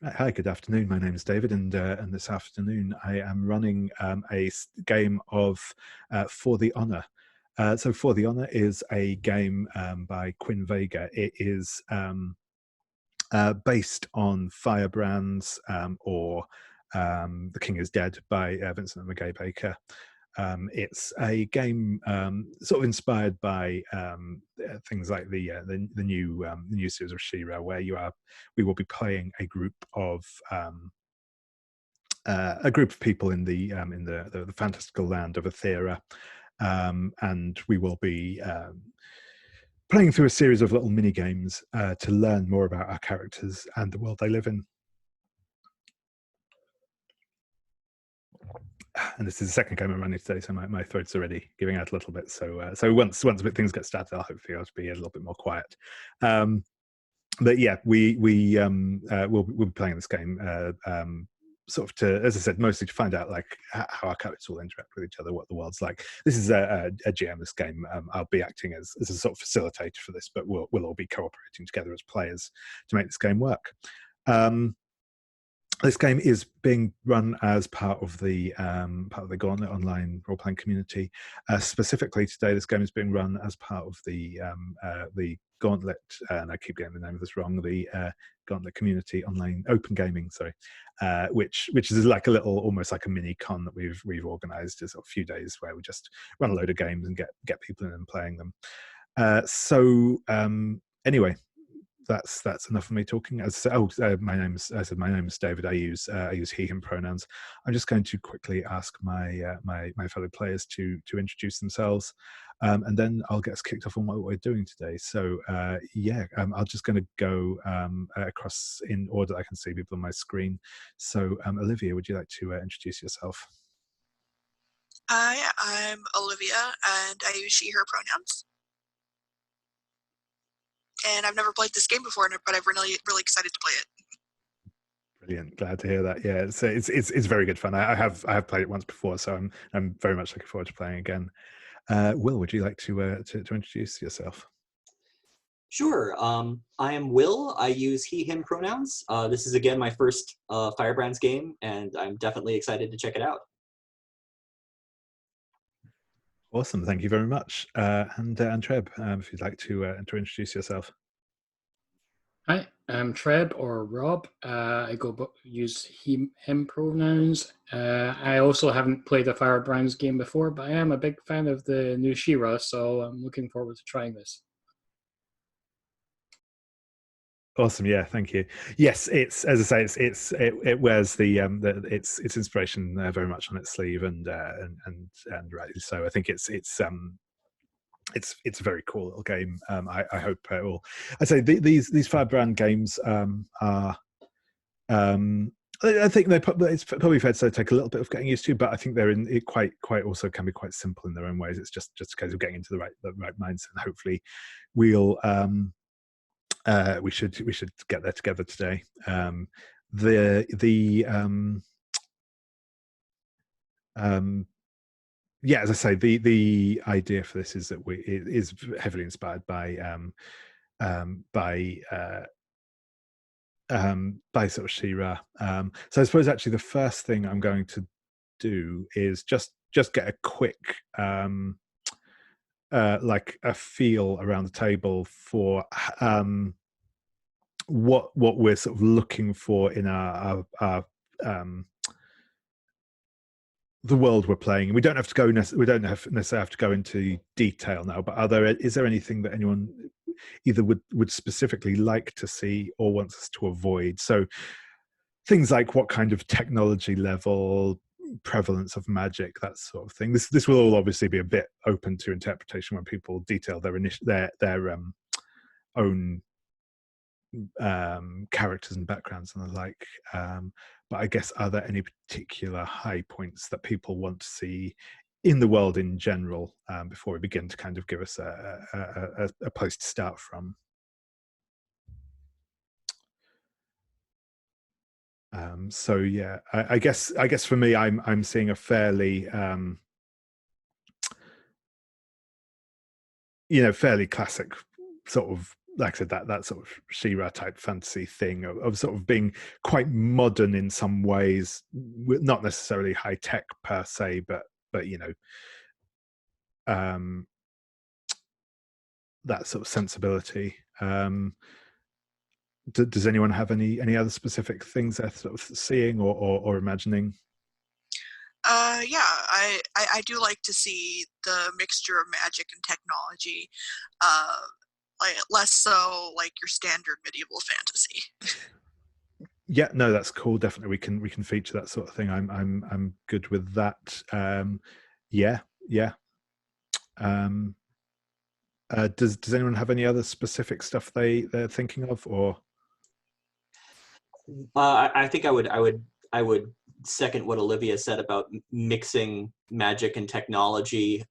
Hi, good afternoon. My name is David, and this afternoon I am running game of For the Honor. So, For the Honor is a game by Quinn Vega. It is based on Firebrands or The King is Dead by Vincent and Mackay Baker. It's a game sort of inspired by things like the new series of She-Ra, where we will be playing a group of people in the fantastical land of Athera, and we will be playing through a series of little mini games to learn more about our characters and the world they live in. And this is the second game I'm running today, so my throat's already giving out a little bit. So once things get started, I'll hopefully be a little bit more quiet. But yeah, we'll be playing this game sort of to, as I said, mostly to find out like how our characters will interact with each other, what the world's like. This is a GMless game. I'll be acting as a sort of facilitator for this, but we'll all be cooperating together as players to make this game work. This game is being run as part of the Gauntlet online role-playing community. Specifically today, this game is being run as part of the Gauntlet, and I keep getting the name of this wrong, the Gauntlet Community Online Open Gaming, sorry, which is like almost like a mini con that we've organised as a few days where we just run a load of games and get people in and playing them. Anyway, that's enough of me talking. My name is David. I use he/him pronouns. I'm just going to quickly ask my fellow players to introduce themselves, and then I'll get us kicked off on what we're doing today. So I'm just going to go across in order I can see people on my screen. So Olivia, would you like to introduce yourself? Hi, I'm Olivia, and I use she/her pronouns. And I've never played this game before, but I'm really excited to play it. Brilliant, glad to hear that. Yeah, it's very good fun. I have played it once before, so I'm very much looking forward to playing again. Will, would you like to introduce yourself? Sure. I am Will. I use he/him pronouns. This is again my first Firebrands game, and I'm definitely excited to check it out. Awesome, thank you very much. And Treb, if you'd like to introduce yourself. Hi, I'm Treb or Rob. I use him pronouns. I also haven't played a Firebrands game before, but I am a big fan of the new She-Ra, so I'm looking forward to trying this. Awesome, yeah, thank you. Yes, it's, as I say, it wears its inspiration very much on its sleeve, and rightly so. I think it's a very cool little game. I hope it will. I say these Firebrand games are. I think it's probably fair to say take a little bit of getting used to, but I think they're quite also can be quite simple in their own ways. It's just a case of getting into the right mindset, and hopefully we'll. We should get there together today. Yeah, as I say, the idea for this is that it is heavily inspired by sort of She-Ra. So I suppose actually the first thing I'm going to do is just get a quick like a feel around the table for what we're sort of looking for in our the world we're playing. We don't necessarily have to go into detail now, but is there anything that anyone either would specifically like to see or wants us to avoid? So things like what kind of technology level, prevalence of magic, that sort of thing. This will all obviously be a bit open to interpretation when people detail their own characters and backgrounds and the like. But I guess, are there any particular high points that people want to see in the world in general before we begin to kind of give us a place to start from? So yeah, I guess for me, I'm seeing a fairly fairly classic sort of like I said, that sort of She-Ra type fantasy thing of sort of being quite modern in some ways, not necessarily high tech per se, but you know, that sort of sensibility. Does anyone have any other specific things they're sort of seeing or imagining? Yeah, I do like to see the mixture of magic and technology, like less so like your standard medieval fantasy. Yeah, no, that's cool. Definitely, we can feature that sort of thing. I'm good with that. Yeah. Does anyone have any other specific stuff they're thinking of, or? I think I would second what Olivia said about mixing magic and technology.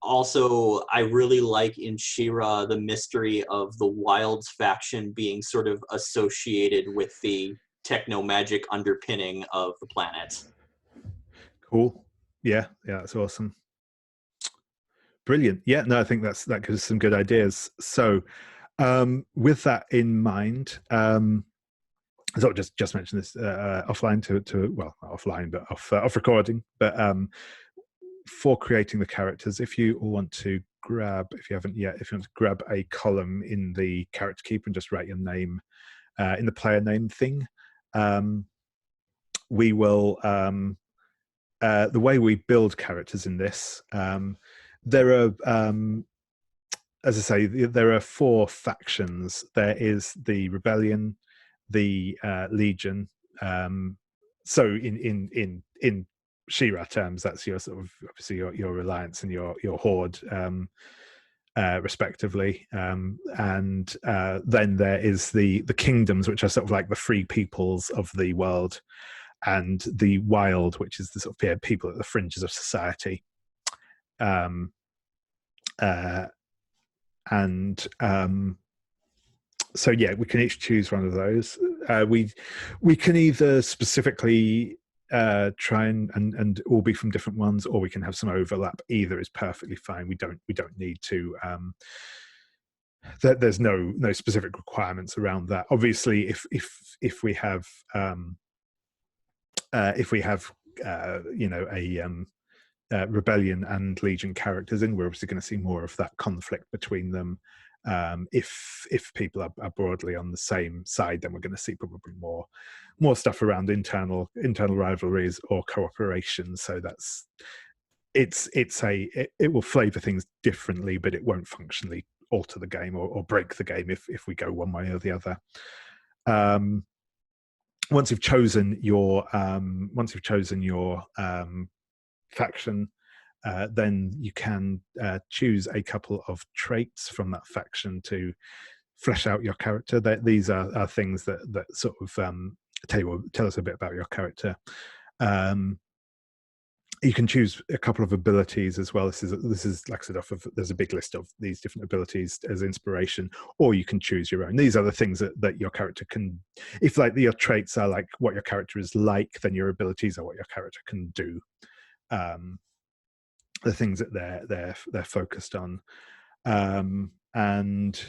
Also, I really like in She-Ra the mystery of the Wilds faction being sort of associated with the techno-magic underpinning of the planet. Cool. Yeah, that's awesome. Brilliant. Yeah, no, I think that gives us some good ideas. So, with that in mind, so just mentioned this offline to well, not offline, but off recording. But for creating the characters, if you want to grab, if you haven't yet, if you want to grab a column in the character keeper and just write your name in the player name thing, we will. The way we build characters in this, there are, as I say, there are 4 factions. There is the Rebellion, the Legion. So in She-Ra terms, that's your sort of obviously your alliance and your horde, respectively. And then there is the kingdoms, which are sort of like the free peoples of the world, and the wild, which is the sort of people at the fringes of society. So yeah, we can each choose one of those. We can either specifically try and all be from different ones, or we can have some overlap. Either is perfectly fine. We don't need to. There's no specific requirements around that. Obviously, if we have you know, a Rebellion and Legion characters in, we're obviously going to see more of that conflict between them. If people are broadly on the same side, then we're going to see probably more stuff around internal rivalries or cooperation. So it will flavor things differently, but it won't functionally alter the game or break the game if we go one way or the other. Once you've chosen your faction, then you can choose a couple of traits from that faction to flesh out your character. These are things that sort of tell us a bit about your character. You can choose a couple of abilities as well. This is like I said, there's a big list of these different abilities as inspiration, or you can choose your own. These are the things that your character can, if like your traits are like what your character is like, then your abilities are what your character can do. The things that they're focused on. And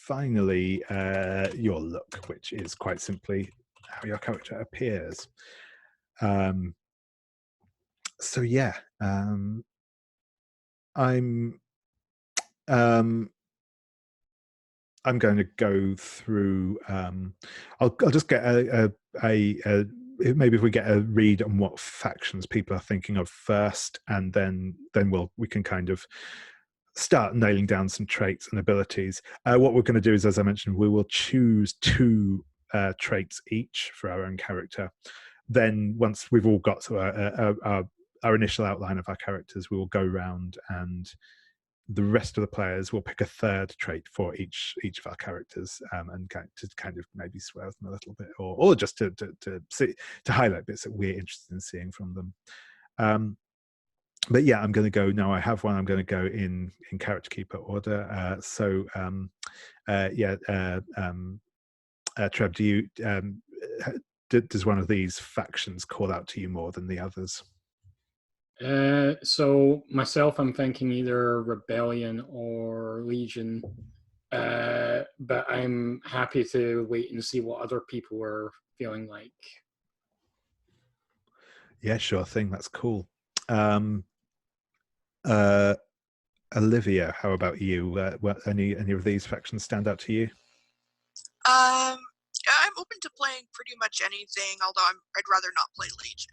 finally, your look, which is quite simply how your character appears. So yeah, I'm going to go through. I'll just get a maybe if we get a read on what factions people are thinking of first, and then we can kind of start nailing down some traits and abilities. What we're going to do is, as I mentioned, we will choose 2 traits each for our own character. Then once we've all got to our initial outline of our characters, we will go around and the rest of the players will pick a 3rd trait for each of our characters, and to kind of maybe swear them a little bit, or just to highlight bits that we're interested in seeing from them. But yeah, I'm going to go now. I have one. I'm going to go in character keeper order. Treb, do you does one of these factions call out to you more than the others? So myself, I'm thinking either Rebellion or Legion, but I'm happy to wait and see what other people are feeling like. Yeah, sure thing. That's cool. Olivia, how about you? Any of these factions stand out to you? I'm open to playing pretty much anything, although I'd rather not play Legion.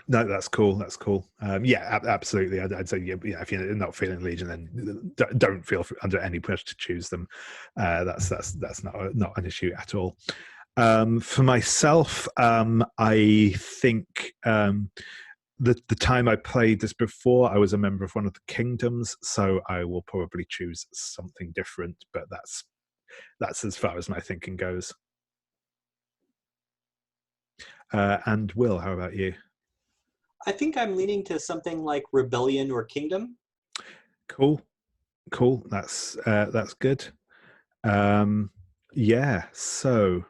No, that's cool. That's cool. Yeah, absolutely. I'd say yeah, if you're not feeling Legion, then don't feel under any pressure to choose them. That's not an issue at all. For myself, I think the time I played this before, I was a member of one of the kingdoms, so I will probably choose something different. But that's as far as my thinking goes. And Will, how about you? I think I'm leaning to something like Rebellion or Kingdom. Cool. That's good. Yeah. So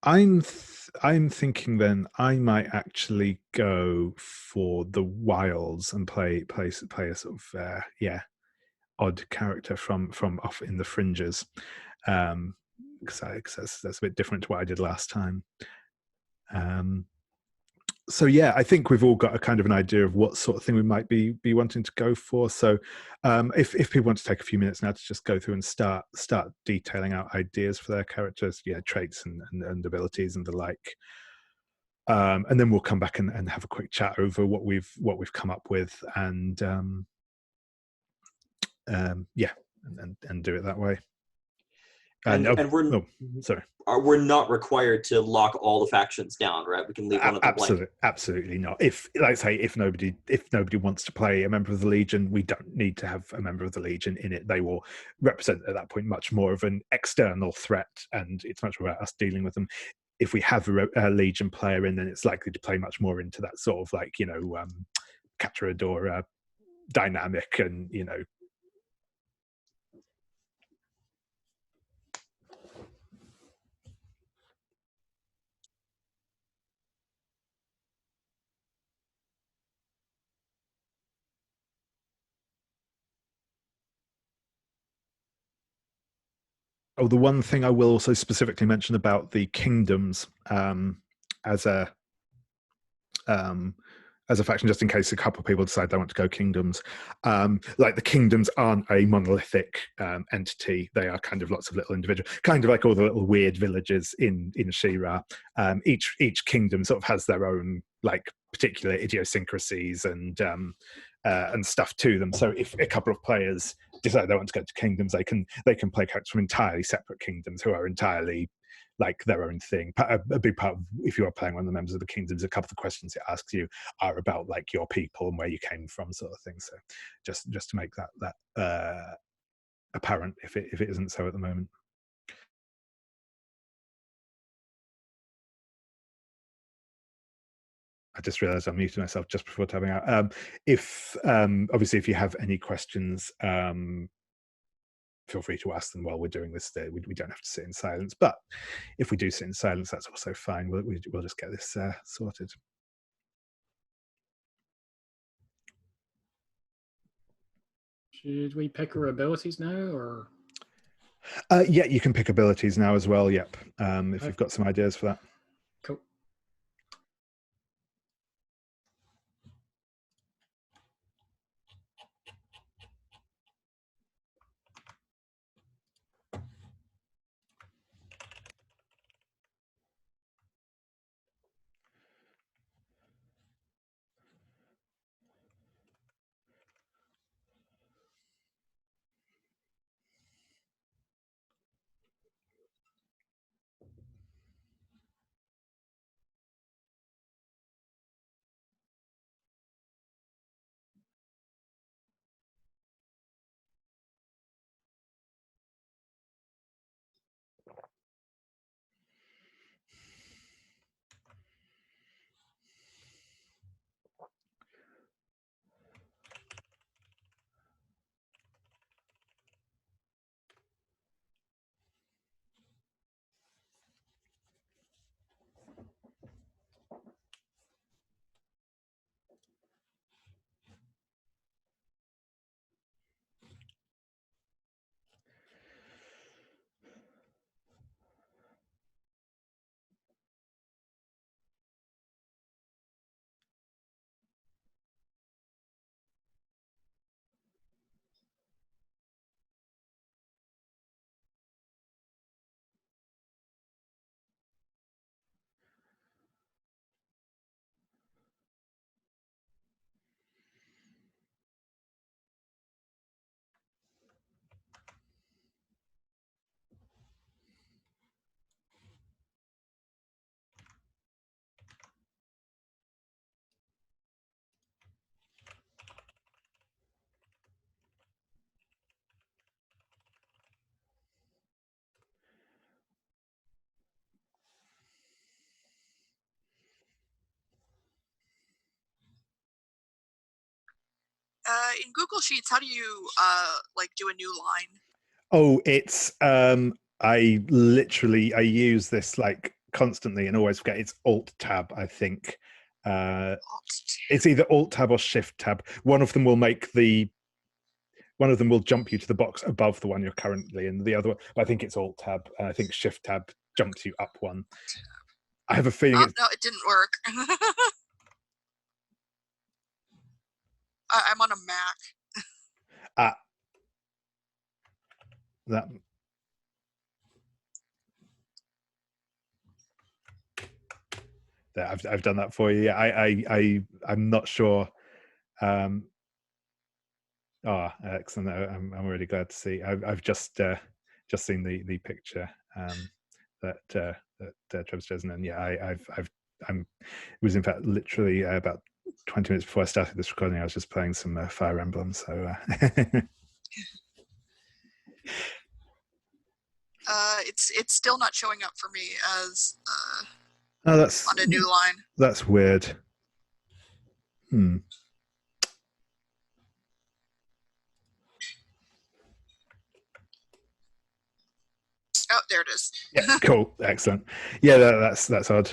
I'm thinking then I might actually go for the wilds and play a sort of odd character from off in the fringes, because that's a bit different to what I did last time. So yeah, I think we've all got a kind of an idea of what sort of thing we might be wanting to go for. So if people want to take a few minutes now to just go through and start detailing out ideas for their characters, traits and abilities and the like, and then we'll come back and have a quick chat over what we've come up with, and do it that way. And we're not required to lock all the factions down, right? We can leave one of them blank. Absolutely not. If nobody wants to play a member of the Legion, we don't need to have a member of the Legion in it. They will represent at that point much more of an external threat, and it's much more about us dealing with them. If we have a Legion player in, then it's likely to play much more into that sort of like Catra dynamic, and Oh, the one thing I will also specifically mention about the kingdoms, as a faction, just in case a couple of people decide they want to go kingdoms. Like the kingdoms aren't a monolithic entity; they are kind of lots of little individual, kind of like all the little weird villages in She-Ra. Each kingdom sort of has their own like particular idiosyncrasies and stuff to them. So if a couple of players decide they want to go to kingdoms, they can play characters from entirely separate kingdoms who are entirely like their own thing. A big part of, if you are playing one of the members of the kingdoms, a couple of the questions it asks you are about like your people and where you came from, sort of thing. So just to make that apparent, if it isn't so at the moment. I just realized I muted myself just before tabbing out. If obviously if you have any questions, feel free to ask them while we're doing this. We don't have to sit in silence, but if we do sit in silence, that's also fine. We'll just get this sorted. Should we pick our abilities now, or? Yeah, you can pick abilities now as well. Yep, if you've got some ideas for that. Cool. In Google Sheets, how do you like do a new line? Oh, it's I use this like constantly and always forget. It's Alt Tab, I think. It's either Alt Tab or Shift Tab. One of them will jump you to the box above the one you're currently in. The other one, I think it's Alt Tab, and I think Shift Tab jumps you up one. I have a feeling. No, it didn't work. I'm on a Mac. I've done that for you. Yeah, I'm not sure. Excellent! I'm really glad to see. I've just seen the picture that Trevor's chosen, and yeah, it was in fact literally about 20 minutes before I started this recording. I was just playing some Fire Emblem, so. It's still not showing up for me as that's on a new line. That's weird. Oh, there it is. Yeah, cool, excellent. Yeah, that's odd.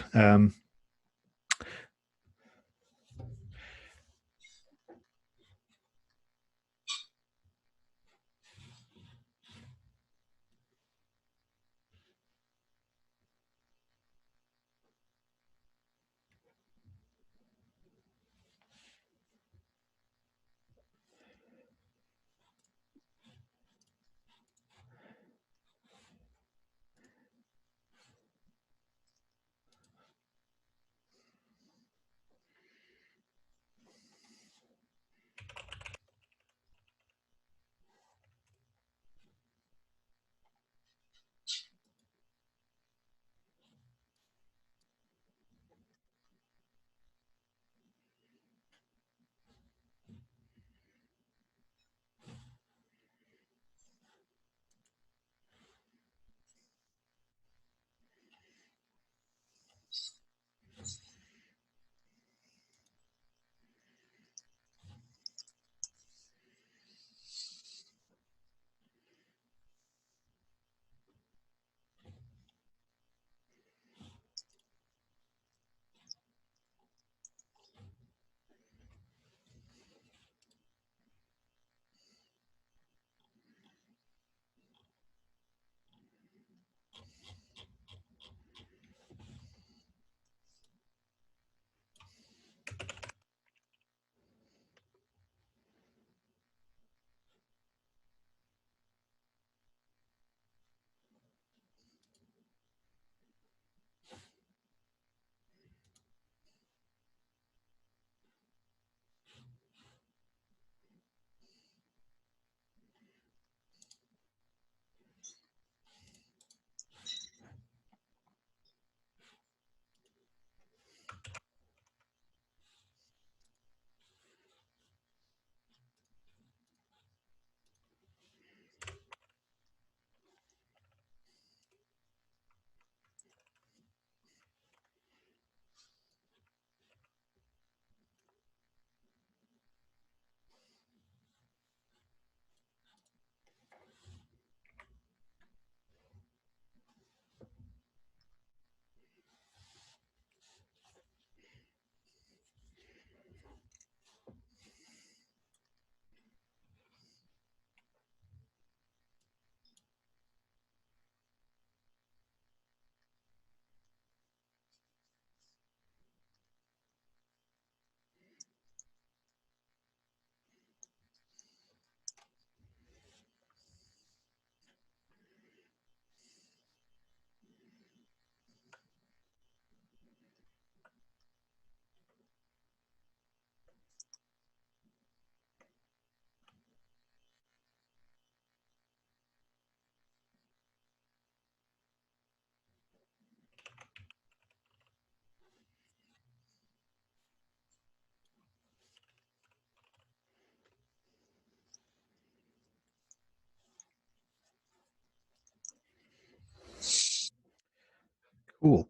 Cool.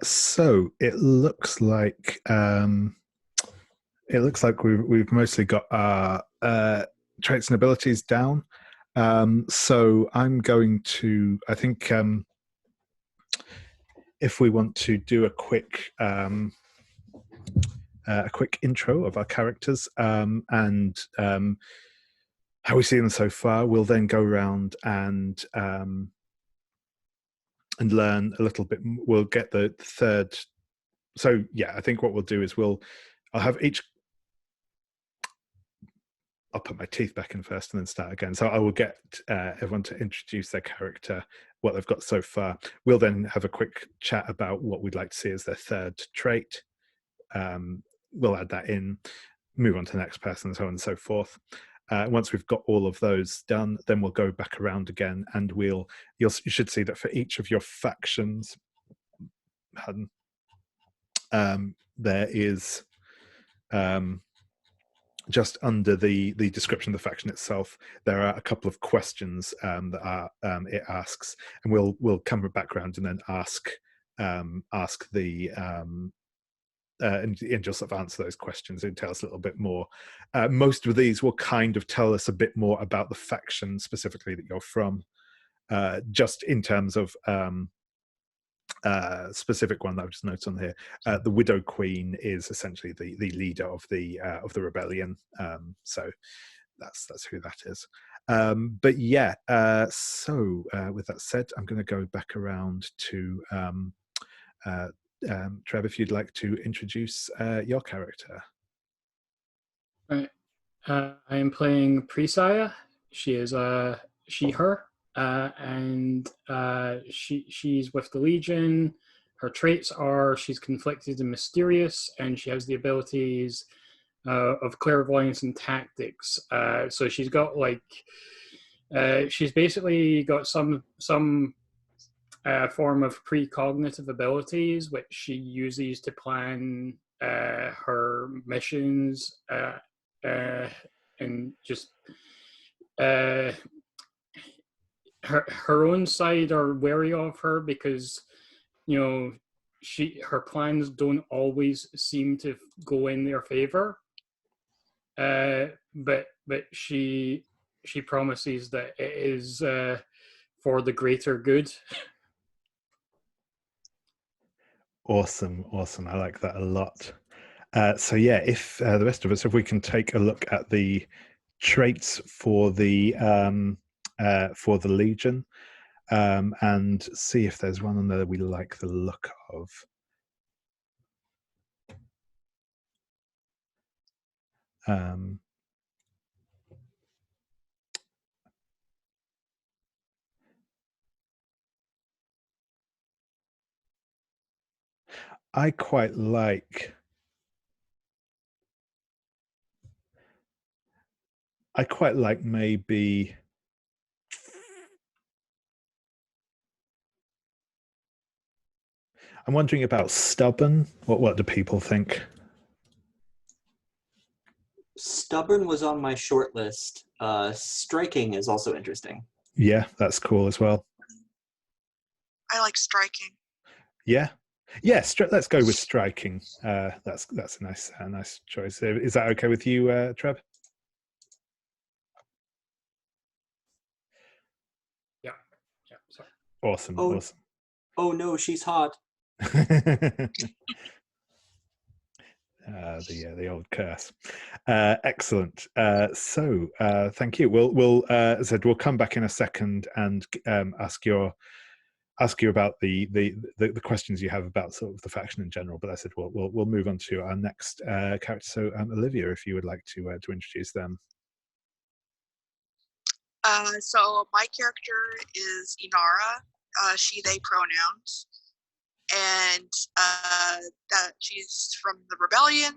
So it looks like we've mostly got our traits and abilities down. So I'm going to, I think, if we want to do a quick intro of our characters and how we see them so far, we'll then go around and learn a little bit. We'll get the third. So yeah, I think what we'll do is I'll have each. I'll put my teeth back in first and then start again. So I will get everyone to introduce their character, what they've got so far. We'll then have a quick chat about what we'd like to see as their third trait. We'll add that in, move on to the next person, and so on and so forth. Once we've got all of those done, then we'll go back around again, and you should see that for each of your factions, there is just under the description of the faction itself, there are a couple of questions that it asks, and we'll come back around and then ask the and just sort of answer those questions and tell us a little bit more. Most of these will kind of tell us a bit more about the faction specifically that you're from, just in terms of specific one that I've just noted on here. The Widow Queen is essentially the leader of the rebellion. So that's who that is. But yeah, so with that said, I'm going to go back around to Trev, if you'd like to introduce your character. Right. I am playing Prescia. She is she/her, and she's with the Legion. Her traits are she's conflicted and mysterious, and she has the abilities of clairvoyance and tactics. So she's got she's basically got some form of precognitive abilities, which she uses to plan her missions and just her own side are wary of her because her plans don't always seem to go in their favor. But she promises that it is for the greater good. Awesome. I like that a lot. So yeah, if the rest of us, if we can take a look at the traits for the Legion, and see if there's one on there that we like the look of. I quite like maybe I'm wondering about stubborn. What do people think? Stubborn was on my short list. Striking is also interesting. Yeah, that's cool as well. I like striking. Yeah. Let's go with striking. That's a nice choice. Is that okay with you, Trev? Yeah. Sorry. Awesome. Oh no, she's hot. The old curse. Excellent. So thank you. We'll as I said, we'll come back in a second and ask you about the questions you have about sort of the faction in general. But I said we'll move on to our next character. So Olivia, if you would like to introduce them. So my character is Inara, she/they pronouns, and that she's from the rebellion,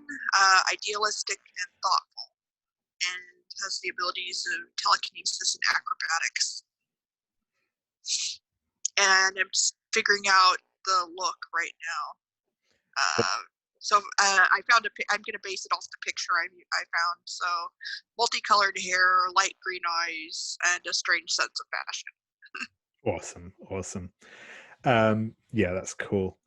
idealistic and thoughtful, and has the abilities of telekinesis and acrobatics. And I'm just figuring out the look right now. So I found I'm going to base it off the picture I found. So multicolored hair, light green eyes, and a strange sense of fashion. Awesome. Yeah, that's cool.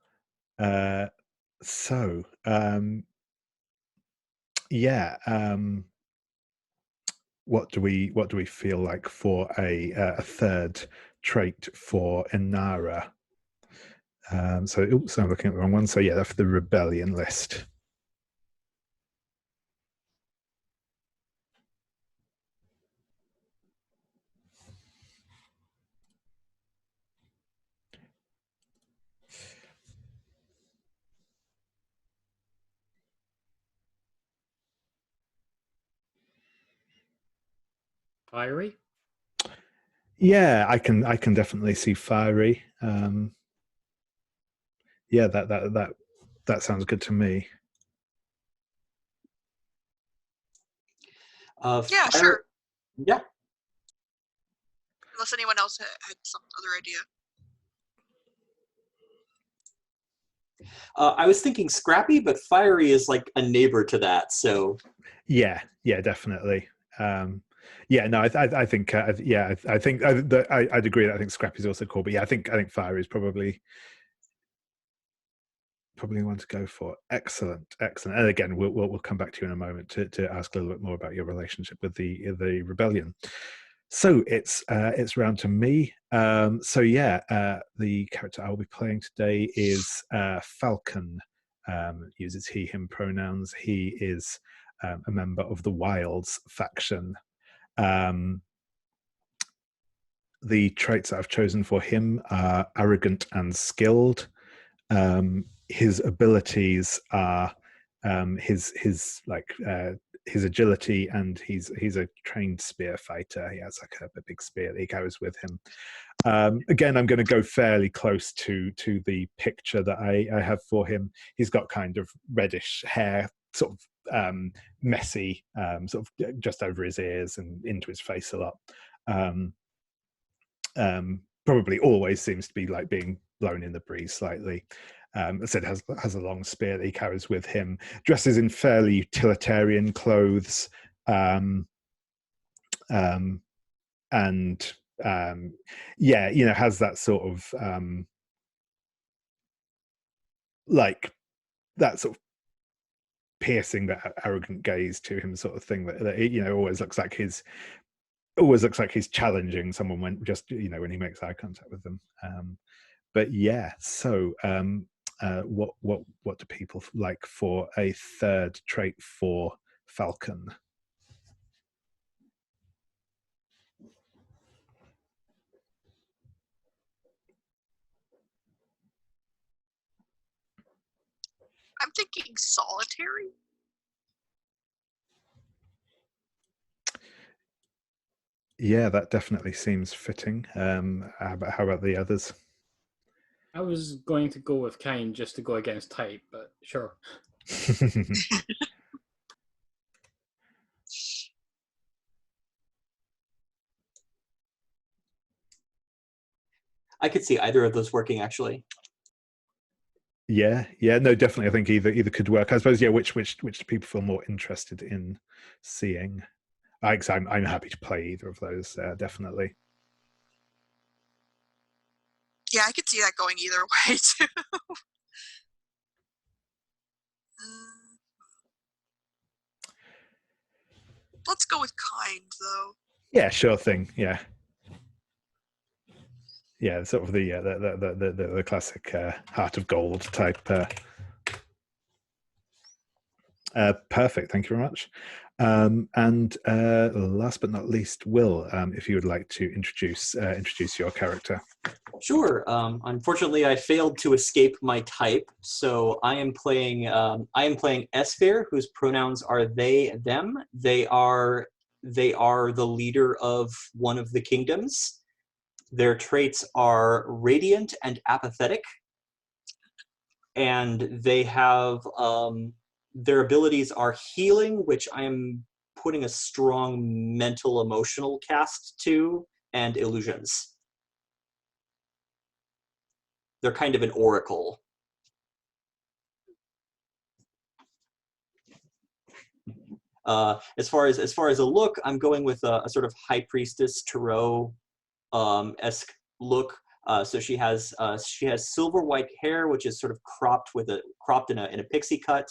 what do we feel like for a third trait for Inara? So I'm looking at the wrong one. So yeah, that's the rebellion list. Fiery? Yeah, I can definitely see fiery. Yeah, that sounds good to me. Yeah, sure. Yeah. Unless anyone else had some other idea. I was thinking scrappy, but fiery is like a neighbor to that. So Yeah, definitely. Yeah, no, I think I think I'd agree that I think scrappy is also cool, but yeah, I think fire is probably one to go for. Excellent. And again, we'll come back to you in a moment to ask a little bit more about your relationship with the rebellion. So it's round to me. So yeah, the character I'll be playing today is Falcon. Uses he him pronouns. He is a member of the Wilds faction. The traits that I've chosen for him are arrogant and skilled. His abilities are his agility, and he's a trained spear fighter. He has like a big spear that he carries with him. Again, I'm going to go fairly close to the picture that I have for him. He's got kind of reddish hair, sort of messy, sort of just over his ears and into his face a lot. Probably always seems to be like being blown in the breeze slightly. As I said, has a long spear that he carries with him. Dresses in fairly utilitarian clothes, and yeah, has that sort of like that sort of piercing, that arrogant gaze to him, sort of thing that always looks like he's challenging someone when he makes eye contact with them. But yeah, so what do people like for a third trait for Falcon? I'm thinking solitary. Yeah, that definitely seems fitting. How about the others? I was going to go with kind just to go against type, but sure. I could see either of those working, actually. Yeah, no, definitely. I think either could work. I suppose, yeah. Which do people feel more interested in seeing? I'm happy to play either of those. Definitely. Yeah, I could see that going either way too. Let's go with kind, though. Yeah, sure thing. Yeah, sort of the classic heart of gold type. Perfect. Thank you very much. And last but not least, Will, if you would like to introduce your character. Sure. Unfortunately, I failed to escape my type, so I am playing Esfir, whose pronouns are they, them. They are the leader of one of the kingdoms. Their traits are radiant and apathetic, and they have their abilities are healing, which I am putting a strong mental emotional cast to, and illusions. They're kind of an oracle. As far as a look, I'm going with a sort of high priestess tarot esque look. So she has silver white hair, which is sort of cropped in a pixie cut.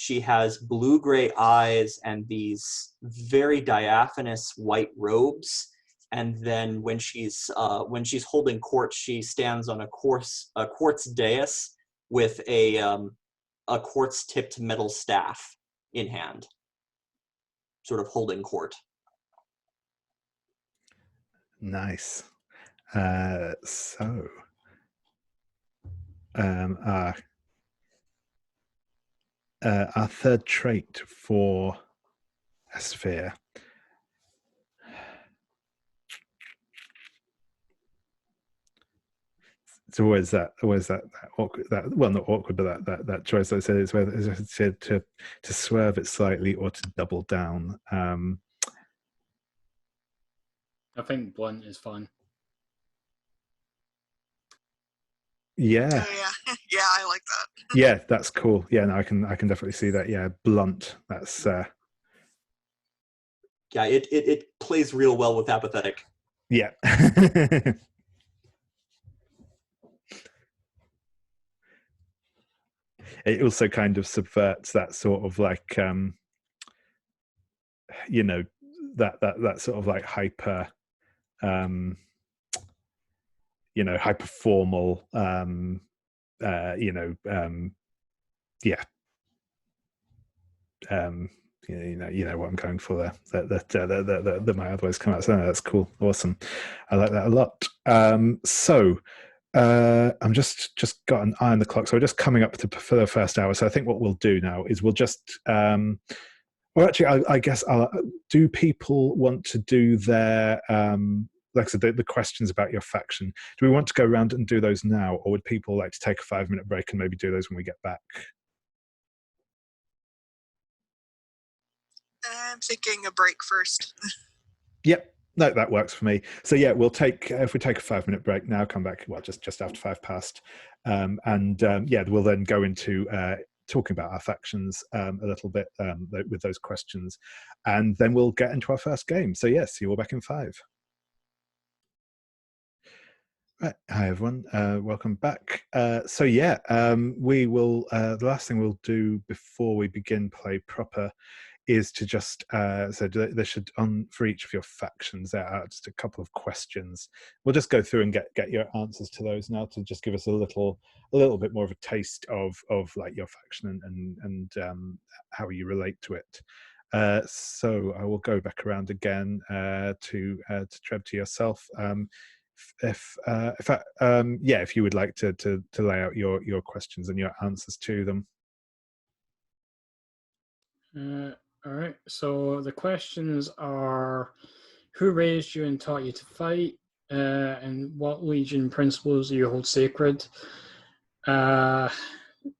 She has blue-gray eyes and these very diaphanous white robes. And then when she's holding court, she stands on a quartz dais with a quartz-tipped metal staff in hand, sort of holding court. Nice. Our third trait for Esfir. It's always that awkward, not awkward, but that choice. I said it's whether it's to swerve it slightly or to double down. I think blunt is fun. Yeah. Oh, yeah. Yeah, I like that. Yeah, that's cool. Yeah, no, I can definitely see that. Yeah, blunt. That's Yeah, it plays real well with apathetic. yeah. It also kind of subverts that sort of like you know, that sort of like hyper you know, hyper formal you know, yeah. You know what I'm going for there. That my other ways come out. So that's cool, awesome. I like that a lot. So I'm just got an eye on the clock, so we're just coming up for the first hour. So I think what we'll do now is we'll just well, actually, I guess do people want to do their like I said, the questions about your faction? Do we want to go around and do those now, or would people like to take a 5-minute break and maybe do those when we get back? I'm thinking a break first. Yep, no, that works for me. So yeah, we'll take if we take a 5-minute break now, come back just after 5 past, and yeah, we'll then go into talking about our factions a little bit with those questions, and then we'll get into our first game. So yes, see you all back in 5. Right. Hi everyone, welcome back. So yeah, we will. The last thing we'll do before we begin play proper is to just so there should for each of your factions there are just a couple of questions. We'll just go through and get your answers to those now to just give us a little bit more of a taste of like your faction and how you relate to it. So I will go back around again to Trev, to yourself. If you would like to lay out your questions and your answers to them. All right. So the questions are: who raised you and taught you to fight, and what legion principles do you hold sacred?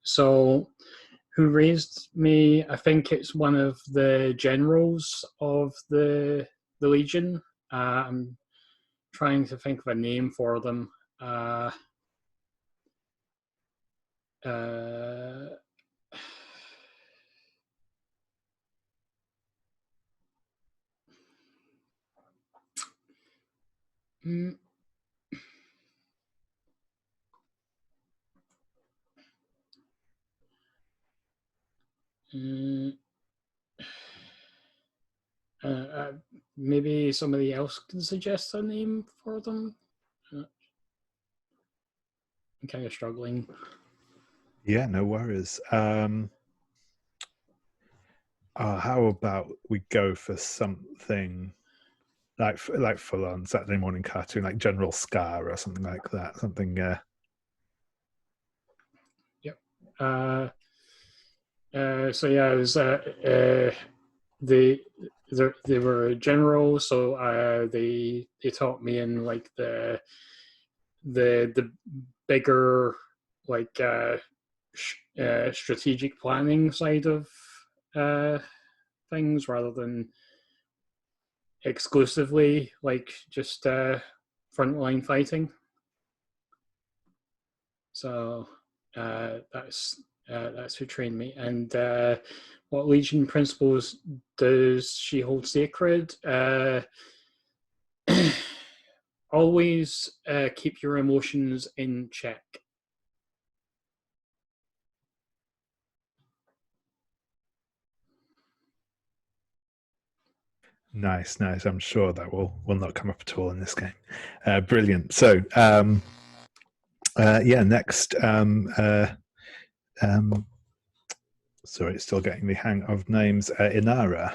So who raised me? I think it's one of the generals of the legion. I'm trying to think of a name for them. Maybe somebody else can suggest a name for them. I'm kind of struggling. Yeah, no worries. How about we go for something like full on Saturday morning cartoon, like General Scar or something like that. Something. Yep. So yeah, it was they were generals, so they taught me in like the bigger like strategic planning side of things rather than exclusively like just frontline fighting. So that's who trained me. And what legion principles does she hold sacred? Always keep your emotions in check. Nice. I'm sure that will not come up at all in this game. Brilliant. So, next. Sorry, it's still getting the hang of names. Inara.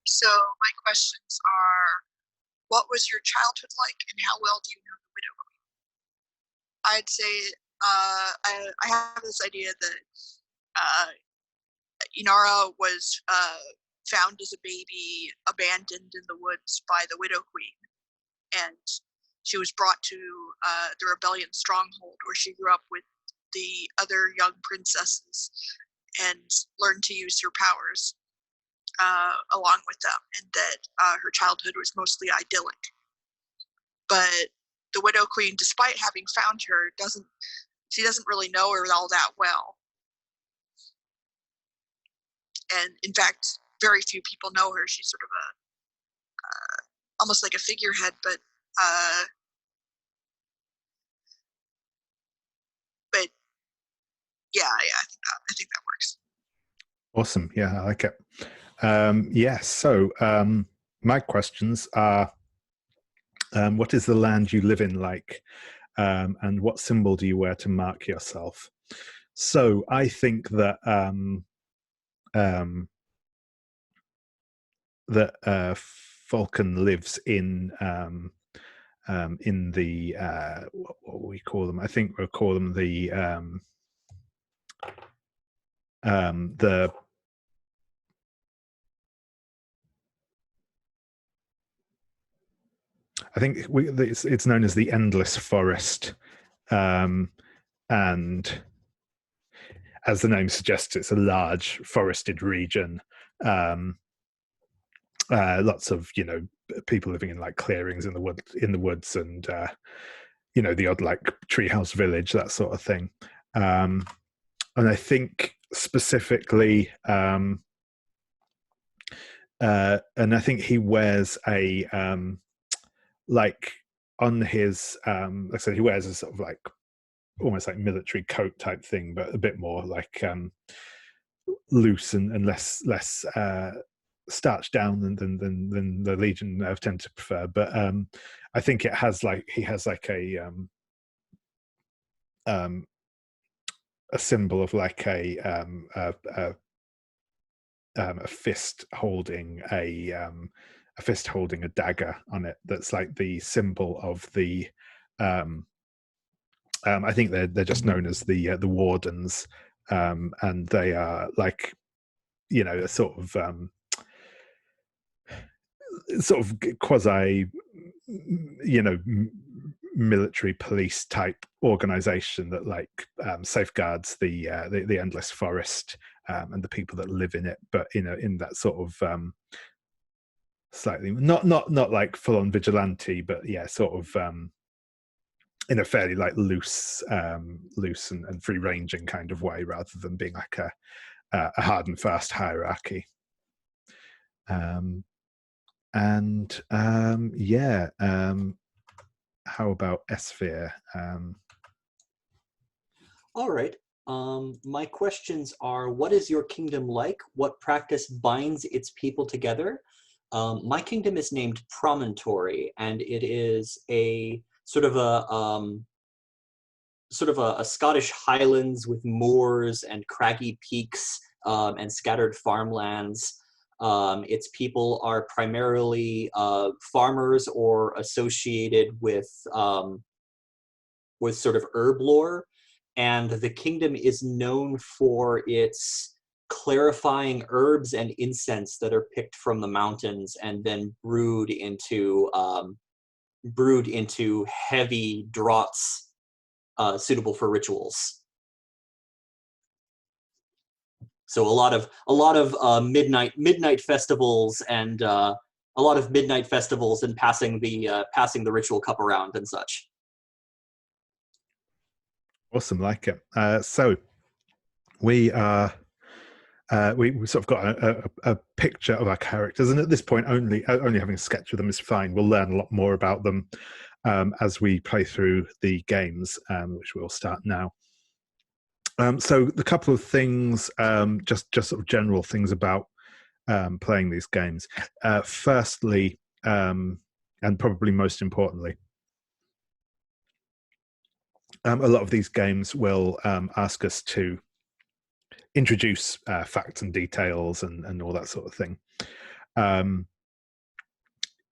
So my questions are, what was your childhood like, and how well do you know the Widow Queen? I'd say I have this idea that Inara was found as a baby, abandoned in the woods by the Widow Queen, and she was brought to the rebellion stronghold, where she grew up with the other young princesses and learned to use her powers along with them, and that her childhood was mostly idyllic. But the Widow Queen, despite having found her, doesn't really know her all that well. And in fact, very few people know her. She's sort of almost like a figurehead, but yeah, I think that works. Awesome. Yeah, I like it. So my questions are, what is the land you live in like? And what symbol do you wear to mark yourself? So I think that Falcon lives in the what we call them. I think we'll call them the I think it's known as the Endless Forest, and as the name suggests, it's a large forested region. Lots of people living in like clearings in the woods, and the odd like treehouse village, that sort of thing. And I think specifically, and I think he wears a like on his like I said, he wears a sort of like almost like military coat type thing, but a bit more like loose and less starched down than the Legion tend to prefer. But I think he has like a symbol of like a fist holding a dagger on it. That's like the symbol of the. I think they're just known as the wardens, and they are like a sort of quasi military police type organization that like safeguards the endless forest and the people that live in it, but in that sort of slightly not like full on vigilante, but yeah, sort of in a fairly like loose and free ranging kind of way, rather than being like a hard and fast hierarchy. How about Esfir? All right. My questions are, what is your kingdom like? What practice binds its people together? My kingdom is named Promontory, and it is a sort of a Scottish Highlands with moors and craggy peaks and scattered farmlands. Its people are primarily farmers or associated with sort of herb lore, and the kingdom is known for its clarifying herbs and incense that are picked from the mountains and then brewed into heavy draughts suitable for rituals. So a lot of midnight festivals and passing the ritual cup around and such. Awesome, like it. So we are. We sort of got a picture of our characters, and at this point, only having a sketch of them is fine. We'll learn a lot more about them as we play through the games, which we'll start now. So the couple of things, just sort of general things about playing these games. Firstly, and probably most importantly, a lot of these games will ask us to introduce facts and details and all that sort of thing.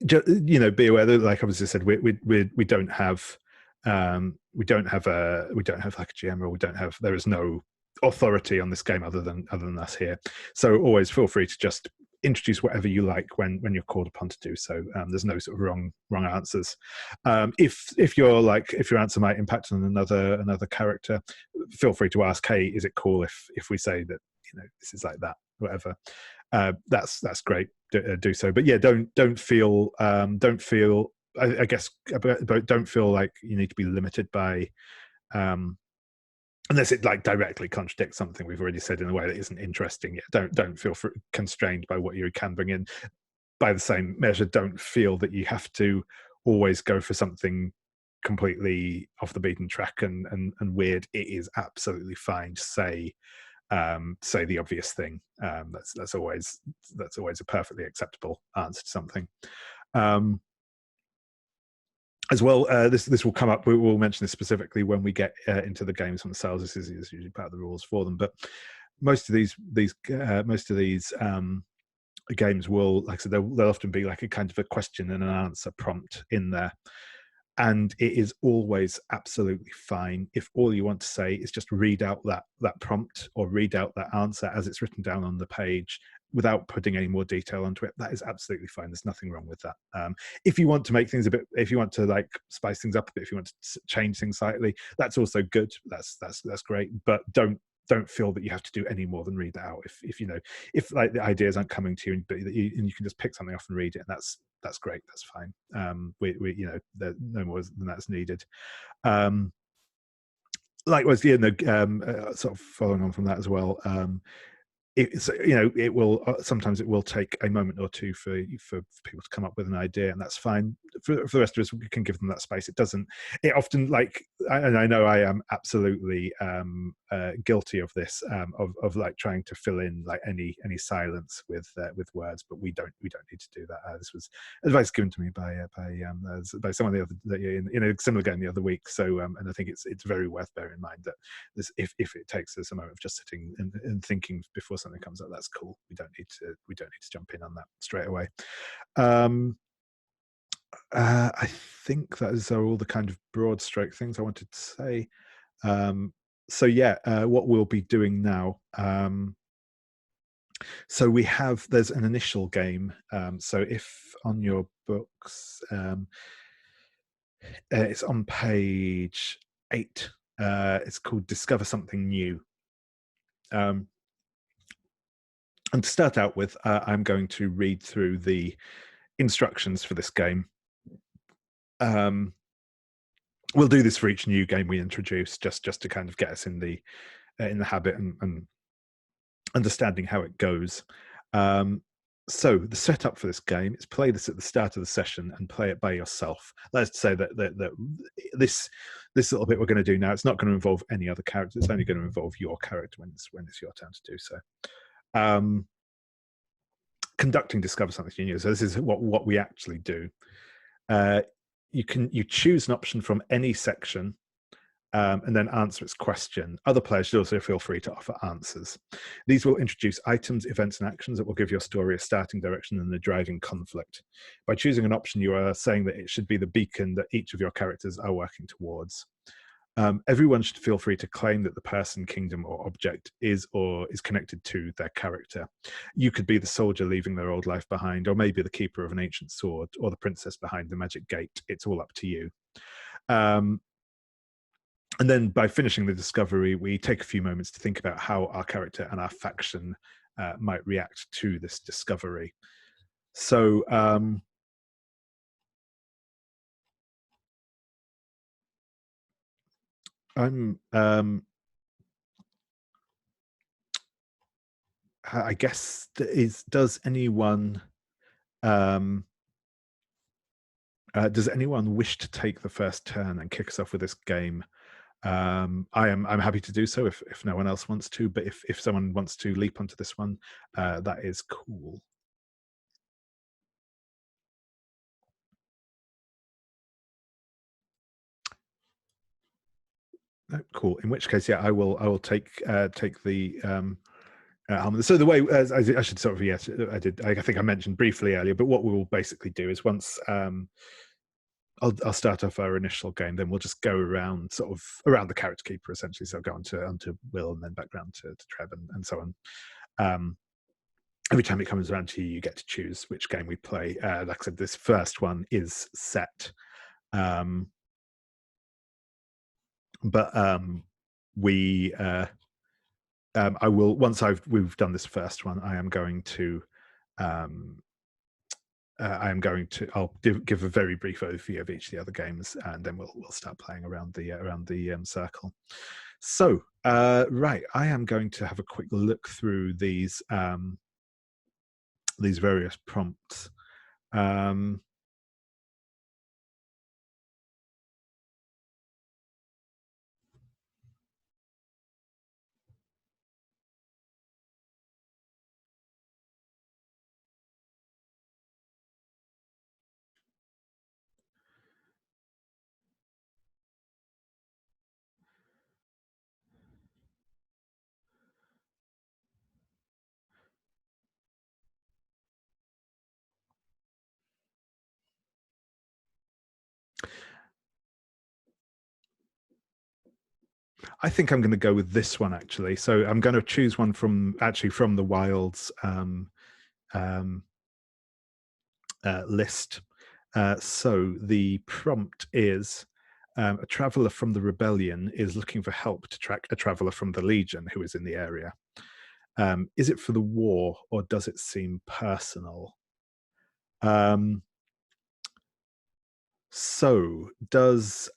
Be aware that, like obviously said, we don't have we don't have like a GM, or there is no authority on this game other than us here. So always feel free to just introduce whatever you like when you're called upon to do so. There's no sort of wrong answers. If your answer might impact on another character, feel free to ask, hey, is it cool if we say that this is like that, whatever. That's great. Do so, but yeah, don't feel I guess don't feel like you need to be limited by unless it like directly contradicts something we've already said in a way that isn't interesting. Yeah, don't feel constrained by what you can bring in. By the same measure, don't feel that you have to always go for something completely off the beaten track and weird. It is absolutely fine to say the obvious thing. That's always a perfectly acceptable answer to something. As well, this will come up. We'll mention this specifically when we get into the games themselves. This is usually part of the rules for them. But most of these games will, like I said, they'll often be like a kind of a question and an answer prompt in there. And it is always absolutely fine if all you want to say is just read out that prompt or read out that answer as it's written down on the page without putting any more detail onto it. That is absolutely fine. There's nothing wrong with that. If you want to make things if you want to like spice things up a bit, if you want to change things slightly, that's also good. That's great. But don't feel that you have to do any more than read that out. If like the ideas aren't coming to you, and you can just pick something off and read it, and that's great. That's fine. No more than that's needed. Likewise, sort of following on from that as well. It will sometimes it will take a moment or two for people to come up with an idea, and that's fine. For the rest of us, we can give them that space. It often, and I know I am absolutely guilty of this, of like trying to fill in like any silence with words, but we don't need to do that. This was advice given to me by someone in a similar game the other week. So and I think it's very worth bearing in mind that if it takes us a moment of just sitting and thinking before something comes up, that's cool. We don't need to jump in on that straight away. I think those are all the kind of broad stroke things I wanted to say. What we'll be doing now. So there's an initial game. So if on your books, it's on page 8. It's called Discover Something New. And to start out with, I'm going to read through the instructions for this game. We'll do this for each new game we introduce, just to kind of get us in the habit and understanding how it goes. So the setup for this game is play this at the start of the session and play it by yourself. Let's say that this little bit we're going to do now, it's not going to involve any other character. It's only going to involve your character when it's your turn to do so. Conducting Discover Something New. So this is what we actually do. You choose an option from any section and then answer its question. Other players should also feel free to offer answers. These will introduce items, events, and actions that will give your story a starting direction and a driving conflict. By choosing an option, you are saying that it should be the beacon that each of your characters are working towards. Everyone should feel free to claim that the person, kingdom, or object is connected to their character. You could be the soldier leaving their old life behind, or maybe the keeper of an ancient sword, or the princess behind the magic gate. It's all up to you. And then by finishing the discovery, we take a few moments to think about how our character and our faction might react to this discovery. So I guess does anyone wish to take the first turn and kick us off with this game? I'm happy to do so if no one else wants to, but if someone wants to leap onto this one, that is cool. No, cool. In which case, yeah, I will take the so the way, as I should sort of, yes, I think I mentioned briefly earlier, but what we will basically do is once I'll start off our initial game, then we'll just go around sort of around the character keeper essentially. So I'll go onto Will and then back round to Trev and so on. Every time it comes around to you, you get to choose which game we play. Like I said, this first one is set. But we I will, once we've done this first one, I'll give a very brief overview of each of the other games, and then we'll start playing around the circle. So right, I am going to have a quick look through these various prompts. I think I'm going to go with this one actually. So I'm going to choose one from the Wilds list. So the prompt is a traveler from the rebellion is looking for help to track a traveler from the Legion who is in the area. Is it for the war or does it seem personal? So does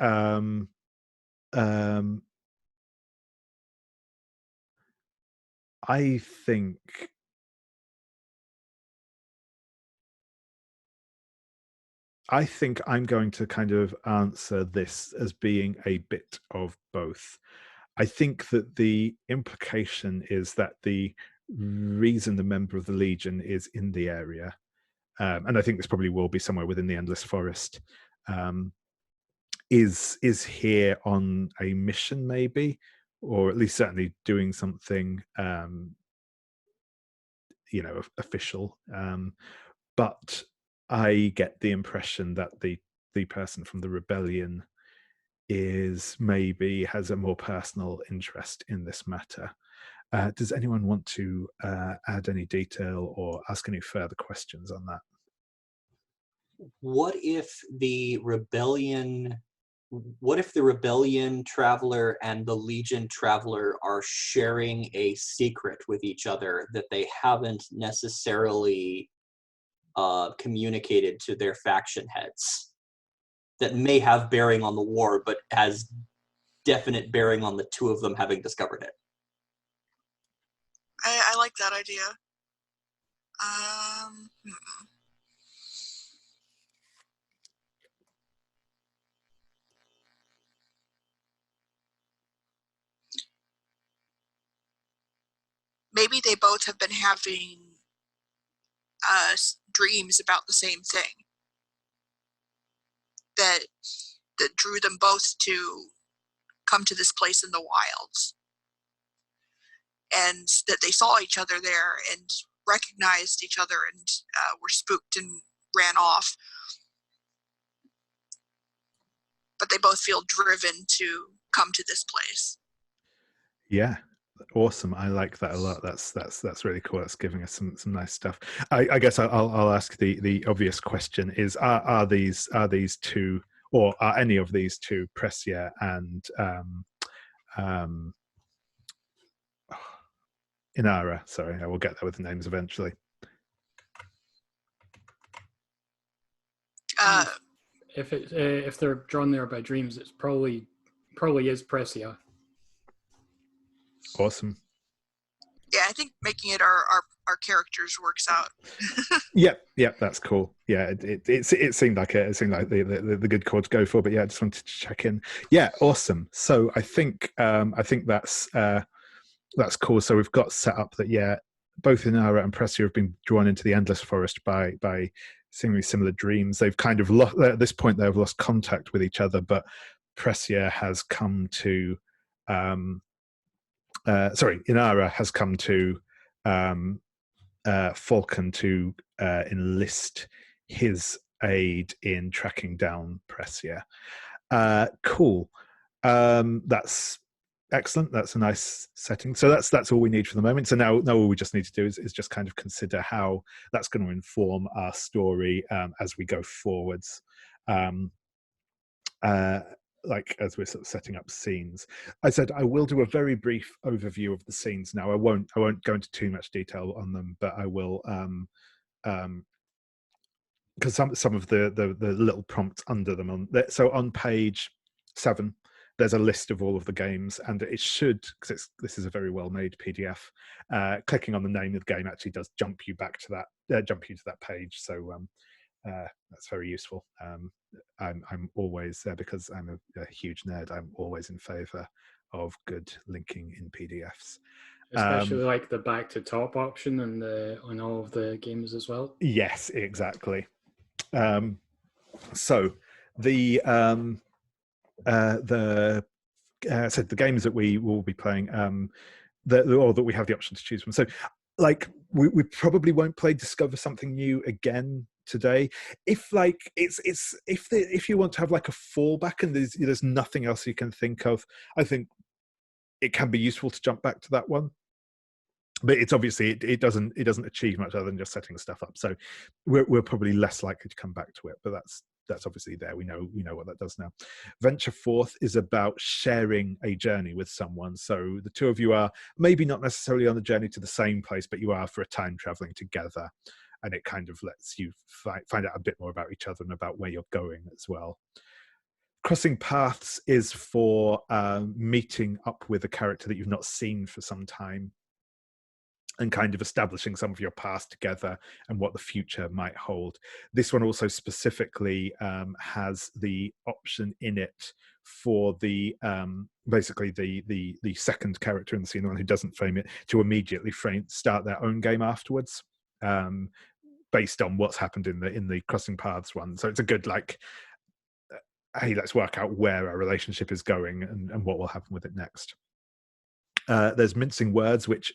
I think I'm going to kind of answer this as being a bit of both. I think that the implication is that the reason the member of the Legion is in the area, and I think this probably will be somewhere within the Endless Forest, is here on a mission maybe, or at least certainly doing something official. But I get the impression that the person from the rebellion has a more personal interest in this matter. Does anyone want to add any detail or ask any further questions on that? What if the rebellion traveler and the Legion traveler are sharing a secret with each other that they haven't necessarily communicated to their faction heads, that may have bearing on the war, but has definite bearing on the two of them having discovered it? I like that idea. Maybe they both have been having dreams about the same thing that drew them both to come to this place in the wilds, and that they saw each other there and recognized each other and were spooked and ran off, but they both feel driven to come to this place. Yeah, awesome. I like that a lot. That's really cool. That's giving us some nice stuff. I guess I'll ask the obvious question: is are these two, or are any of these two, Prescia and Inara? Sorry, I will get there with the names eventually. If they're drawn there by dreams, it's probably is Prescia. Awesome. Yeah, I think making it our our characters works out. Yep, that's cool. Yeah, it seemed like the good chord to go for, but yeah, I just wanted to check in. Yeah, awesome. So I think that's cool. So we've got set up that both Inara and Prescia have been drawn into the endless forest by seemingly similar dreams. They've kind of lost at this point. They've lost contact with each other, but Prescia has come to, Inara has come to Falcon to enlist his aid in tracking down Prescia. Cool. That's excellent. That's a nice setting. So that's all we need for the moment. So now all we just need to do is just kind of consider how that's going to inform our story as we go forwards. Like as we're sort of setting up scenes. I said I will do a very brief overview of the scenes now. I won't go into too much detail on them, but I will because some of the little prompts under them so on page 7 there's a list of all of the games, and it should, because this is a very well made PDF, clicking on the name of the game actually does jump you to that page. So that's very useful. I'm always because I'm a huge nerd. I'm always in favor of good linking in PDFs, especially like the back to top option and on all of the games as well. Yes, exactly. So the games that we will be playing, or that we have the option to choose from. So, like, we probably won't play Discover Something New again today. If you want to have like a fallback and there's nothing else you can think of, I think it can be useful to jump back to that one. But it's obviously it doesn't achieve much other than just setting stuff up. So we're probably less likely to come back to it. But that's obviously there. We know what that does now. Venture Forth is about sharing a journey with someone. So the two of you are maybe not necessarily on the journey to the same place, but you are for a time traveling together, and it kind of lets you find out a bit more about each other and about where you're going as well. Crossing Paths is for meeting up with a character that you've not seen for some time, and kind of establishing some of your past together and what the future might hold. This one also specifically has the option in it for the basically the second character in the scene, the one who doesn't frame it, to immediately start their own game afterwards, based on what's happened in the Crossing Paths one. So it's a good hey, let's work out where our relationship is going and what will happen with it next. There's Mincing Words, which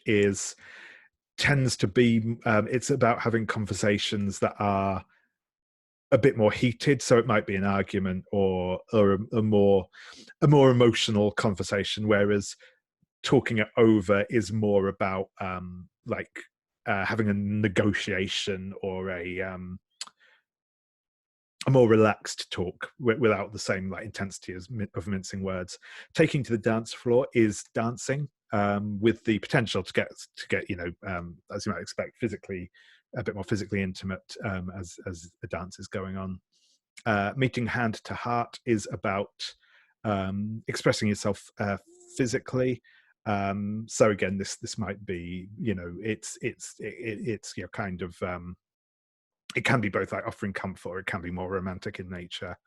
tends to be it's about having conversations that are a bit more heated. So it might be an argument or a more emotional conversation, whereas talking it over is more about having a negotiation or a more relaxed talk without the same intensity of Mincing Words. Taking to the Dance Floor is dancing, with the potential to get as you might expect, a bit more physically intimate as the dance is going on. Meeting Hand to Heart is about expressing yourself physically. So again, this might be it's kind of it can be both offering comfort, or it can be more romantic in nature.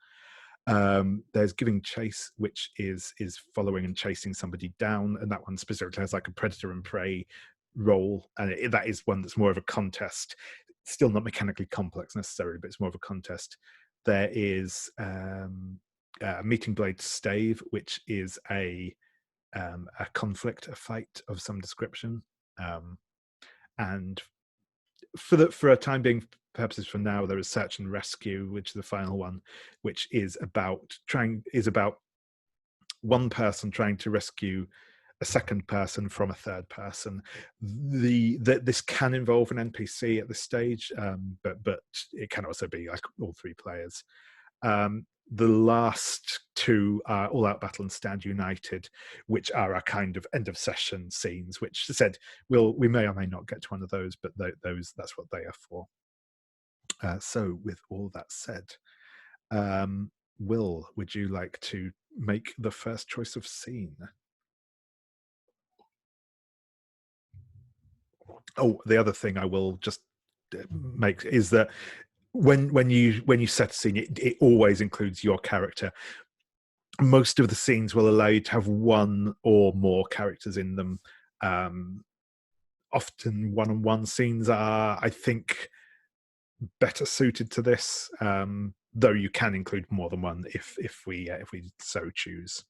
There's Giving Chase, which is following and chasing somebody down, and that one specifically has a predator and prey role, and that is one that's more of a contest. Still not mechanically complex necessarily, but it's more of a contest. There is Meeting Blade Stave, which is a conflict, a fight of some description, and for a time being purposes for now, there is Search and Rescue, which is the final one, which is about one person trying to rescue a second person from a third person. This can involve an NPC at this stage, but it can also be all three players. The last two are All Out Battle and Stand United, which are our kind of end of session scenes, which said we may or may not get to one of those, but that's what they are for. So with all that said, Will, would you like to make the first choice of scene? Oh, the other thing I will just make is that when you set a scene, it always includes your character. Most of the scenes will allow you to have one or more characters in them. Often one-on-one scenes are, I think, better suited to this, though you can include more than one if we so choose.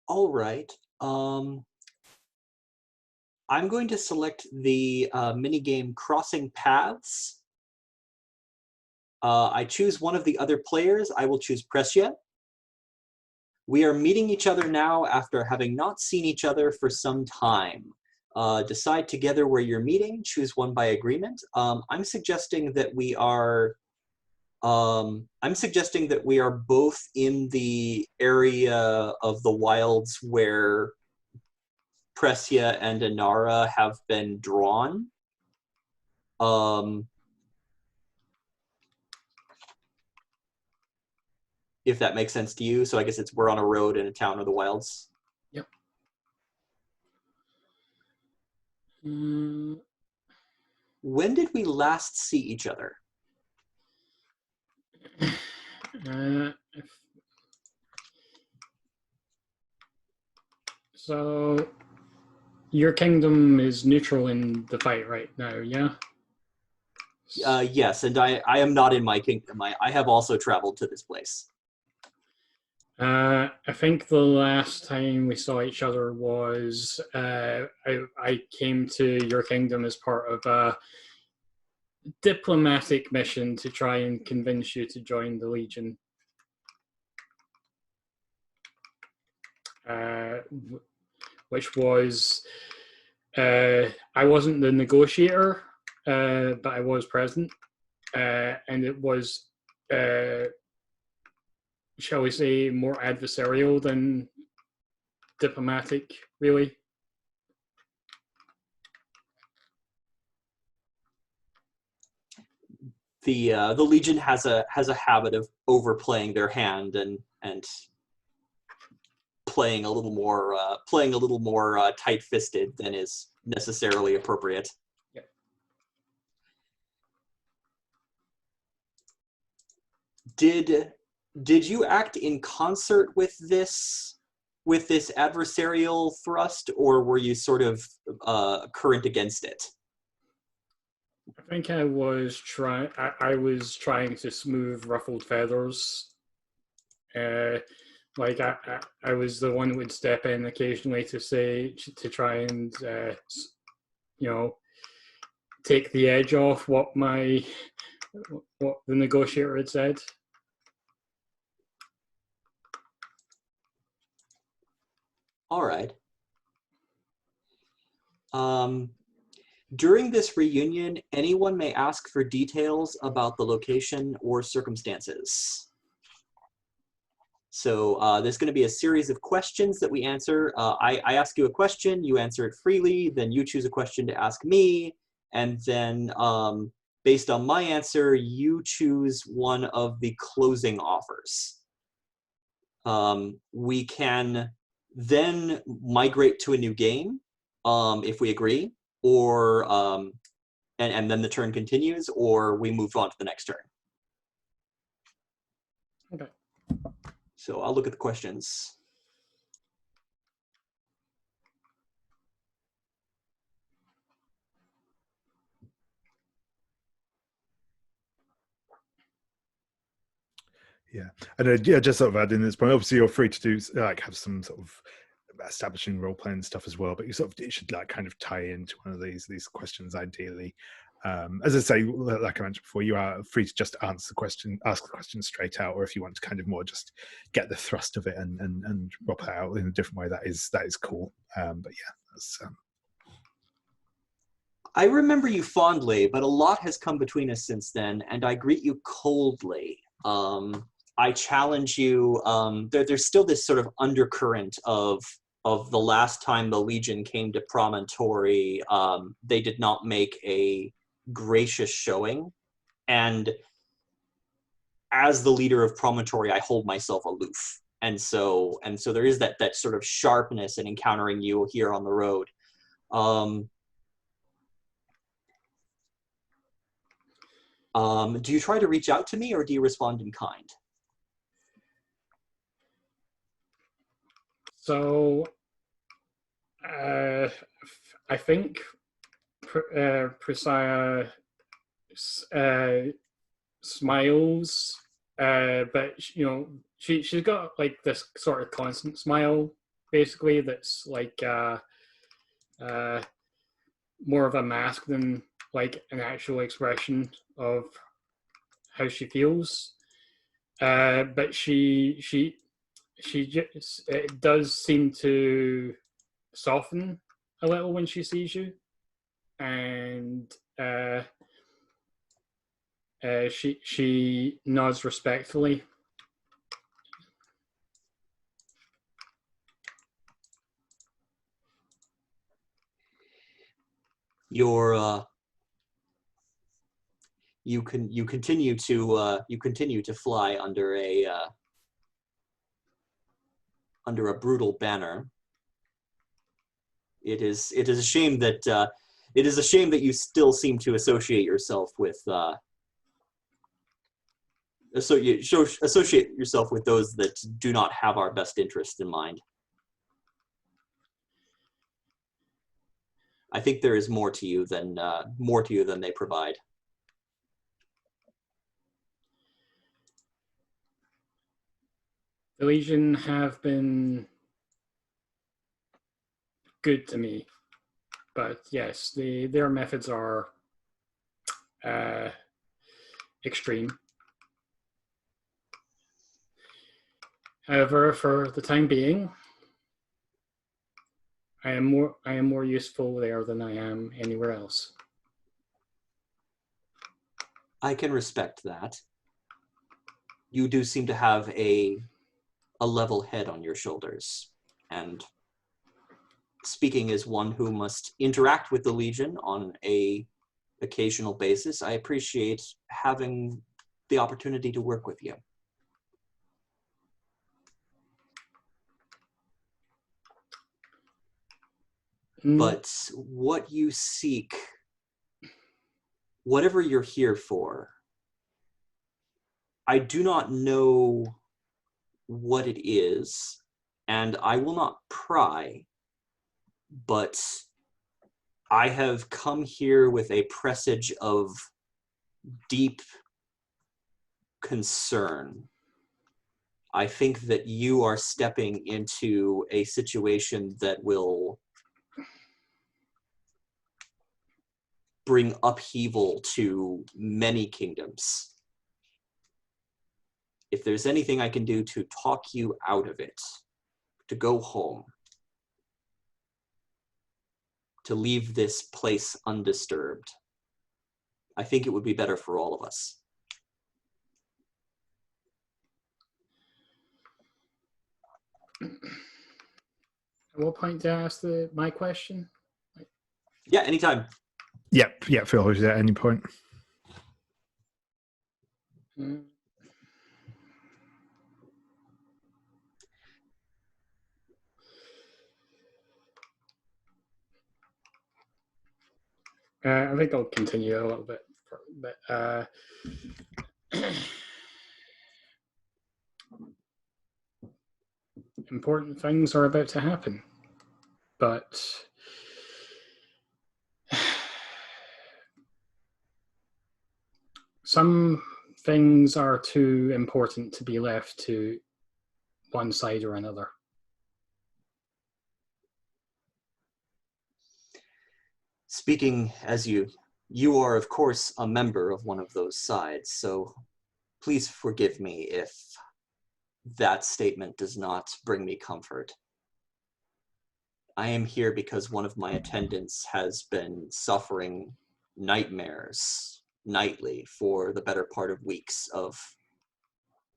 All right. I'm going to select the minigame Crossing Paths. I choose one of the other players. I will choose Prescia. We are meeting each other now after having not seen each other for some time. Decide together where you're meeting. Choose one by agreement. I'm suggesting that we are. I'm suggesting that we are both in the area of the wilds where Prescia and Inara have been drawn. If that makes sense to you. So I guess we're on a road in a town of the wilds. Yep. When did we last see each other? So your kingdom is neutral in the fight right now, yeah? Yes, and I am not in my kingdom. I have also traveled to this place. I think the last time we saw each other was I came to your kingdom as part of a diplomatic mission to try and convince you to join the Legion. Which was, I wasn't the negotiator, but I was present. And it was, shall we say, more adversarial than diplomatic, really. The Legion has a habit of overplaying their hand and playing a little more tight-fisted than is necessarily appropriate. Yep. Did you act in concert with this adversarial thrust, or were you sort of current against it? I think I was trying to smooth ruffled feathers. Like I was the one who would step in occasionally to try and take the edge off what the negotiator had said. All right. During this reunion, anyone may ask for details about the location or circumstances. So there's going to be a series of questions that we answer. I ask you a question, you answer it freely, then you choose a question to ask me, and then based on my answer, you choose one of the closing offers. We can then migrate to a new game if we agree, or and then the turn continues, or we move on to the next turn. Okay. So I'll look at the questions. Yeah, and just sort of adding this point. Obviously, you're free to do have some sort of establishing role playing stuff as well, but it should kind of tie into one of these questions ideally. As I say, like I mentioned before, you are free to just ask the question straight out, or if you want to kind of more just get the thrust of it and roll it out in a different way, that is cool. But yeah, that's. I remember you fondly, but a lot has come between us since then, and I greet you coldly. I challenge you. There's still this sort of undercurrent of the last time the Legion came to Promontory. They did not make a gracious showing, and as the leader of Promontory, I hold myself aloof. and so there is that sort of sharpness in encountering you here on the road. Do you try to reach out to me, or do you respond in kind? So, I think Prescia smiles, but you know, she's got like this sort of constant smile, basically, that's like more of a mask than like an actual expression of how she feels. But she just, it does seem to soften a little when she sees you, and she nods respectfully. You continue to fly under a brutal banner. It is a shame that you still seem to associate yourself with associate yourself with those that do not have our best interest in mind. I think there is more to you than they provide. The Legion have been good to me, but yes, their methods are extreme. However, for the time being, I am more useful there than I am anywhere else. I can respect that. You do seem to have a level head on your shoulders, and speaking as one who must interact with the Legion on a occasional basis, I appreciate having the opportunity to work with you. But what you seek, whatever you're here for, I do not know what it is, and I will not pry, but I have come here with a presage of deep concern. I think that you are stepping into a situation that will bring upheaval to many kingdoms. If there's anything I can do to talk you out of it, to go home, to leave this place undisturbed, I think it would be better for all of us. At what point did I ask my question? Yeah, anytime. Yep, feel free at any point. I think I'll continue a little bit, but important things are about to happen, but some things are too important to be left to one side or another. Speaking as you are, of course, a member of one of those sides, so please forgive me if that statement does not bring me comfort. I am here because one of my attendants has been suffering nightmares nightly for the better part of weeks of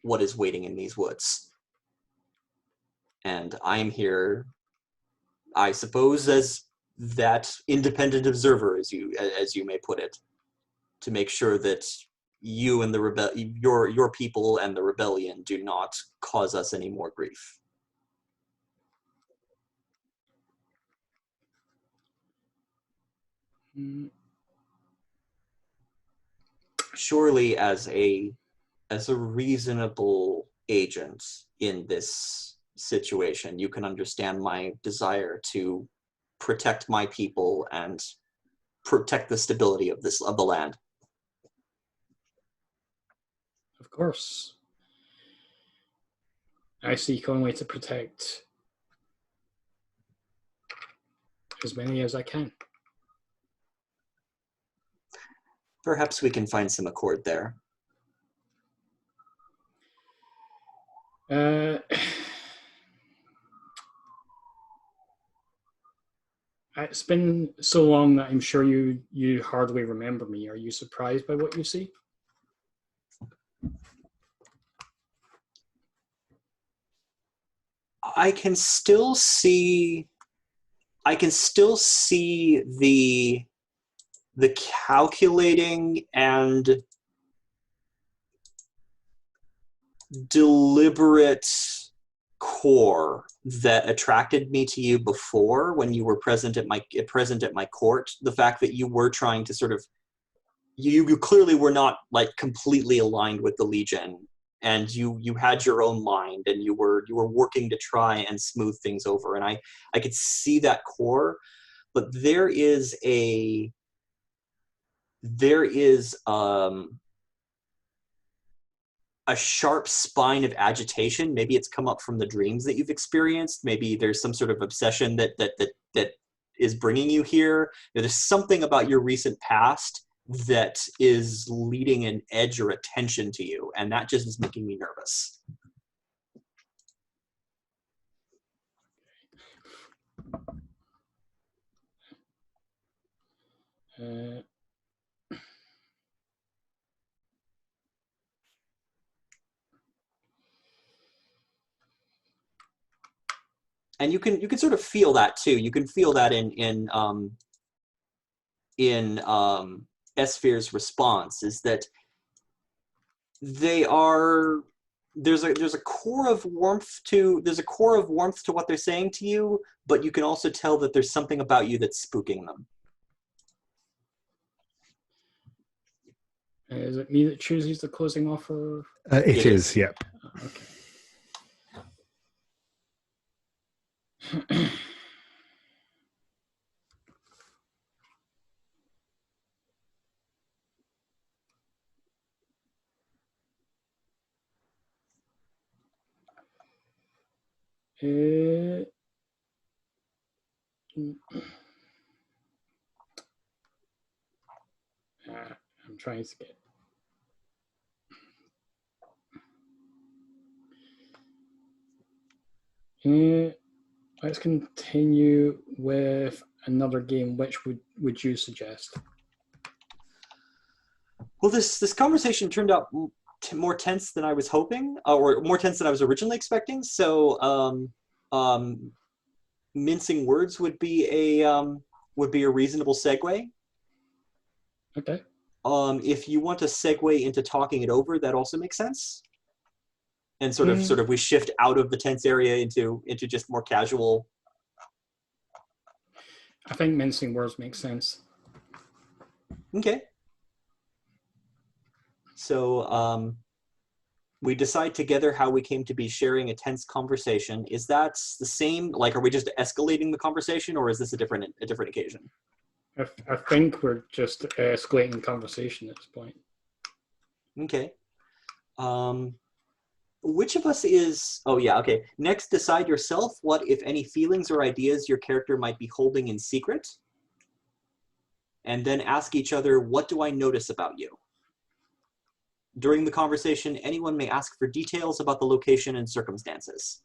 what is waiting in these woods. And I am here, I suppose, as that independent observer, as you may put it, to make sure that you and the your people and the rebellion do not cause us any more grief. Surely, as a reasonable agent in this situation, you can understand my desire to protect my people and protect the stability of the land. Of course. I seek only to protect as many as I can. Perhaps we can find some accord there. It's been so long that I'm sure you hardly remember me. Are you surprised by what you see? I can still see the calculating and deliberate core that attracted me to you before when you were present at my court. The fact that you were trying to sort of you clearly were not like completely aligned with the Legion, and you had your own mind, and you were working to try and smooth things over, and I could see that core. But there is a sharp spine of agitation. Maybe it's come up from the dreams that you've experienced. Maybe there's some sort of obsession that is bringing you here. There's something about your recent past that is leading an edge or a tension to you, and that just is making me nervous. And you can sort of feel that too. You can feel that in Esfir's response, is that there's a core of warmth to what they're saying to you, but you can also tell that there's something about you that's spooking them. Is it me that chooses the closing offer? It is, yep. Okay. I'm trying to get. Let's continue with another game. Which would you suggest? Well, this conversation turned out more tense than I was hoping, or more tense than I was originally expecting. So, mincing words would be a reasonable segue. Okay. If you want to segue into talking it over, that also makes sense. And sort of we shift out of the tense area into just more casual. I think mincing words makes sense. Okay. So we decide together how we came to be sharing a tense conversation. Is that the same? Like, are we just escalating the conversation, or is this a different occasion? I think we're just escalating the conversation at this point. Okay. Which of us is... Oh, yeah, okay. Next, decide yourself what, if any, feelings or ideas your character might be holding in secret. And then ask each other, what do I notice about you? During the conversation, anyone may ask for details about the location and circumstances.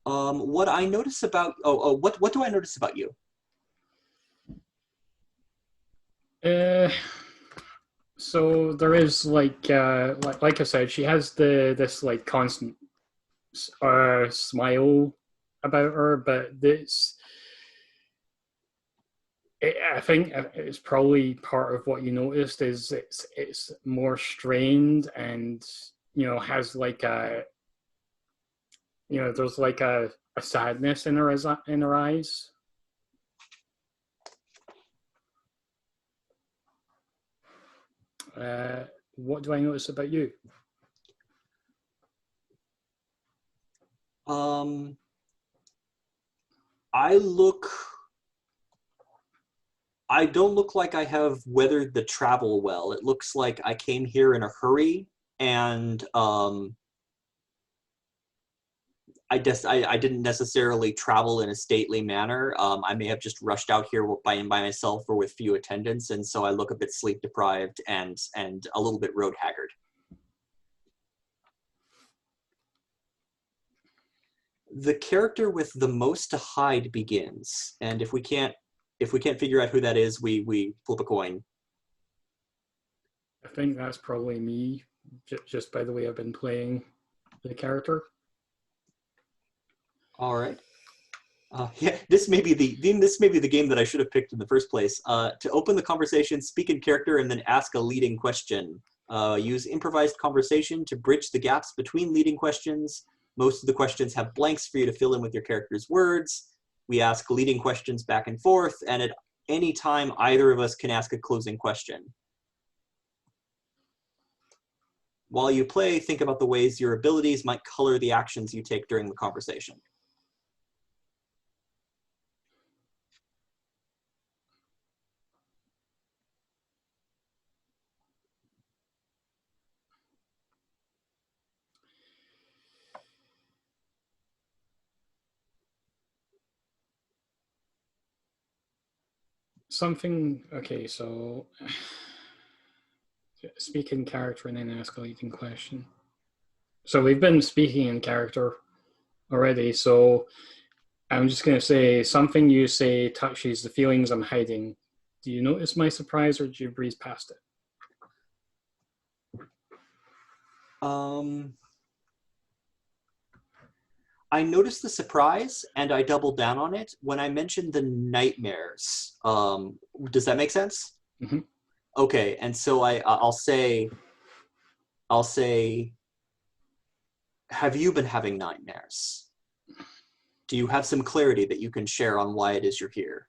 What I notice about... what do I notice about you? So there is like I said, she has this like constant smile about her, but I think it's probably part of what you noticed is it's more strained and has like a there's like a sadness in her eyes. What do I notice about you? I don't look like I have weathered the travel well. It looks like I came here in a hurry, and I didn't necessarily travel in a stately manner. I may have just rushed out here by myself or with few attendants, and so I look a bit sleep deprived and a little bit road haggard. The character with the most to hide begins, and if we can't figure out who that is, we flip a coin. I think that's probably me, just by the way I've been playing the character. All right. Yeah, this may be the game that I should have picked in the first place. To open the conversation, speak in character and then ask a leading question. Use improvised conversation to bridge the gaps between leading questions. Most of the questions have blanks for you to fill in with your character's words. We ask leading questions back and forth, and at any time, either of us can ask a closing question. While you play, think about the ways your abilities might color the actions you take during the conversation. Okay, so speak in character and then ask a leading question. So we've been speaking in character already, so I'm just going to say something you say touches the feelings I'm hiding. Do you notice my surprise or do you breeze past it? I noticed the surprise and I doubled down on it when I mentioned the nightmares. Does that make sense? Mm-hmm. Okay, and so I'll say, have you been having nightmares? Do you have some clarity that you can share on why it is you're here?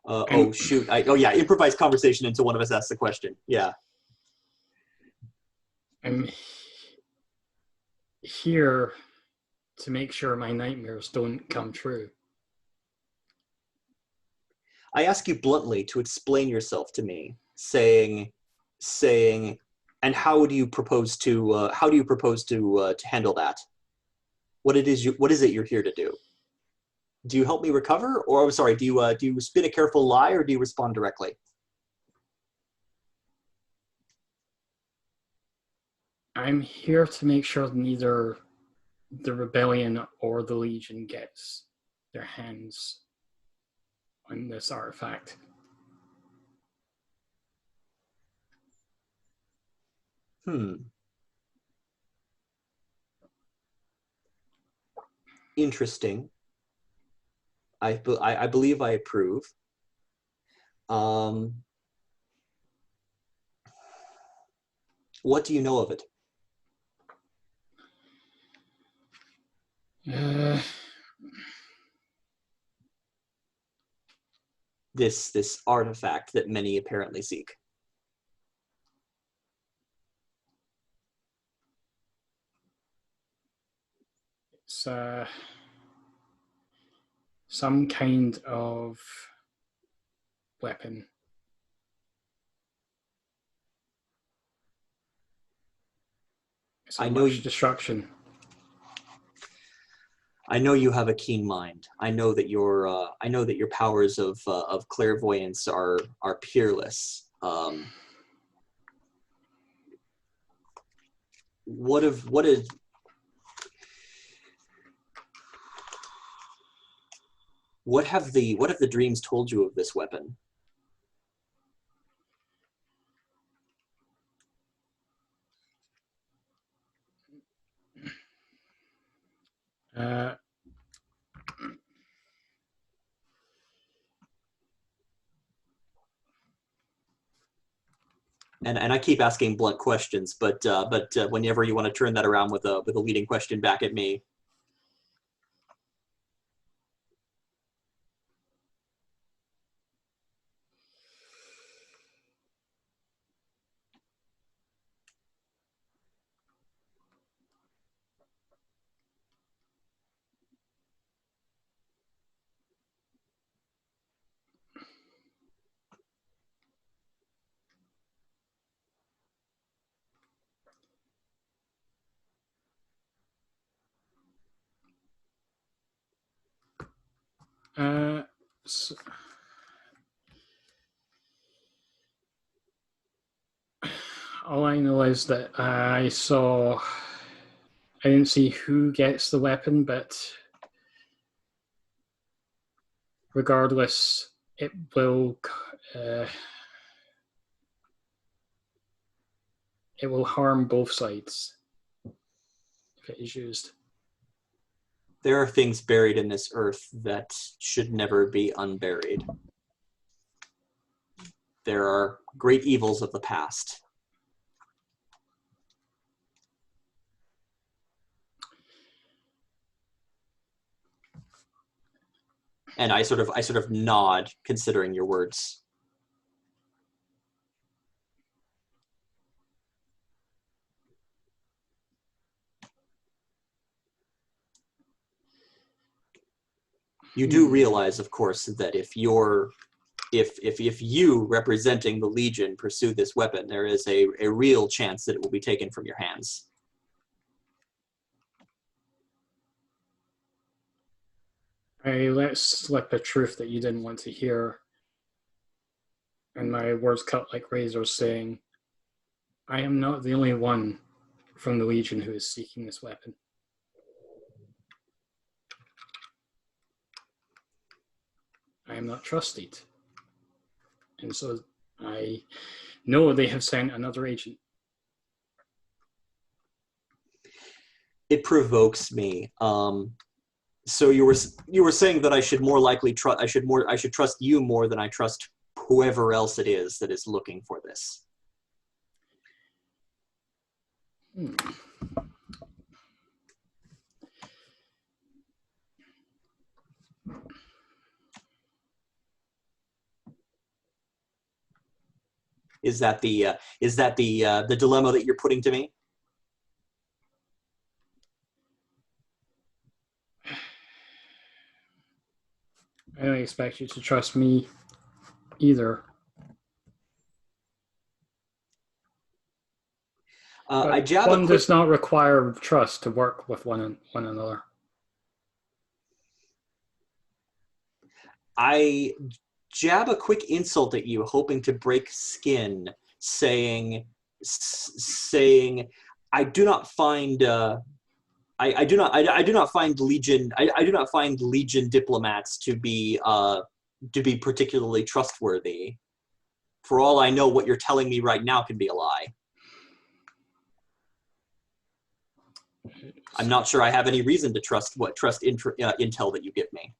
Oh shoot! Oh yeah, improvised conversation until one of us asks the question. Yeah. I'm here to make sure my nightmares don't come true. I ask you bluntly to explain yourself to me, saying, and how do you propose to handle that? What is it you're here to do? Do you help me recover, or I'm sorry, do you spin a careful lie, or do you respond directly? I'm here to make sure neither the rebellion or the Legion gets their hands on this artifact. Interesting. I believe I approve. What do you know of it? This artifact that many apparently seek. It's some kind of weapon. It's a much destruction. I know you have a keen mind. I know that your powers of clairvoyance are peerless. What have the dreams told you of this weapon? And I keep asking blunt questions, but whenever you want to turn that around with a leading question back at me. So, all I know is that I didn't see who gets the weapon, but regardless, it will harm both sides if it is used. There are things buried in this earth that should never be unburied. There are great evils of the past. And I sort of nod, considering your words. You do realize, of course, that if you representing the Legion pursue this weapon, there is a real chance that it will be taken from your hands. I let slip a truth that you didn't want to hear, and my words cut like razors, saying, I am not the only one from the Legion who is seeking this weapon. I am not trusted. And so I know they have sent another agent. It provokes me. So you were saying that I should more likely I should trust you more than I trust whoever else it is that is looking for this. Is that the dilemma that you're putting to me? I don't expect you to trust me either. One does not require trust to work with one another. I jab a quick insult at you, hoping to break skin, saying, I do not find Legion diplomats to be particularly trustworthy. For all I know, what you're telling me right now can be a lie. I'm not sure I have any reason to trust intel that you give me.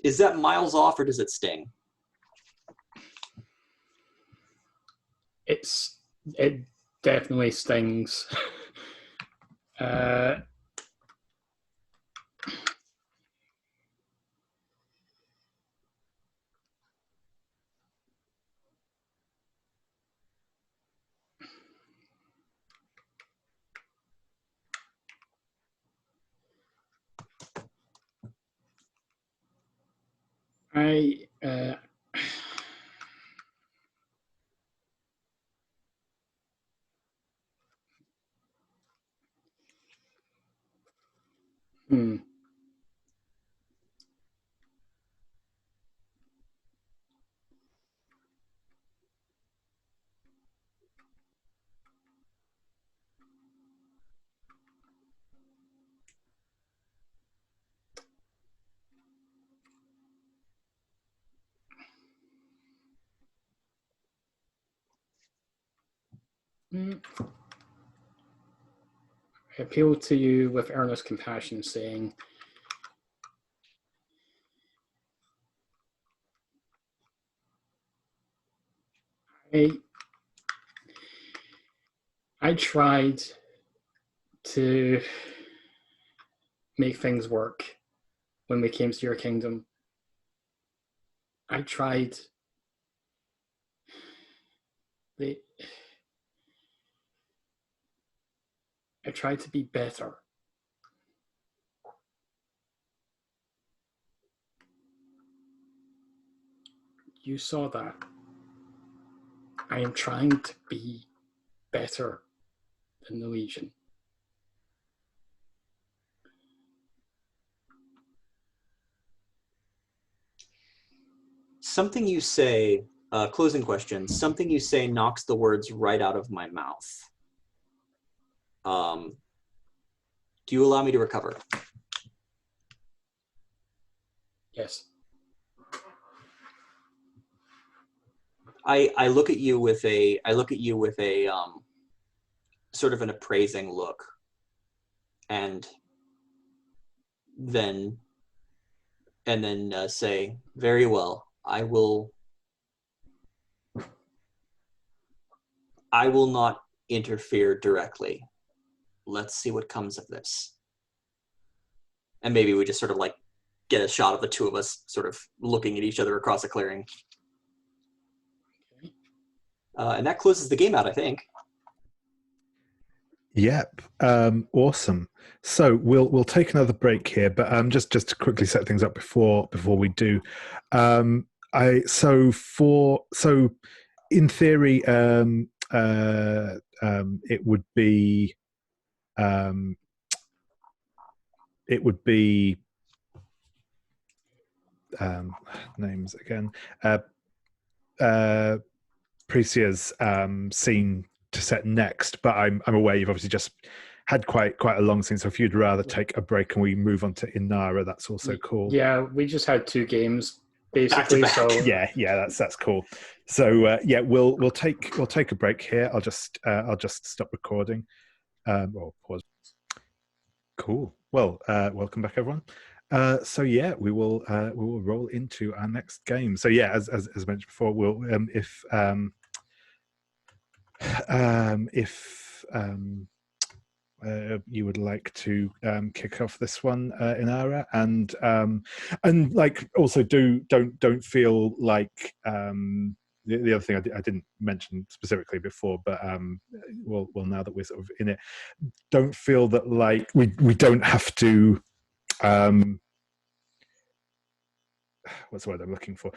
Is that miles off, or does it sting? It definitely stings. I appeal to you with earnest compassion, saying, I tried to make things work when we came to your kingdom. I tried to be better. You saw that. I am trying to be better than the Legion. Something you say, closing question, something you say knocks the words right out of my mouth. Do you allow me to recover? Yes. I look at you with a sort of an appraising look, and then say, very well, I will not interfere directly. Let's see what comes of this. And maybe we just sort of like get a shot of the two of us sort of looking at each other across a clearing. And that closes the game out, I think. Yep. Awesome. So we'll take another break here, but just to quickly set things up before we do. So in theory, it would be names again. Precia's scene to set next, but I'm aware you've obviously just had quite a long scene, so if you'd rather take a break and we move on to Inara, that's also cool. Yeah, we just had 2 games basically. Back to back. So yeah, that's cool. So yeah, we'll take a break here. I'll just stop recording. Or pause. Cool. Well, welcome back, everyone. So yeah, we will roll into our next game. So yeah, as mentioned before, we'll if you would like to kick off this one, Inara, and like also don't feel like the other thing I didn't mention specifically before, but well now that we're sort of in it, don't feel that like we don't have to what's the word I'm looking for?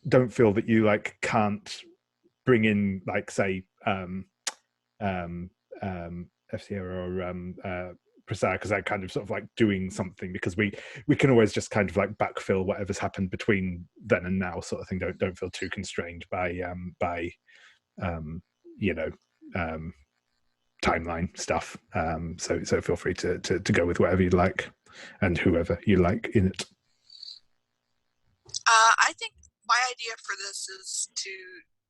Don't feel that you like can't bring in like say Athera or Prescia, because that kind of sort of like doing something, because we can always just kind of like backfill whatever's happened between then and now, sort of thing. Don't feel too constrained by timeline stuff. So feel free to go with whatever you like and whoever you like in it. I think my idea for this is to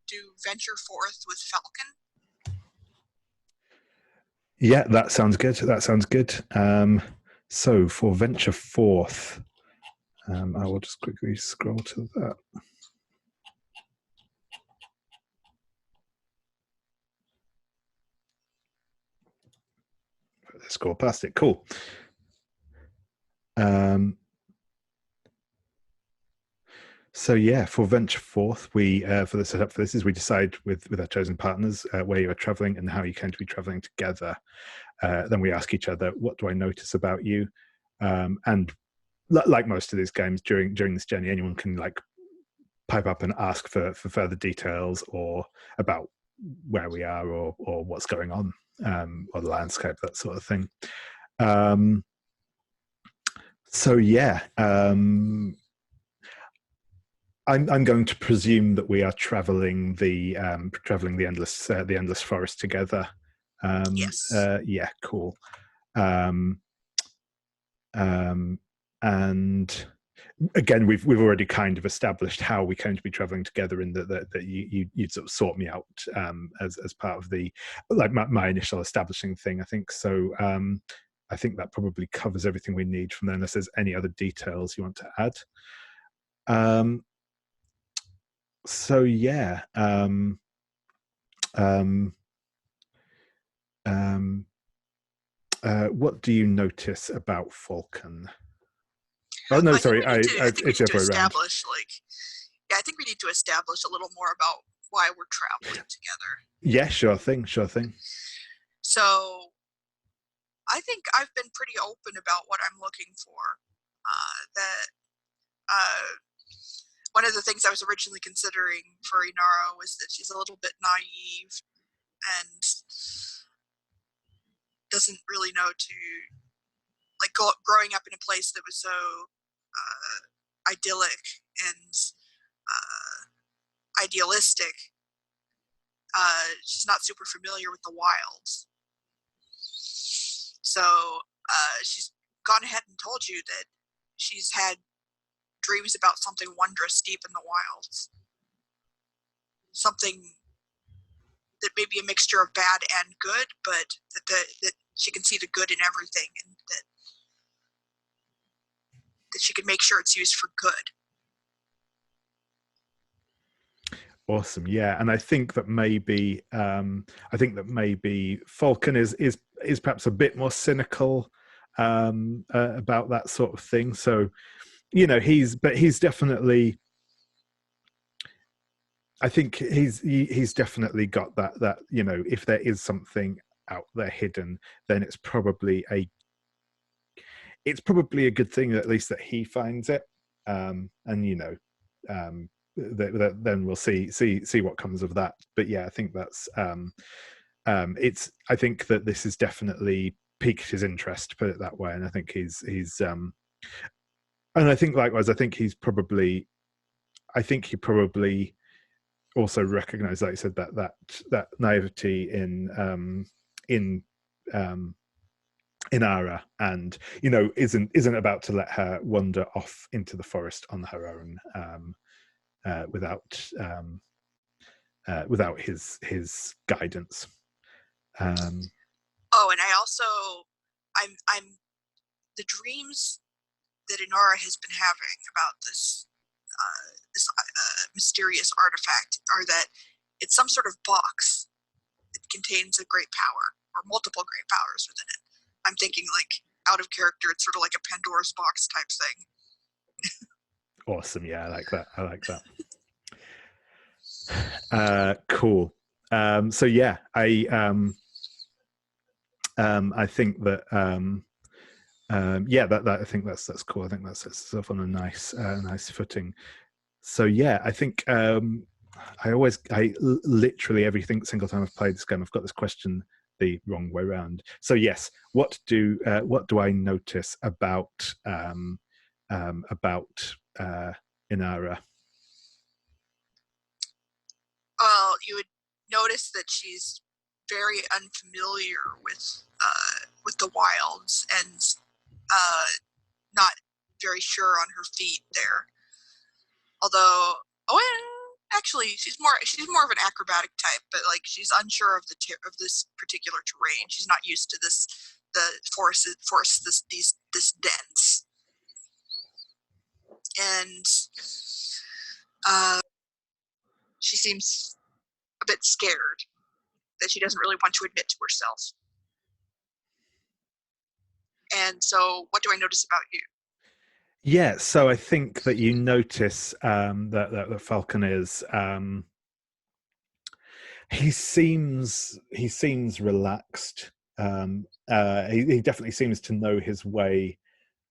do venture forth with Falcon. Yeah, that sounds good. So for venture forth, I will just quickly scroll to that. Scroll past it. Cool. So yeah, for venture forth, we for the setup for this is we decide with our chosen partners where you are traveling and how you're going to be traveling together. Then we ask each other, what do I notice about you? And like most of these games, during this journey, anyone can like pipe up and ask for further details or about where we are or what's going on, or the landscape, that sort of thing. So yeah, I'm going to presume that we are traveling the endless forest together. Yes. Yeah, cool. And again, we've already kind of established how we're going to be traveling together, in that you'd sort of sort me out as part of the like my initial establishing thing, I think. So I think that probably covers everything we need from there, unless there's any other details you want to add. So yeah, what do you notice about Falcon? Oh no, sorry, I think we it's need the to other way around. establish, I think we need to establish a little more about why we're traveling together. Yeah, sure thing. So, I think I've been pretty open about what I'm looking for. One of the things I was originally considering for Inara was that she's a little bit naive and doesn't really know to, growing up in a place that was so idyllic and idealistic, she's not super familiar with the wilds. So she's gone ahead and told you that she's had dreams about something wondrous deep in the wilds. Something that may be a mixture of bad and good, but that she can see the good in everything, and that she can make sure it's used for good. Awesome, yeah, and I think that maybe Falcon is perhaps a bit more cynical about that sort of thing. So, he's definitely. I think he's definitely got that if there is something out there hidden, then it's probably a good thing at least that he finds it, and then we'll see what comes of that. But yeah, I think that's I think that this has definitely piqued his interest, to put it that way, and I think he's and I think likewise, I think he probably also recognized, like I said, that naivety in Inara, and isn't about to let her wander off into the forest on her own without his guidance. And I also, I'm the dreams that Inara has been having about this mysterious artifact are that it's some sort of box that contains a great power or multiple great powers within it. I'm thinking out of character, it's sort of like a Pandora's box type thing. Awesome, yeah, I like that. Cool. So yeah, I think that that I think that's cool. I think that sets itself on a nice footing. So yeah, I think literally every single time I've played this game, I've got this question the wrong way around. So yes, what do I notice about Inara? Well, you would notice that she's very unfamiliar with the wilds and not very sure on her feet there. Although, actually, she's more of an acrobatic type, but she's unsure of of this particular terrain. She's not used to the forest this dense, and she seems a bit scared that she doesn't really want to admit to herself. And so, what do I notice about you? Yeah, so I think that you notice that Falcon is he seems relaxed. He definitely seems to know his way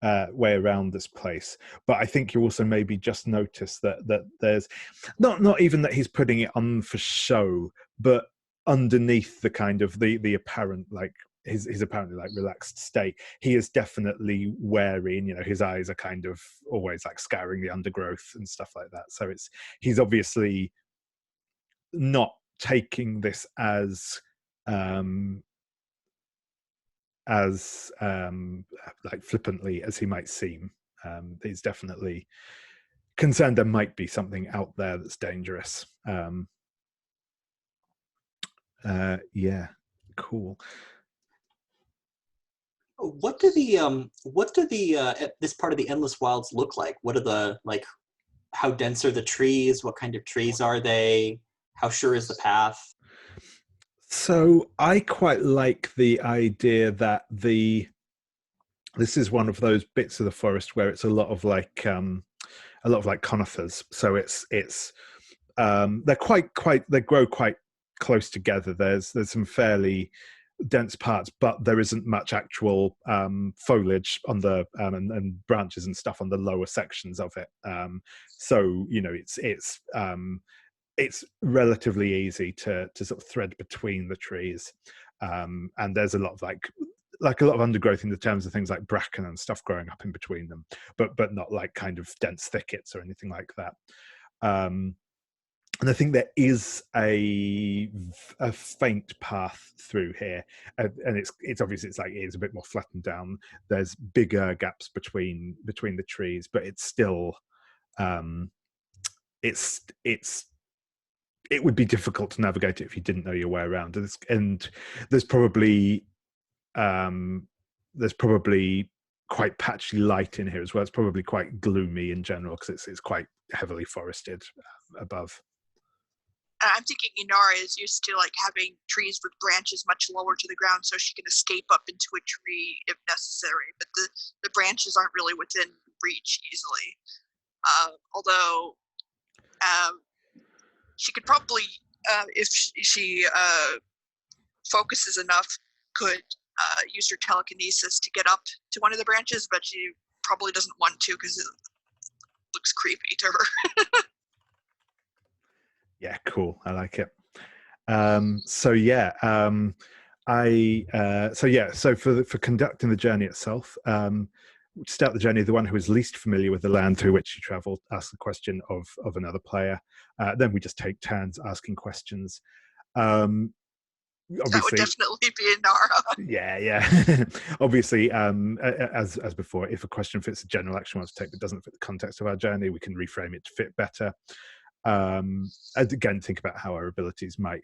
around this place. But I think you also maybe just notice that there's not even that he's putting it on for show, but underneath the kind of the apparent his apparently relaxed state, he is definitely wary, and his eyes are kind of always scouring the undergrowth and stuff like that. So he's obviously not taking this as flippantly as he might seem. He's definitely concerned there might be something out there that's dangerous. Yeah, cool. What do this part of the Endless Wilds look like? What are the how dense are the trees? What kind of trees are they? How sure is the path? So I quite like the idea that this is one of those bits of the forest where it's a lot of like conifers. So it's they grow quite close together. There's some fairly dense parts, but there isn't much actual foliage on the and branches and stuff on the lower sections of it. So it's relatively easy to sort of thread between the trees, and there's a lot of like a lot of undergrowth in the terms of things like bracken and stuff growing up in between them, but not like kind of dense thickets or anything like that. And I think there is a faint path through here, and it's obviously it's a bit more flattened down. There's bigger gaps between the trees, but it's still it would be difficult to navigate it if you didn't know your way around. And there's probably quite patchy light in here as well. It's probably quite gloomy in general because it's quite heavily forested above. I'm thinking Inara is used to like having trees with branches much lower to the ground, so she can escape up into a tree if necessary. But the branches aren't really within reach easily. Although she could probably, if she focuses enough, could use her telekinesis to get up to one of the branches, but she probably doesn't want to because it looks creepy to her. Yeah, cool. I like it. So for conducting the journey itself, to start the journey, the one who is least familiar with the land through which you travel asks the question of another player. Then we just take turns asking questions. Obviously, that would definitely be Inara. Yeah. Obviously, as before, if a question fits a general action we want to take but doesn't fit the context of our journey, we can reframe it to fit better. Again, think about how our abilities might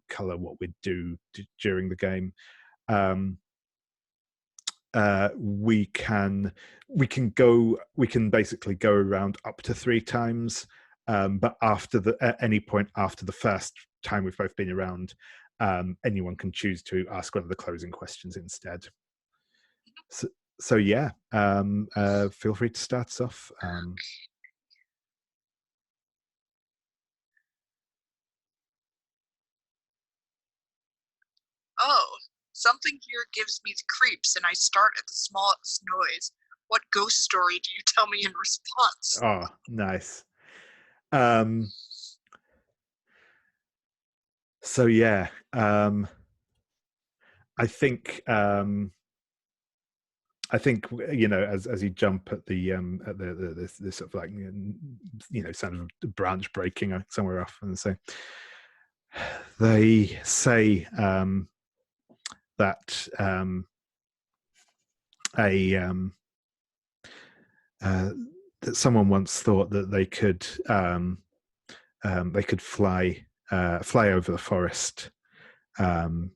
color what we do during the game. We can basically go around up to 3 times, but at any point after the first time we've both been around, anyone can choose to ask one of the closing questions instead. So yeah, feel free to start us off. Oh, something here gives me the creeps, and I start at the smallest noise. What ghost story do you tell me in response? Oh, nice. So yeah, I think as you jump at this sort of like sound of a branch breaking somewhere off, and so they say that that someone once thought that they could fly over the forest, to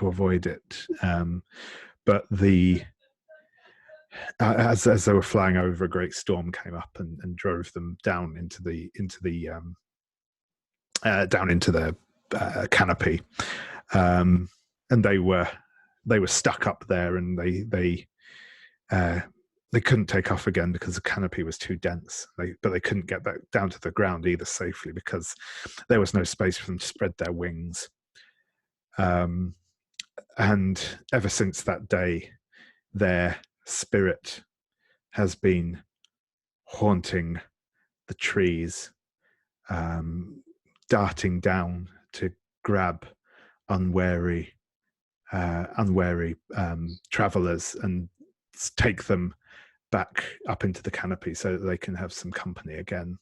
avoid it, but as they were flying over, a great storm came up and drove them down into the canopy, and they were stuck up there, and they couldn't take off again because the canopy was too dense. But they couldn't get back down to the ground either safely because there was no space for them to spread their wings. And ever since that day, their spirit has been haunting the trees, darting down to grab unwary travelers and take them back up into the canopy so that they can have some company again.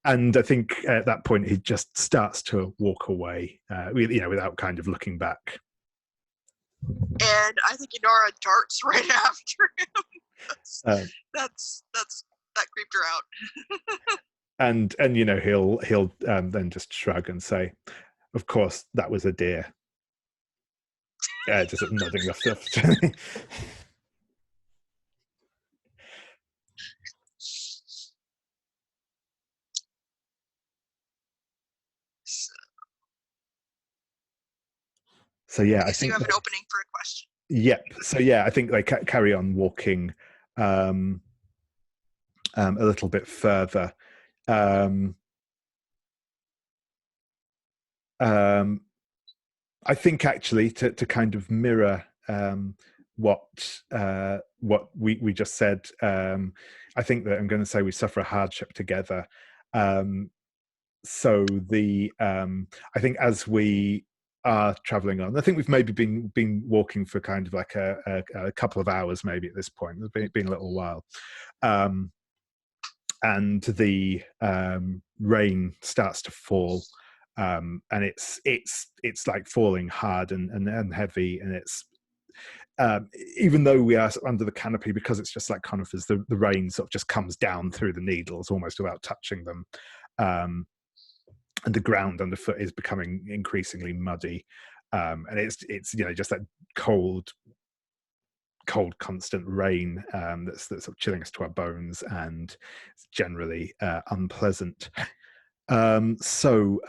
And I think at that point he just starts to walk away, without kind of looking back. And I think Inara darts right after him. That creeped her out. and he'll then just shrug and say, "Of course, that was a deer." Just sort of nodding off. So yeah, I So think you have an opening for a question. Yep. So yeah, I think they carry on walking a little bit further. I think actually to kind of mirror what we just said, I think that I'm going to say we suffer a hardship together. So I think as we are traveling on, I think we've maybe been walking for kind of like a couple of hours maybe at this point. It's been a little while. And the rain starts to fall, and it's like falling hard and heavy, and it's even though we are under the canopy, because it's just like conifers, the rain sort of just comes down through the needles almost without touching them, and the ground underfoot is becoming increasingly muddy, and it's just that cold constant rain that's sort of chilling us to our bones, and it's generally unpleasant. So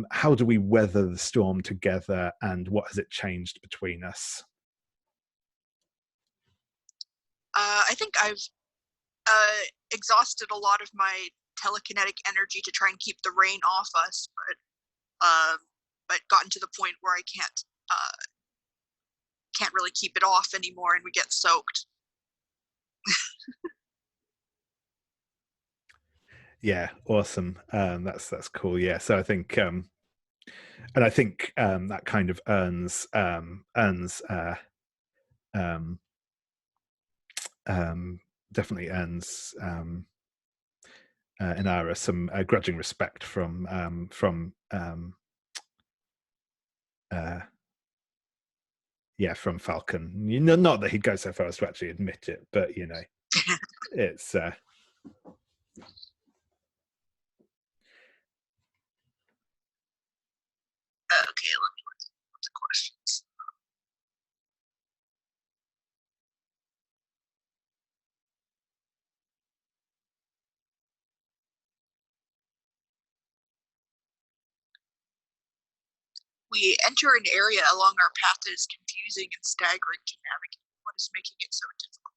how do we weather the storm together, and what has it changed between us? I think I've exhausted a lot of my telekinetic energy to try and keep the rain off us, but gotten to the point where I can't really keep it off anymore, and we get soaked. Yeah, awesome. That's cool. Yeah, so I think and I think that kind of earns definitely earns Inara some grudging respect from Falcon. Not that he'd go so far as to actually admit it, but it's Okay, let me look at the questions. We enter an area along our path that is confusing and staggering to navigate. What is making it so difficult?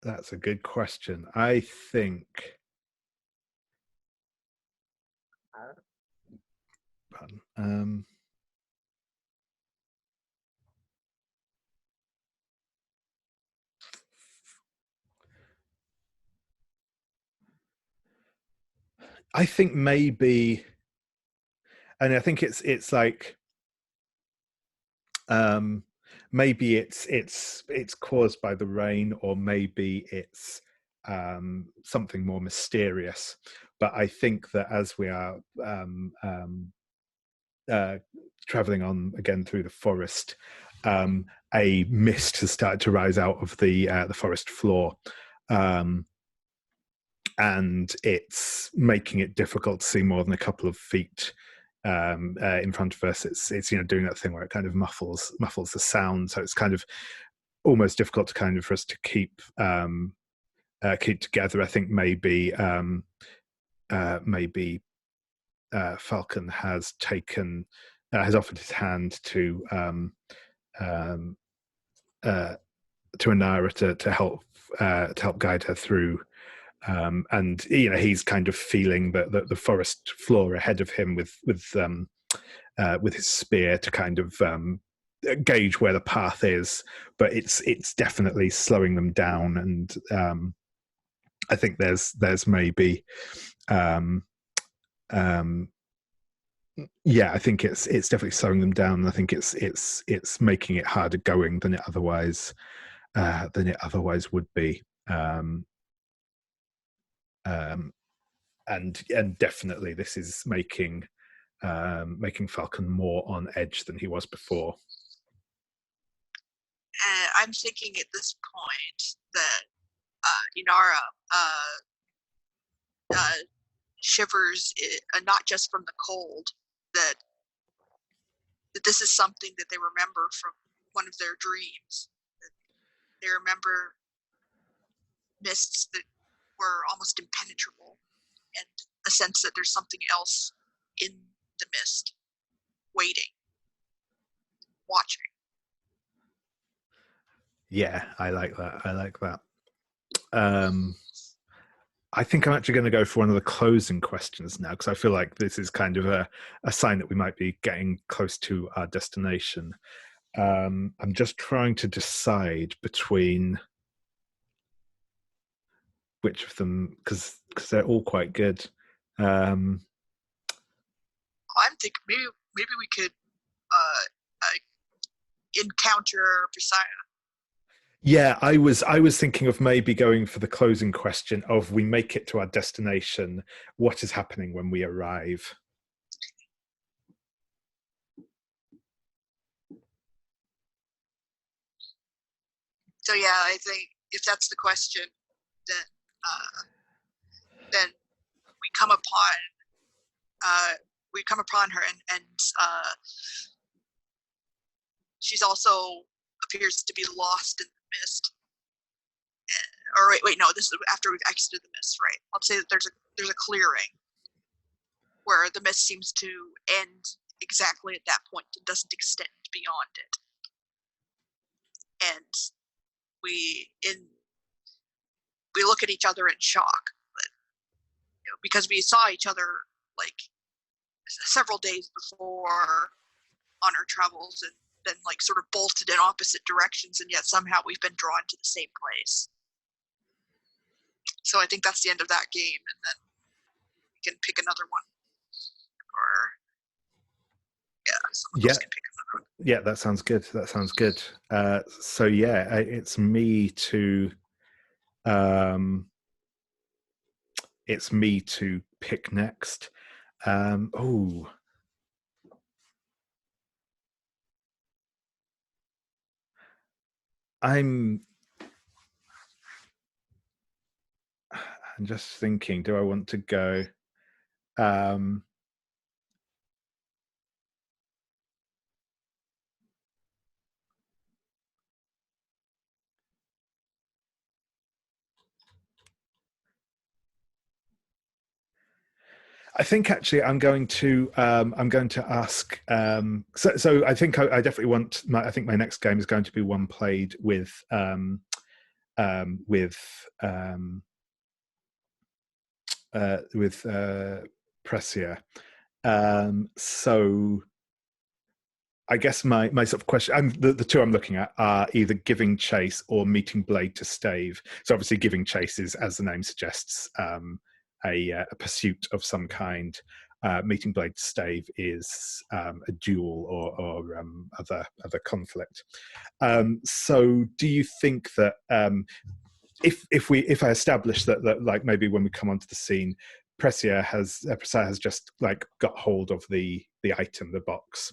That's a good question. I think I think maybe, and I think it's like maybe it's caused by the rain, or maybe it's something more mysterious. But I think that as we are traveling on again through the forest, a mist has started to rise out of the forest floor, and it's making it difficult to see more than a couple of feet in front of us. It's doing that thing where it kind of muffles the sound, so it's kind of almost difficult to kind of for us to keep together. I think maybe Falcon has offered his hand to Inara to help guide her through. And he's kind of feeling the forest floor ahead of him with his spear to kind of gauge where the path is, but it's definitely slowing them down. And I think there's maybe I think it's definitely slowing them down. I think it's making it harder going than it otherwise would be. And definitely this is making Falcon more on edge than he was before. I'm thinking at this point that Inara shivers, not just from the cold, that this is something that they remember from one of their dreams. They remember mists that were almost impenetrable, and a sense that there's something else in the mist, waiting, watching. Yeah, I like that. I like that. I think I'm actually going to go for one of the closing questions now, because I feel like this is kind of a sign that we might be getting close to our destination. I'm just trying to decide between which of them, because they're all quite good. I'm thinking maybe we could encounter Prescia. Yeah, I was thinking of maybe going for the closing question of, we make it to our destination, what is happening when we arrive? So yeah, I think if that's the question, then we come upon her, and she's also appears to be lost in the mist. Or wait, no, this is after we've exited the mist, right? I'll say that there's a clearing where the mist seems to end exactly at that point and doesn't extend beyond it. And we look at each other in shock, but, because we saw each other like several days before on our travels, and then like sort of bolted in opposite directions, and yet somehow we've been drawn to the same place. So I think that's the end of that game, and then we can pick another one. Or someone else can pick another one. Yeah, that sounds good. That sounds good. So yeah, it's me to pick next. I'm just thinking, do I want to go? I think actually I'm going to ask. So I think I definitely want. I think my next game is going to be one played with Prescia. So I guess my sort of question, the two I'm looking at are either giving chase or meeting blade to stave. So obviously giving chase is, as the name suggests, a pursuit of some kind. Meeting blade to stave is a duel or other conflict. So do you think that if I establish that like maybe when we come onto the scene, Prescia has just like got hold of the item, the box.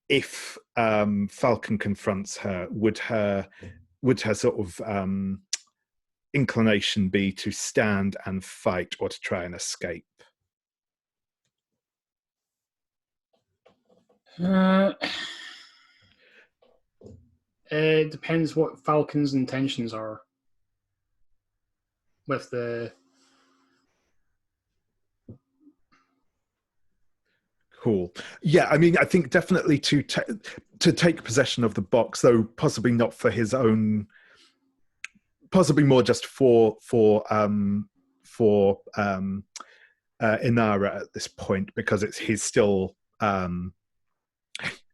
If Falcon confronts her, would her sort of inclination be to stand and fight or to try and escape? It depends what Falcon's intentions are with the. Cool. Yeah, I mean, I think definitely to take possession of the box, though possibly not for his own, possibly more just for Inara at this point, because he's still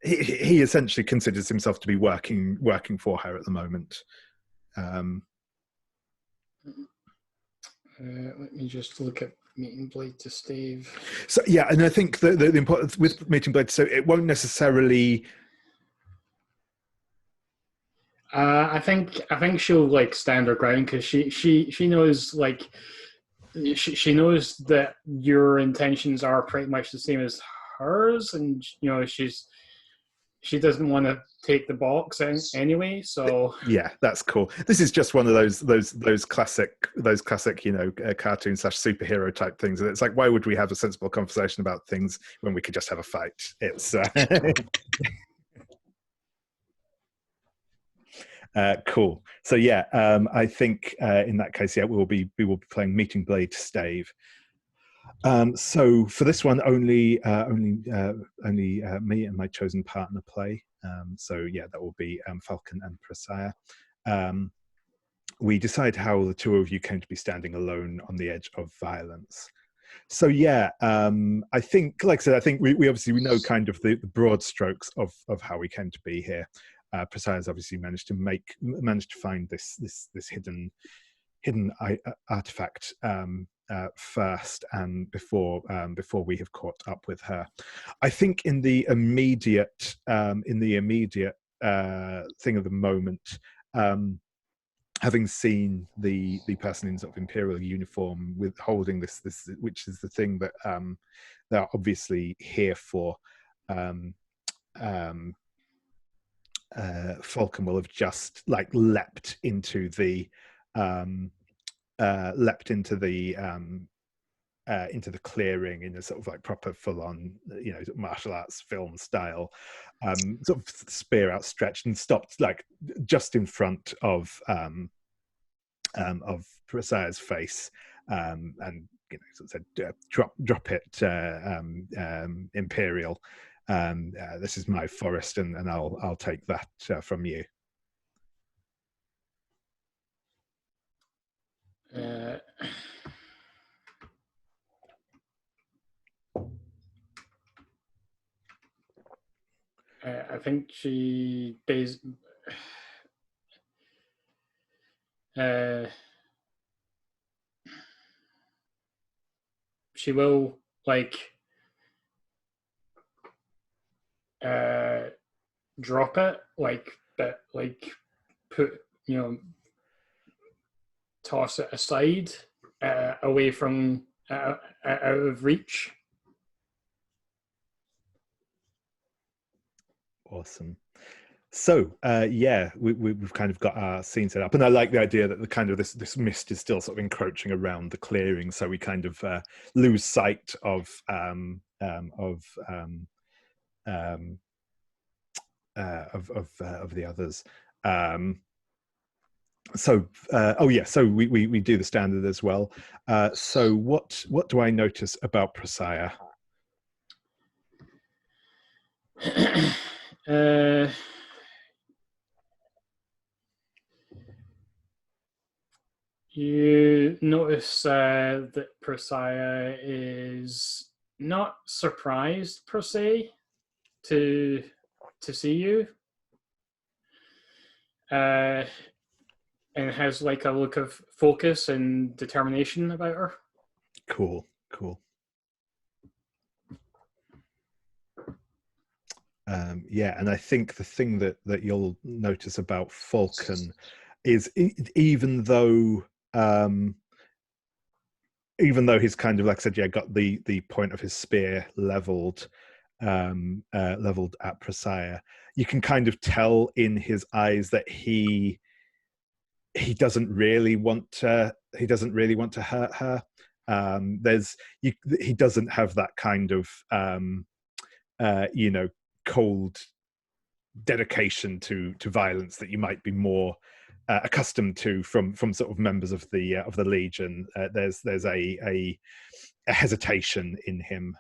he essentially considers himself to be working for her at the moment. Let me just look at meeting blade to stave. So yeah, and I think the importance with meeting blade, so it won't necessarily. I think she'll like stand her ground, because she knows like she knows that your intentions are pretty much the same as hers, and she doesn't want to take the box anyway. So yeah, that's cool. This is just one of those classic cartoon / superhero type things, and it's like, why would we have a sensible conversation about things when we could just have a fight? It's Cool. So yeah, I think in that case, yeah, we will be playing Meeting Blade Stave. So for this one, only me and my chosen partner play. So yeah, that will be Falcon and Prescia. We decide how the two of you came to be standing alone on the edge of violence. So yeah, I think, like I said, I think we obviously we know kind of the broad strokes of how we came to be here. Prescia has obviously managed to find this hidden artifact first, and before we have caught up with her. I think in the immediate thing of the moment, having seen the person in sort of imperial uniform with holding this, which is the thing that they're obviously here for, Falcon will have just like leapt into the clearing in a sort of like proper full-on, martial arts film style, sort of spear outstretched, and stopped like just in front of Prescia's face, and sort of said, "Drop it, Imperial. This is my forest, and I'll take that from you." I think she she will drop it, but put, toss it aside, away from out of reach. Awesome. So yeah, we've kind of got our scene set up, and I like the idea that the kind of this mist is still sort of encroaching around the clearing, so we kind of lose sight of the others. So we do the standard as well. So what do I notice about Prescia? You notice that Prescia is not surprised per se to see you, and has like a look of focus and determination about her. Cool. Yeah, and I think the thing that you'll notice about Falcon is even though he's kind of, like I said, yeah, got the point of his spear leveled at Prescia, you can kind of tell in his eyes that he doesn't really want to hurt her. He doesn't have that kind of cold dedication to violence that you might be more accustomed to from sort of members of the Legion. There's a hesitation in him.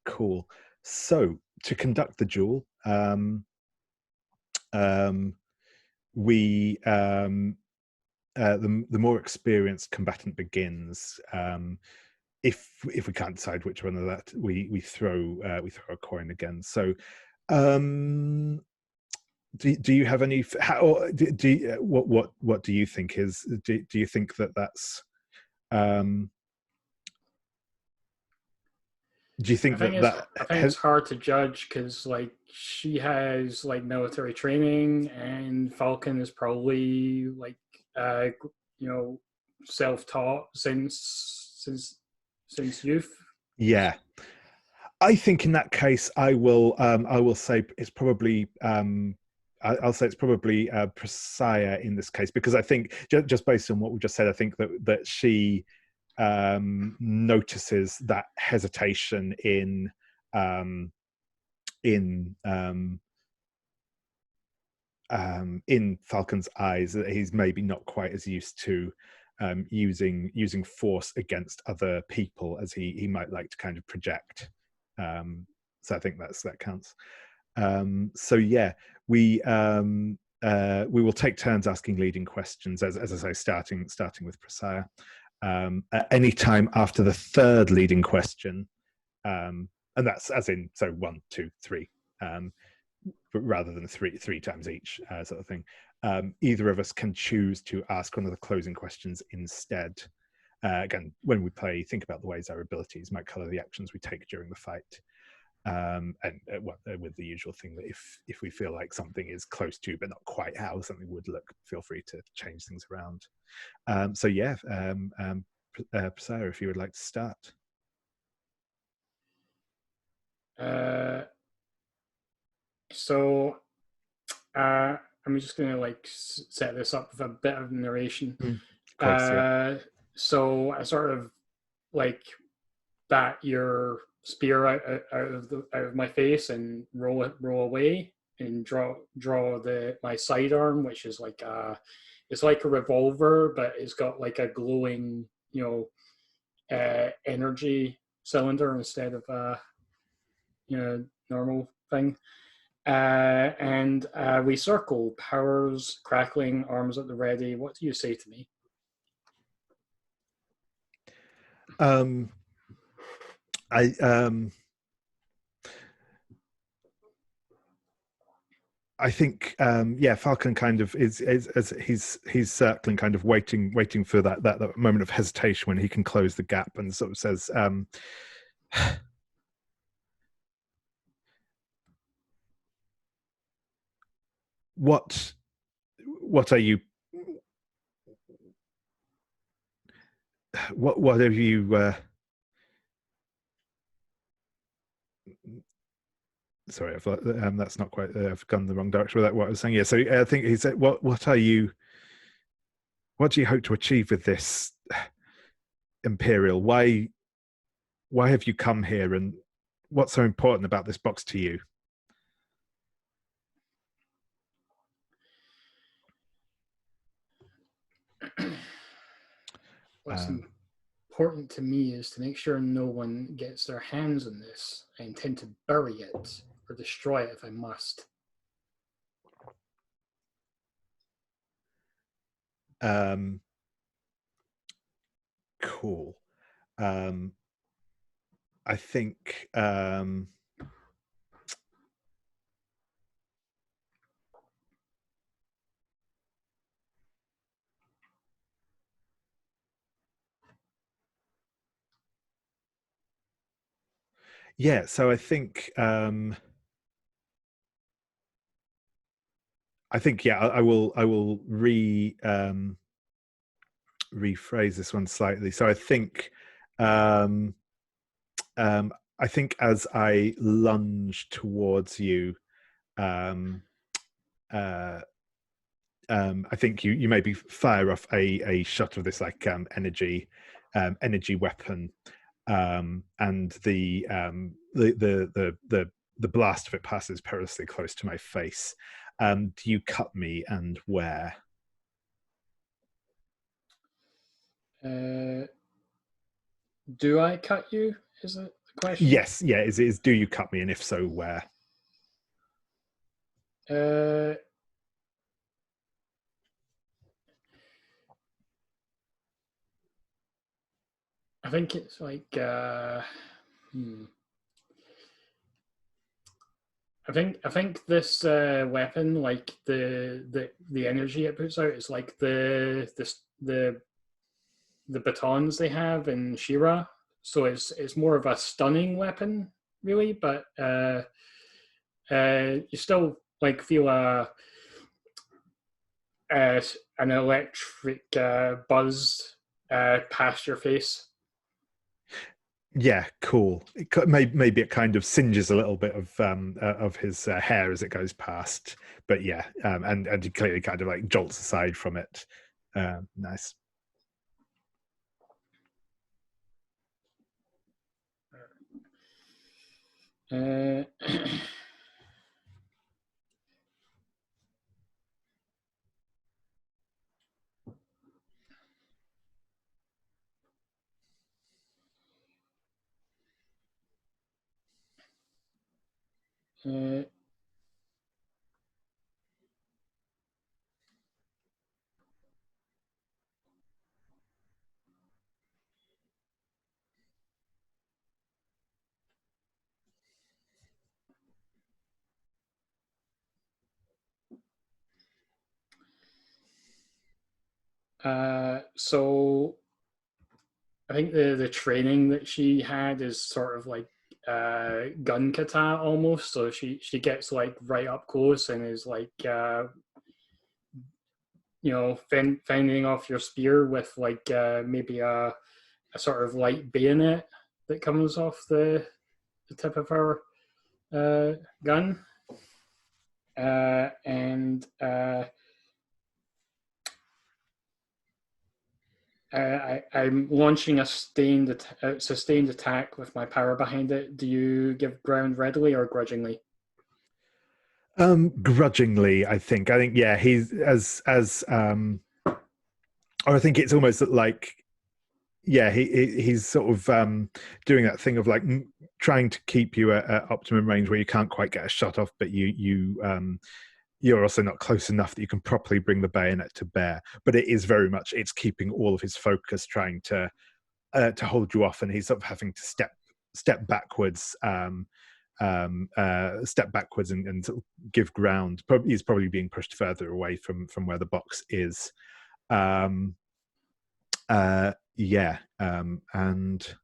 Cool. So to conduct the duel, we the more experienced combatant begins. If we can't decide which one of that, we throw a coin again. So do you have any? What do you think is? Do you think that's? Do you think that I think it's hard to judge because like she has like military training, and Falcon is probably like self-taught since youth. Yeah, I think in that case I will say it's probably I'll say it's probably Prescia in this case, because I think just based on what we just said, I think that she notices that hesitation in in Falcon's eyes that he's maybe not quite as used to using force against other people as he might like to kind of project. So I think that counts. So yeah, we will take turns asking leading questions, as I say, starting with Prescia. At any time after the third leading question, and that's as in 1, 2, 3, but rather than three times each sort of thing. Either of us can choose to ask one of the closing questions instead. Again, when we play, think about the ways our abilities might color the actions we take during the fight. And with the usual thing that if we feel like something is close to but not quite how something would look, feel free to change things around. So yeah, Prescia, if you would like to start. So I'm just going to set this up with a bit of narration. Of course, yeah. So I sort of bat your spear out of my face and roll away and draw my sidearm, which is it's like a revolver, but it's got like a glowing energy cylinder instead of a normal thing. And we circle, powers crackling, arms at the ready. What do you say to me? I think Falcon kind of is as he's circling, kind of waiting for that moment of hesitation when he can close the gap, and sort of says, what are you? What have you? Sorry, that's not quite. I've gone the wrong direction with that. What I was saying. Yeah. So I think he said, "What are you? What do you hope to achieve with this, Imperial? Why have you come here, and what's so important about this box to you?" What's important to me is to make sure no one gets their hands on this. I intend to bury it or destroy it if I must. Cool. I think yeah, so I think yeah, I will rephrase this one slightly. So I think as I lunge towards you, I think you maybe fire off a shot of this energy weapon, and the blast of it passes perilously close to my face. Do you cut me, and where? Do I cut you? Is it the question? Yes, yeah. Is do you cut me, and if so, where? I think it's I think this weapon, like the energy it puts out, is like the batons they have in She-Ra. So it's more of a stunning weapon, really, but you still feel an electric buzz past your face. Yeah, cool. Maybe it kind of singes a little bit of his hair as it goes past, but yeah, and he clearly kind of jolts aside from it. Nice. So I think the training that she had is sort of like gun kata almost. So she gets like right up close and is like fending off your spear with like maybe a sort of light bayonet that comes off the tip of her gun, and I'm launching a sustained attack with my power behind it. Do you give ground readily or grudgingly? Grudgingly, I think. Yeah, he's or I think it's almost like, yeah, he's sort of doing that thing of like trying to keep you at optimum range where you can't quite get a shot off, but you're also not close enough that you can properly bring the bayonet to bear. But it is very much, it's keeping all of his focus trying to hold you off, and he's sort of having to step backwards, and sort of give ground. He's probably being pushed further away from where the box is. Yeah, and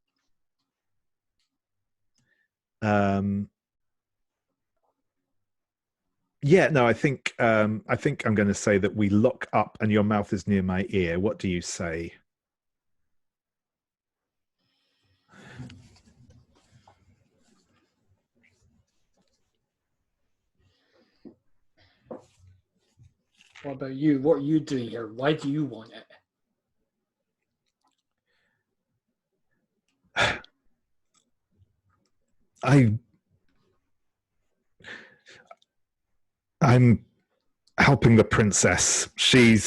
yeah, no, I think I'm going to say that we lock up, and your mouth is near my ear. What do you say? What about you? What are you doing here? Why do you want it? I'm helping the princess. She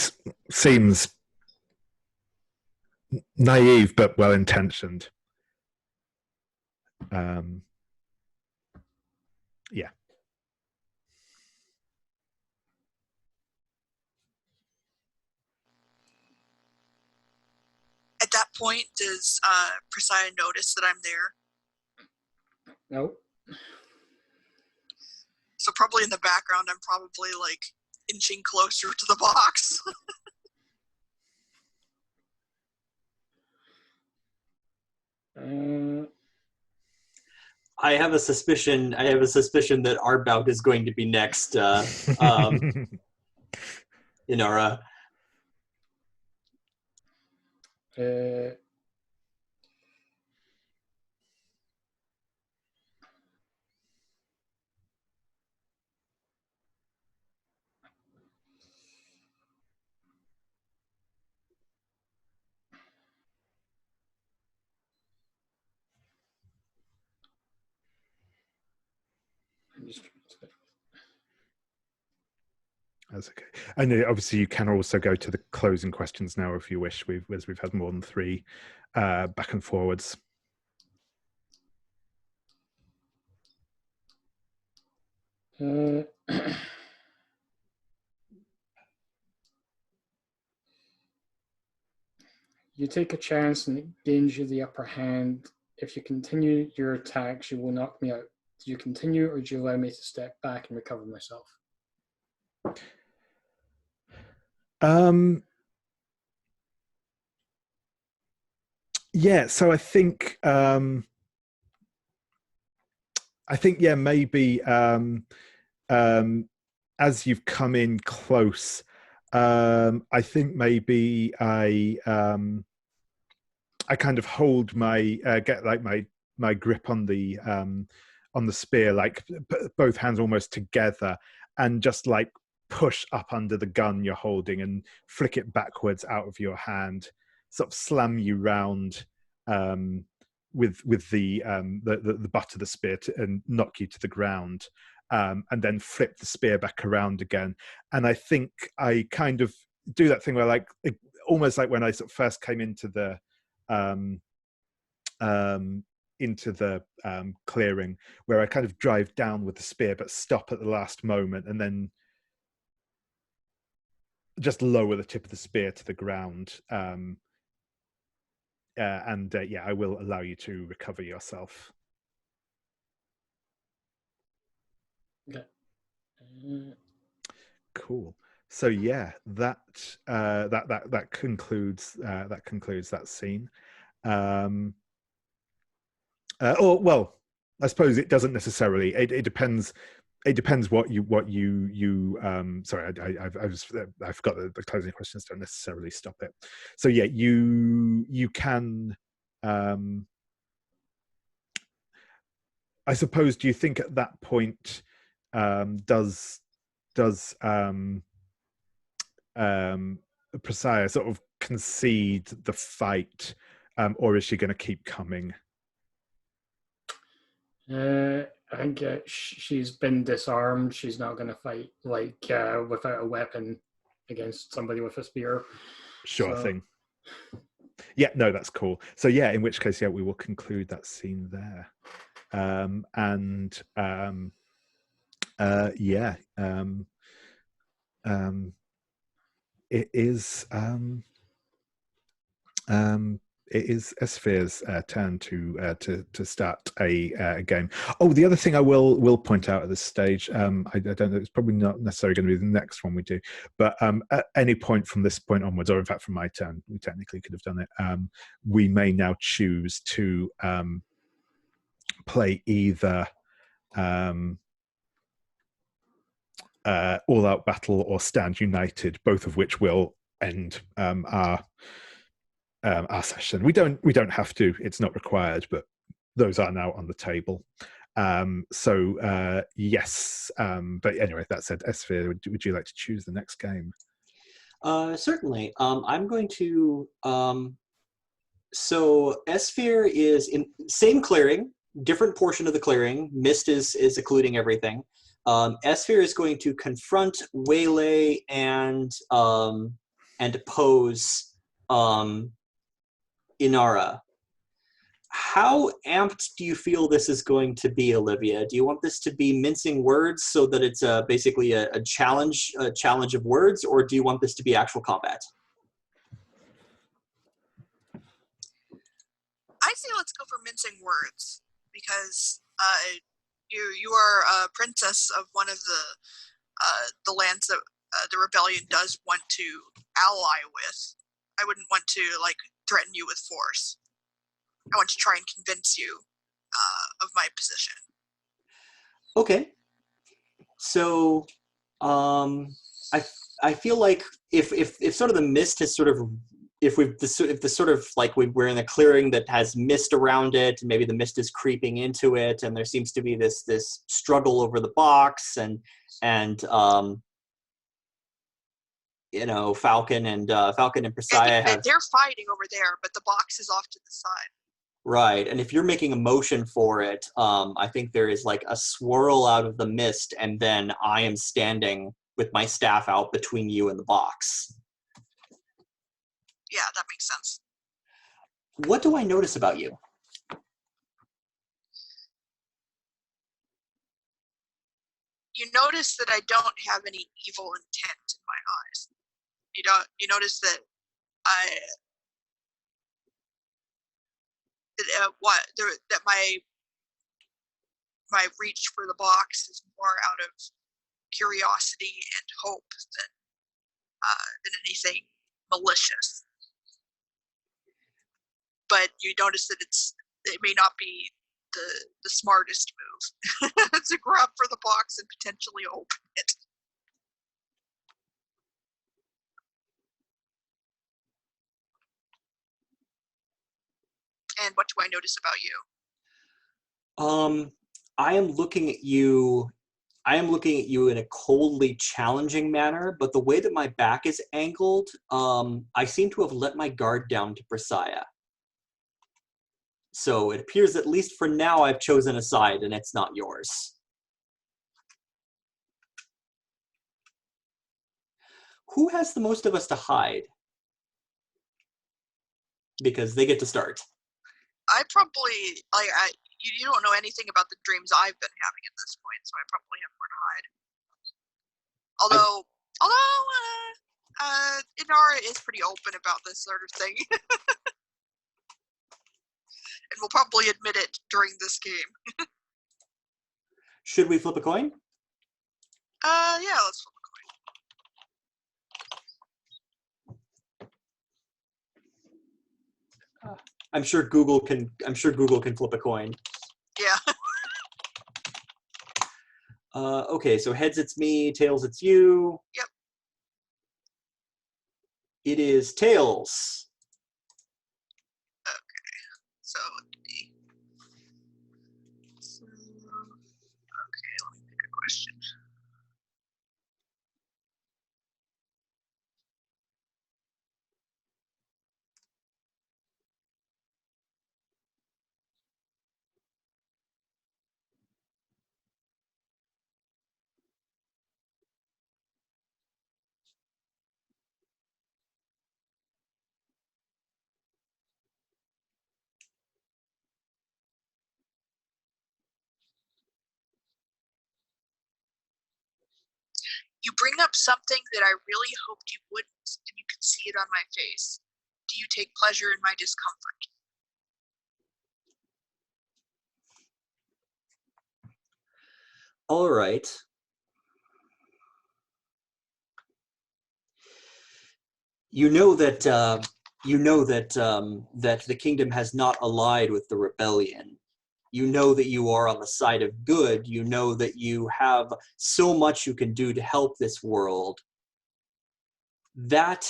seems naive but well intentioned. Yeah. At that point, does Prescia notice that I'm there? Nope. So probably in the background, I'm probably like inching closer to the box. I have a suspicion that our bout is going to be next, Inara. That's okay. And obviously, you can also go to the closing questions now if you wish. We've had more than 3 back and forwards. You take a chance and it gains you the upper hand. If you continue your attacks, you will knock me out. Do you continue, or do you allow me to step back and recover myself? Yeah, so I think yeah, maybe as you've come in close, I think maybe I kind of hold my get like my grip on the spear, like both hands almost together, and just like push up under the gun you're holding and flick it backwards out of your hand, sort of slam you round with the butt of the spear and knock you to the ground, and then flip the spear back around again. And I think I kind of do that thing where, like, almost like when I sort of first came into the into the clearing, where I kind of drive down with the spear, but stop at the last moment, and then just lower the tip of the spear to the ground. Yeah, I will allow you to recover yourself. Okay. Cool. So yeah, that concludes that scene. Or well, I suppose it doesn't necessarily. It depends. It depends what you sorry, I forgot the closing questions don't necessarily stop it. So yeah, you can. I suppose. Do you think at that point does Prescia sort of concede the fight, or is she going to keep coming? I think she's been disarmed. She's not going to fight without a weapon against somebody with a spear. Sure thing. Yeah, no, that's cool. So yeah, in which case, yeah, we will conclude that scene there. It is it is Esfir's turn to start a game. Oh, the other thing I will point out at this stage, I don't know, it's probably not necessarily going to be the next one we do, but at any point from this point onwards, or in fact from my turn, we technically could have done it. We may now choose to play either all out battle or stand united, both of which will end our session. We don't have to, it's not required, but those are now on the table. Yes, but anyway, that said, Esfir, would you like to choose the next game? Certainly. I'm going to so Esfir is in same clearing, different portion of the clearing. Mist is occluding everything. Esfir is going to confront, waylay, and oppose Inara. How amped do you feel this is going to be, Olivia? Do you want this to be mincing words so that it's basically a challenge of words, or do you want this to be actual combat? I say let's go for mincing words, because you are a princess of one of the lands that the rebellion does want to ally with. I wouldn't want to threaten you with force. I want to try and convince you of my position. Okay. So I feel like if sort of the mist has sort of, if the sort of we're in a clearing that has mist around it, and maybe the mist is creeping into it, and there seems to be this struggle over the box, and Falcon and Prescia they're fighting over there, but the box is off to the side. Right, and if you're making a motion for it, I think there is a swirl out of the mist, and then I am standing with my staff out between you and the box. Yeah, that makes sense. What do I notice about you? You notice that I don't have any evil intent in my eyes. You notice that that my reach for the box is more out of curiosity and hope than anything malicious. But you notice that it may not be the smartest move to grab for the box and potentially open it. And what do I notice about you? I am looking at you. I am looking at you in a coldly challenging manner, but the way that my back is angled, I seem to have let my guard down to Prescia. So it appears, at least for now, I've chosen a side, and it's not yours. Who has the most of us to hide? Because they get to start. I probably you don't know anything about the dreams I've been having at this point, so I probably have more to hide. Although Inara is pretty open about this sort of thing, and will probably admit it during this game. Should we flip a coin? Yeah, let's flip a coin. I'm sure Google can flip a coin. Yeah. Okay, so heads it's me, tails it's you. Yep. It is tails. Okay. So okay, let me pick a question. You bring up something that I really hoped you wouldn't, and you can see it on my face. Do you take pleasure in my discomfort? All right. You know that that the kingdom has not allied with the rebellion. You know that you are on the side of good. You know that you have so much you can do to help this world. That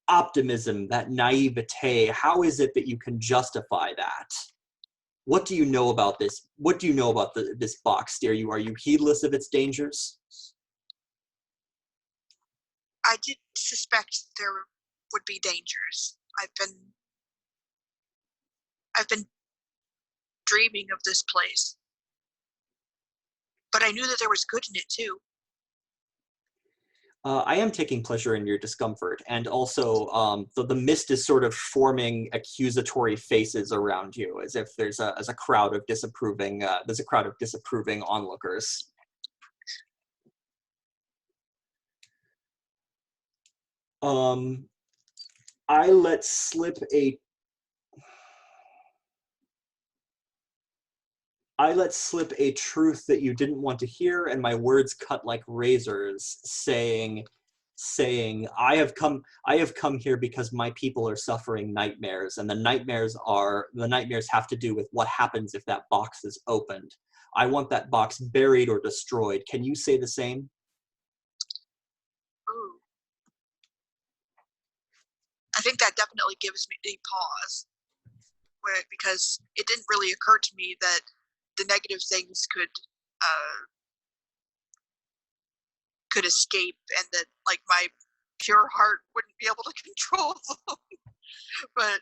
optimism, that naivete, how is it that you can justify that? What do you know about this? What do you know about this box? Are you heedless of its dangers? I did suspect there would be dangers. I've been dreaming of this place, but I knew that there was good in it too. I am taking pleasure in your discomfort, and also the mist is sort of forming accusatory faces around you, as if there's a crowd of disapproving onlookers. I let slip a truth that you didn't want to hear, and my words cut like razors, saying I have come here because my people are suffering nightmares, and the nightmares have to do with what happens if that box is opened. I want that box buried or destroyed. Can you say the same? Ooh. I think that definitely gives me a pause, because it didn't really occur to me that the negative things could escape, and that like my pure heart wouldn't be able to control them. But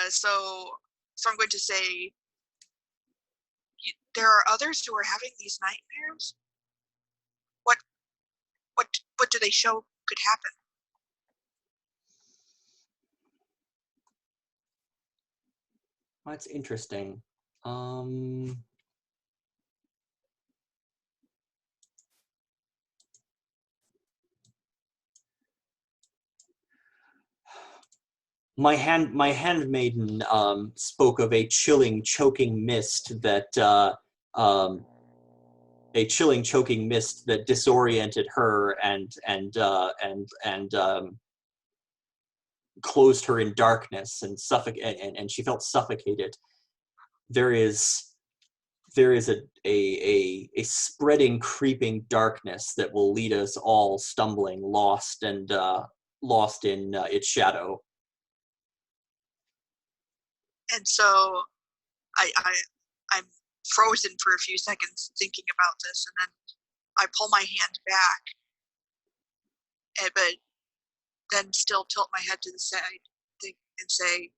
so I'm going to say there are others who are having these nightmares. What do they show could happen? That's interesting. My handmaiden spoke of a chilling, choking mist that disoriented her and closed her in darkness and and she felt suffocated. There is a spreading, creeping darkness that will lead us all stumbling, lost in its shadow. And so I'm frozen for a few seconds thinking about this, and then I pull my hand back, but then still tilt my head to the side and say,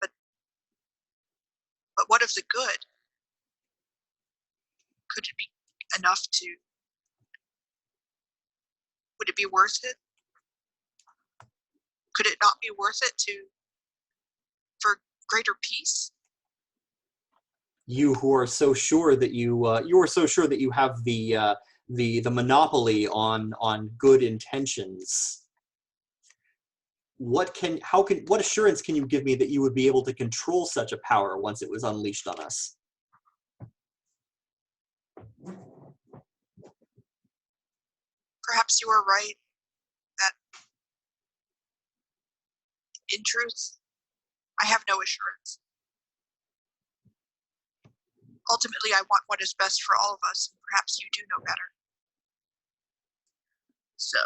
but what of the good? Could it be enough to, would it be worth it? Could it not be worth it for greater peace? You who are so sure that you are so sure that you have the monopoly on good intentions. What assurance can you give me that you would be able to control such a power once it was unleashed on us? Perhaps you are right that, in truth, I have no assurance. Ultimately, I want what is best for all of us, and perhaps you do know better. So,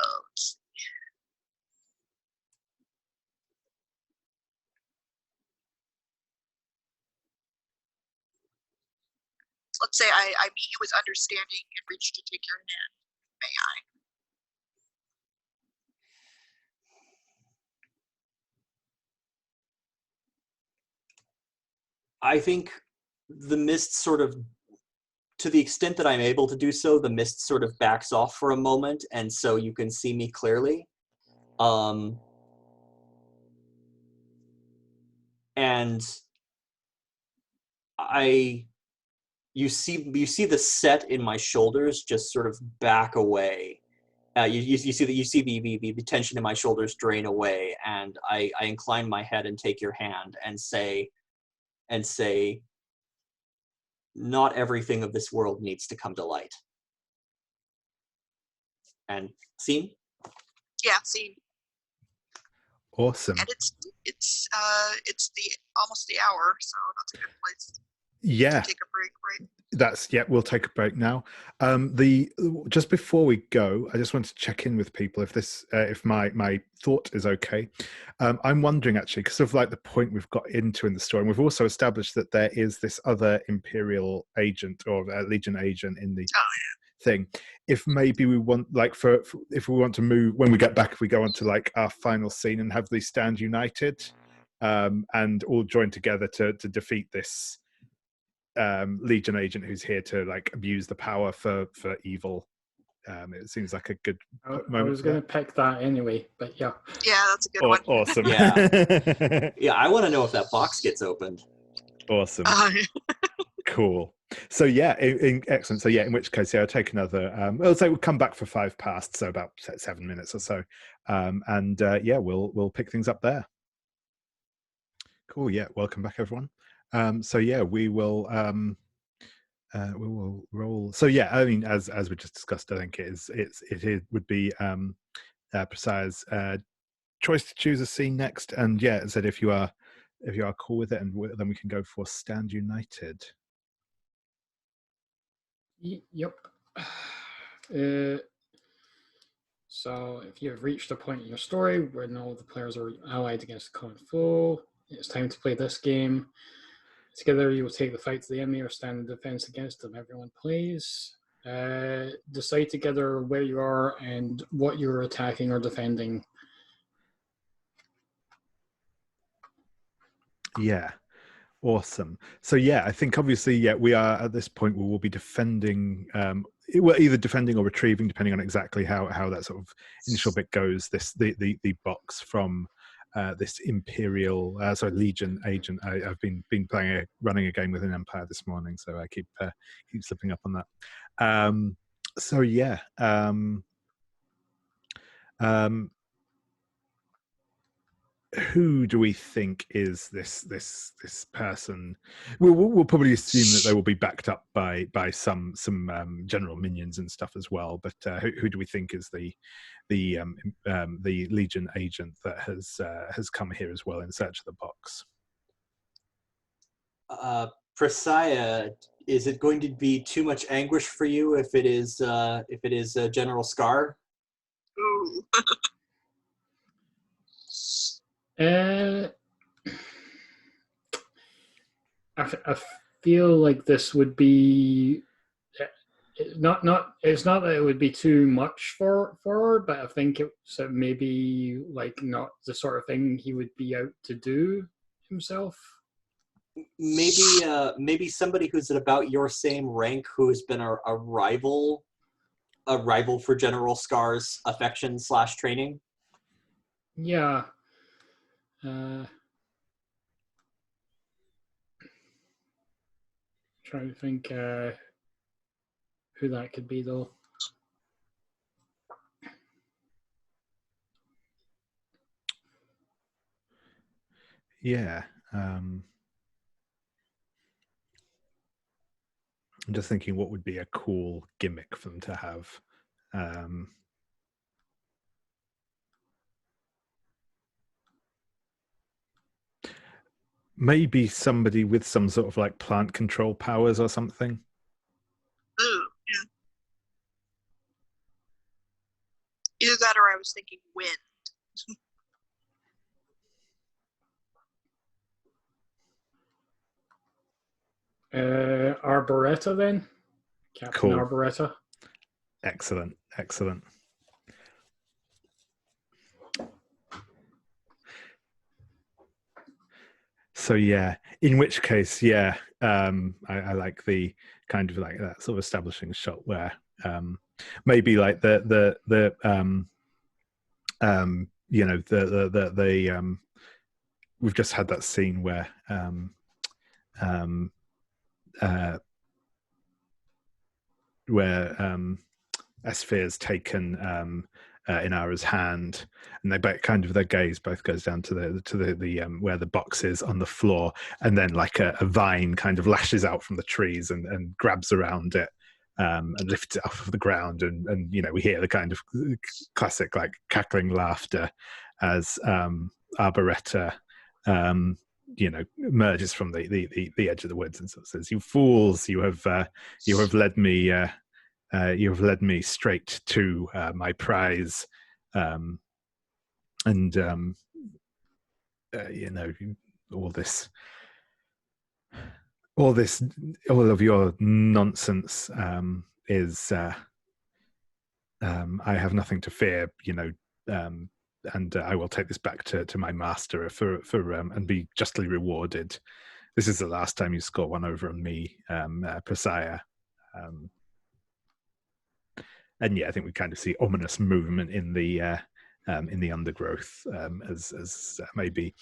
let's say I meet you with understanding and reach to take your hand. May I? I think the mist sort of, to the extent that I'm able to do so, the mist sort of backs off for a moment, and so you can see me clearly. And you see the set in my shoulders just sort of back away. You see the tension in my shoulders drain away, and I incline my head and take your hand and say, not everything of this world needs to come to light. And scene? Yeah, scene. Awesome. And it's almost the hour, so that's a good place Yeah. to take a break, right? We'll take a break now. Just before we go, I just want to check in with people if my thought is okay. I'm wondering actually, because of like the point we've got into in the story, and we've also established that there is this other Imperial agent or Legion agent in the thing. If maybe we want, like, if we want to move when we get back, if we go on to like our final scene and have these stand united, and all join together to defeat this Legion agent who's here to like abuse the power for evil. It seems like a good moment. I was going to pick that anyway, but yeah. Yeah, that's a good one. Awesome. Yeah. Yeah, I want to know if that box gets opened. Awesome. Cool. So yeah, excellent. So yeah, in which case, yeah, I'll take another. I'll say we'll come back for 5 past, so about 7 minutes or so, and yeah, we'll pick things up there. Cool. Yeah. Welcome back, everyone. So yeah, we will roll. So yeah, I mean, as we just discussed, I think it would be Precia's choice to choose a scene next, and yeah, it said if you are cool with it, and then we can go for Stand United. Yep. So if you have reached a point in your story where all the players are allied against a common foe, it's time to play this game. Together you will take the fight to the enemy or stand in defense against them. Everyone plays. Decide together where you are and what you're attacking or defending. Yeah. Awesome. So yeah, I think obviously, yeah, we are at this point where we'll be defending, either defending or retrieving, depending on exactly how that sort of initial bit goes. The box from this Imperial, Legion agent. I've been running a game with an Empire this morning, so I keep slipping up on that. So yeah. Who do we think is this person? We'll probably assume that they will be backed up by some general minions and stuff as well. But who do we think is the Legion agent that has come here as well in search of the box? Prescia, is it going to be too much anguish for you if it is General Scar? Ooh. I feel like this would be it's not that it would be too much for her, but I think it's maybe like not the sort of thing he would be out to do himself. Maybe somebody who's at about your same rank who has been a rival for General Scar's affection / training. Yeah. Trying to think who that could be, though. Yeah. I'm just thinking what would be a cool gimmick for them to have. Maybe somebody with some sort of like plant control powers or something. Ooh, yeah. Either that or I was thinking wind. Arboretta, then? Captain Cool. Arboretta. Excellent, excellent. So yeah, in which case, yeah, I like the kind of like that sort of establishing shot where maybe like the you know the we've just had that scene where Esfir's taken Inara's hand, and they both kind of their gaze both goes down to the where the box is on the floor, and then like a vine kind of lashes out from the trees and grabs around it and lifts it off of the ground, and you know we hear the kind of classic like cackling laughter as Arboretta you know emerges from the edge of the woods and sort of says, "You fools! You have led me." You have led me straight to my prize, and you know all of your nonsense is. I have nothing to fear, you know, and I will take this back to my master for and be justly rewarded. This is the last time you score one over on me, Prescia. And yeah, I think we kind of see ominous movement in the undergrowth, as maybe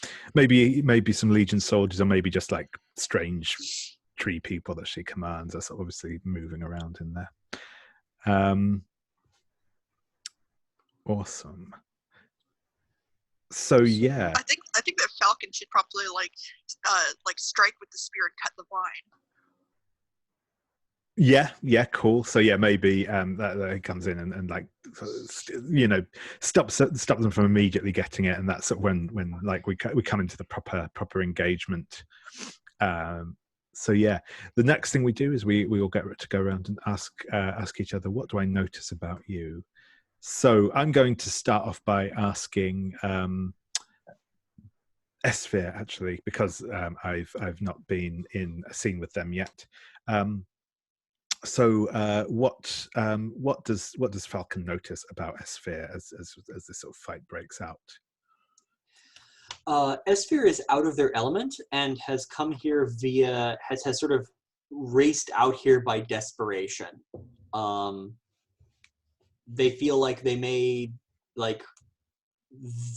some Legion soldiers, or maybe just like strange tree people that she commands are obviously moving around in there. Awesome. So yeah, I think that Falcon should probably like strike with the spear and cut the vine. Yeah, cool. So yeah, maybe that comes in and like you know stops them from immediately getting it, and that's when like we come into the proper engagement. So yeah, the next thing we do is we all get to go around and ask each other, what do I notice about you? So I'm going to start off by asking Esfir, actually, because I've not been in a scene with them yet. So what does Falcon notice about Esfir as this sort of fight breaks out? Esfir is out of their element and has come here has sort of raced out here by desperation. They feel like they may, like,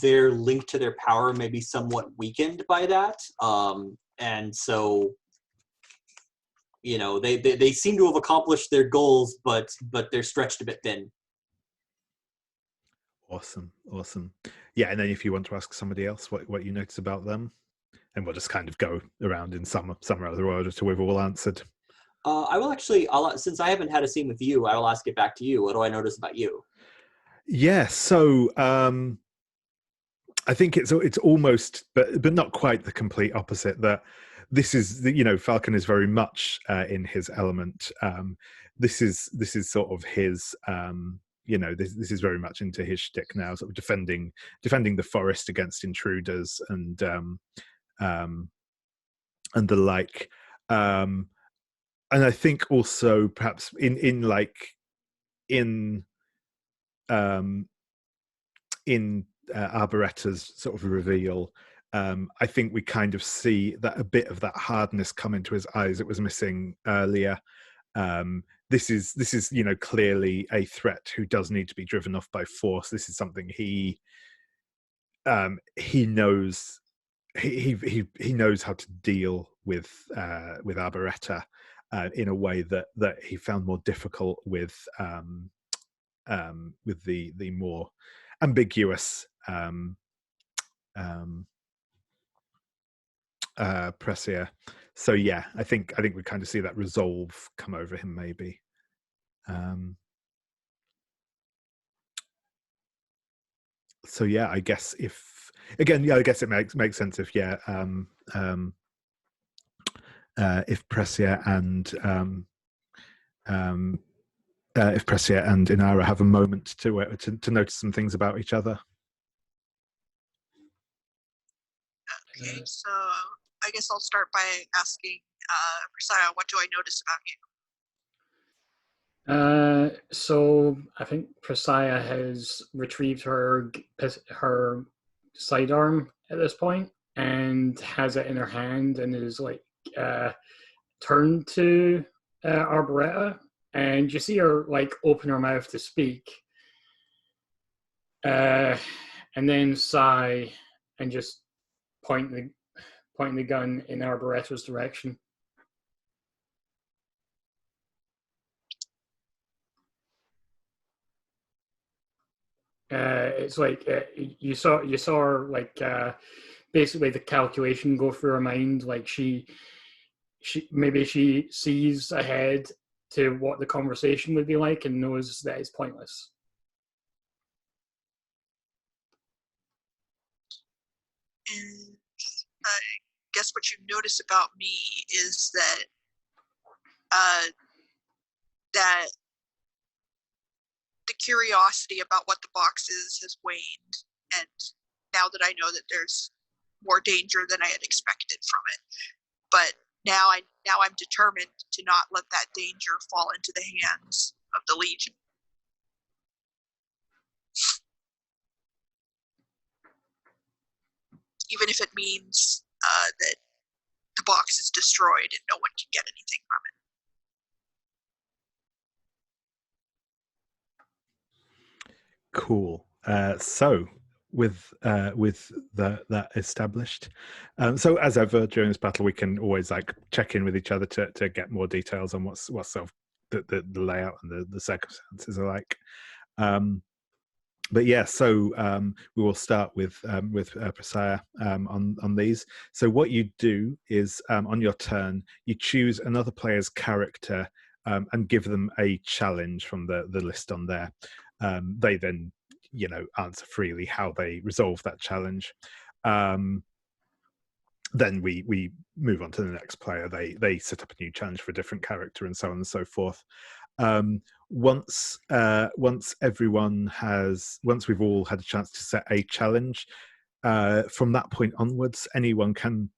their link to their power may be somewhat weakened by that. And so, you know, they seem to have accomplished their goals, but they're stretched a bit thin. Awesome. Yeah, and then if you want to ask somebody else what you notice about them, and we'll just kind of go around in some or other order to we've all answered. I will actually, since I haven't had a scene with you, I will ask it back to you. What do I notice about you? Yeah, so I think it's almost, but not quite the complete opposite. That this is, you know, Falcon is very much in his element. This is sort of his, you know, this is very much into his shtick now, sort of defending the forest against intruders and the like. And I think also perhaps in Arboretta's sort of reveal, I think we kind of see that a bit of that hardness come into his eyes that was missing earlier. This is you know clearly a threat who does need to be driven off by force. This is something he knows he knows how to deal with Arboretta in a way that he found more difficult with the more ambiguous Prescia. So yeah, I think we kind of see that resolve come over him maybe. So yeah, I guess if it makes sense if if Prescia and Inara have a moment to notice some things about each other. Okay, so I guess I'll start by asking Prescia, what do I notice about you? So I think Prescia has retrieved her sidearm at this point and has it in her hand and is like turned to Arboretta, and you see her like open her mouth to speak, and then sigh and just point the gun in Arboretta's direction. It's like you saw her like basically the calculation go through her mind, like she sees ahead to what the conversation would be like and knows that it's pointless. And I guess what you notice about me is that that the curiosity about what the box is has waned, and now that I know that there's more danger than I had expected from it, but now I'm determined to not let that danger fall into the hands of the Legion. Even if it means that the box is destroyed and no one can get anything from it. Cool. So with that established, so as ever during this battle, we can always like check in with each other to get more details on what's sort of the layout and the circumstances are like. But yeah, so we will start with Prescia on these. So what you do is on your turn, you choose another player's character and give them a challenge from the list on there. They then, answer freely how they resolve that challenge. Then we move on to the next player. They set up a new challenge for a different character and so on and so forth. Once we've all had a chance to set a challenge, from that point onwards, anyone can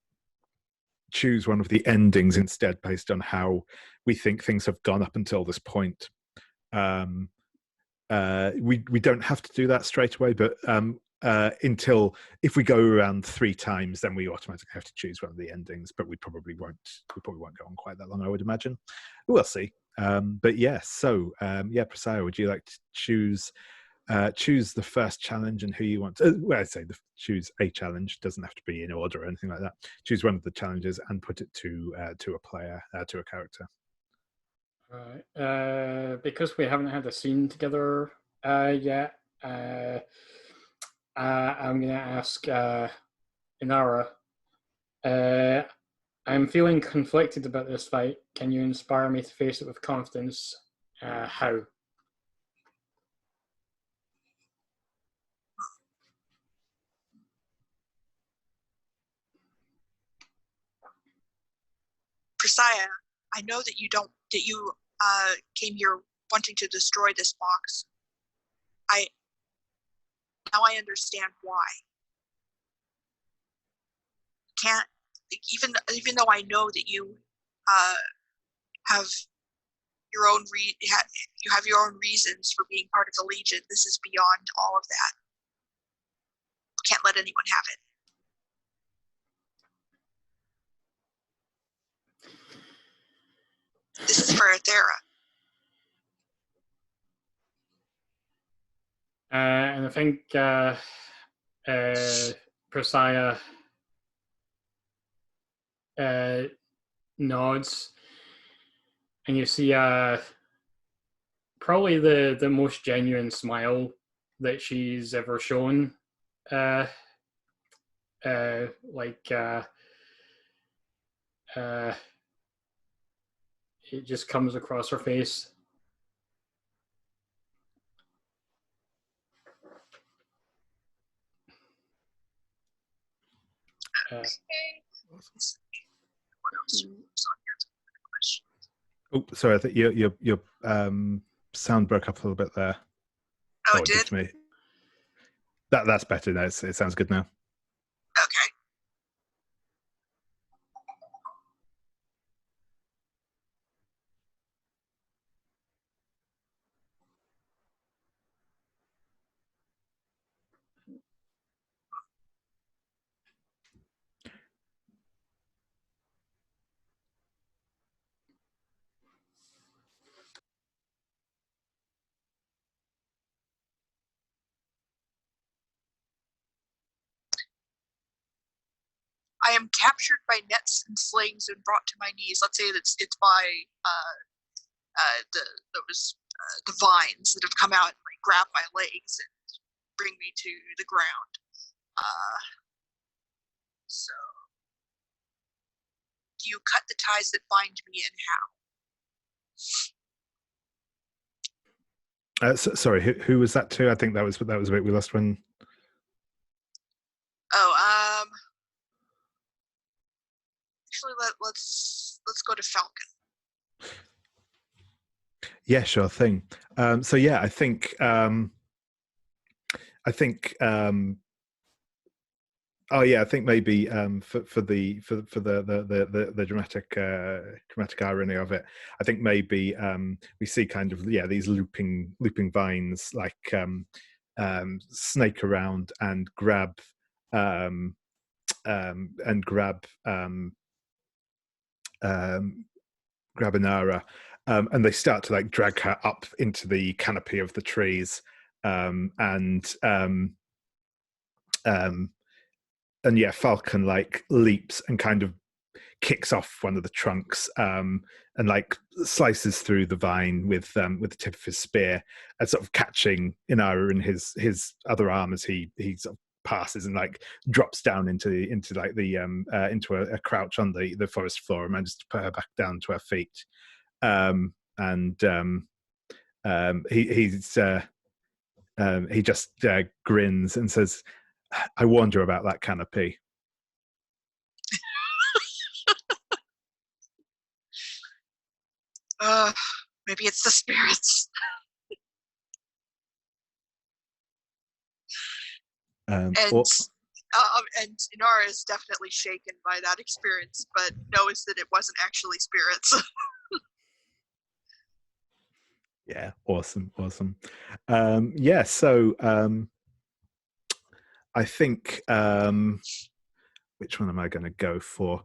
choose one of the endings instead based on how we think things have gone up until this point. We don't have to do that straight away, but until if we go around 3 times, then we automatically have to choose one of the endings. But we probably won't go on quite that long, I would imagine. We'll see. But yeah, so Prescia, would you like to choose the first challenge and who you want to, well, I'd say choose a challenge, doesn't have to be in order or anything like that. Choose one of the challenges and put it to a player, to a character. Right. Because we haven't had a scene together yet, I'm going to ask Inara. I'm feeling conflicted about this fight. Can you inspire me to face it with confidence? How? Prescia, I know that you came here wanting to destroy this box. Now I understand why. Can't, even though I know that you have your own you have your own reasons for being part of the Legion, this is beyond all of that. Can't let anyone have it. This is for Athera. And I think Prescia nods, and you see probably the most genuine smile that she's ever shown. It just comes across her face. Okay. What else was on your question? Oh, sorry, I think your sound broke up a little bit there. Oh, it did? To me. That's better now. It sounds good now. Okay. I am captured by nets and slings and brought to my knees. Let's say it's by the vines that have come out and like grab my legs and bring me to the ground. So, do you cut the ties that bind me, and how? Sorry, who was that to? I think that was a bit we lost when. Oh, actually, let's go to Falcon. Yeah, sure thing. So yeah, I think oh yeah, I think maybe for the dramatic irony of it, I think maybe we see kind of these looping vines like snake around and grab Inara, and they start to like drag her up into the canopy of the trees, and yeah, Falcon like leaps and kind of kicks off one of the trunks, and like slices through the vine with the tip of his spear, and sort of catching Inara in his other arm as he sort of passes and like drops down into like the into a crouch on the forest floor and manages to put her back down to her feet. He just grins and says, "I warned you about that canopy." Maybe it's the spirits. And Inara is definitely shaken by that experience, but knows that it wasn't actually spirits. Yeah, awesome. Yeah, so I think which one am I going to go for?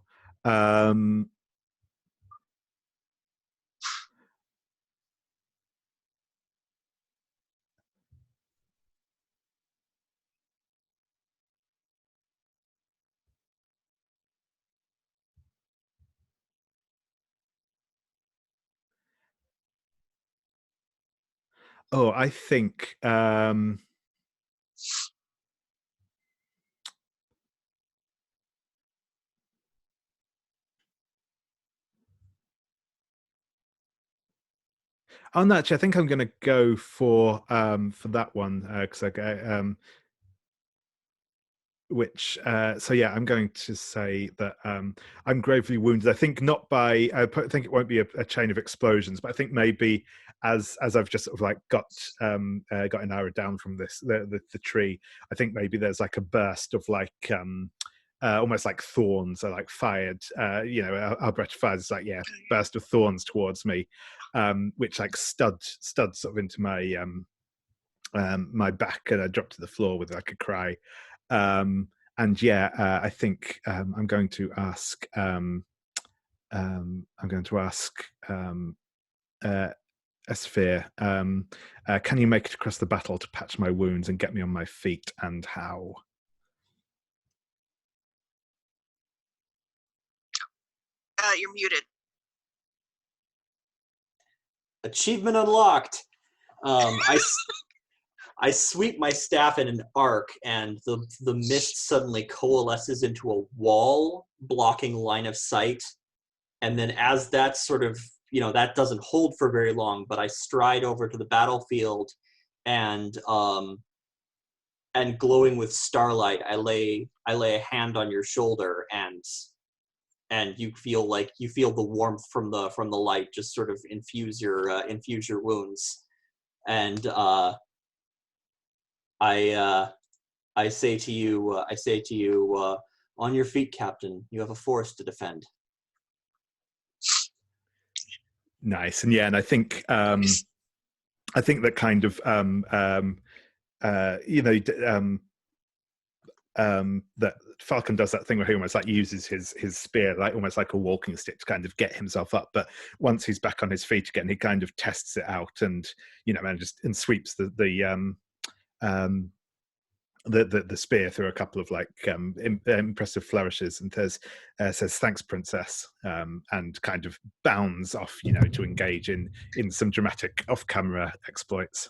Oh, I think no, actually, I think I'm going to go for that one because which so yeah, I'm going to say that I'm gravely wounded. I think not by I think it won't be a chain of explosions, but I think maybe as I've just sort of like got Inara down from the tree, I think maybe there's like a burst of like almost like thorns are like fired, Albrecht fires like burst of thorns towards me, which like studs sort of into my my back, and I dropped to the floor with like a cry. And yeah, I think I'm going to ask Esfir, can you make it across the battle to patch my wounds and get me on my feet, and how? You're muted. Achievement unlocked. I sweep my staff in an arc, and the mist suddenly coalesces into a wall blocking line of sight. And then as that sort of, that doesn't hold for very long, but I stride over to the battlefield, and glowing with starlight, I lay a hand on your shoulder, and you feel the warmth from the light just sort of infuse your wounds. And I say to you, on your feet, Captain. You have a forest to defend. Nice. And yeah, and I think that kind of that Falcon does that thing where he almost like uses his spear like almost like a walking stick to kind of get himself up, but once he's back on his feet again, he kind of tests it out and and sweeps the spear through a couple of like impressive flourishes and says thanks, Princess, and kind of bounds off to engage in some dramatic off-camera exploits.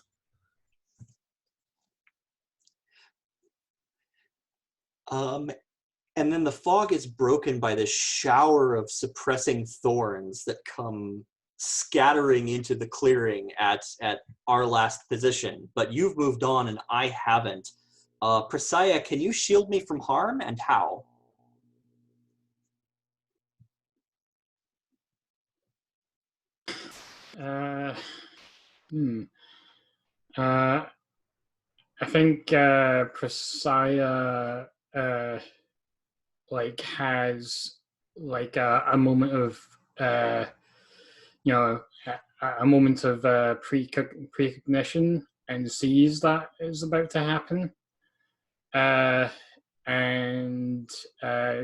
And then the fog is broken by this shower of suppressing thorns that come scattering into the clearing at our last position. But you've moved on and I haven't. Prescia, can you shield me from harm, and how? I think Prescia has a moment of a moment of precognition and sees that is about to happen, and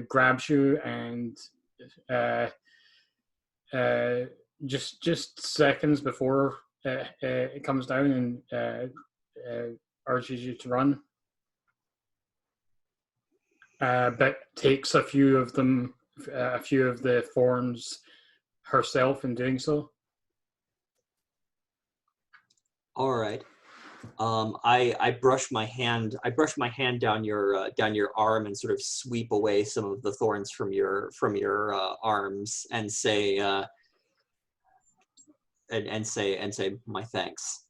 grabs you and just seconds before it comes down and urges you to run, but takes a few of the thorns herself in doing so. All right. I brush my hand down your arm and sort of sweep away some of the thorns from your arms and say and say my thanks.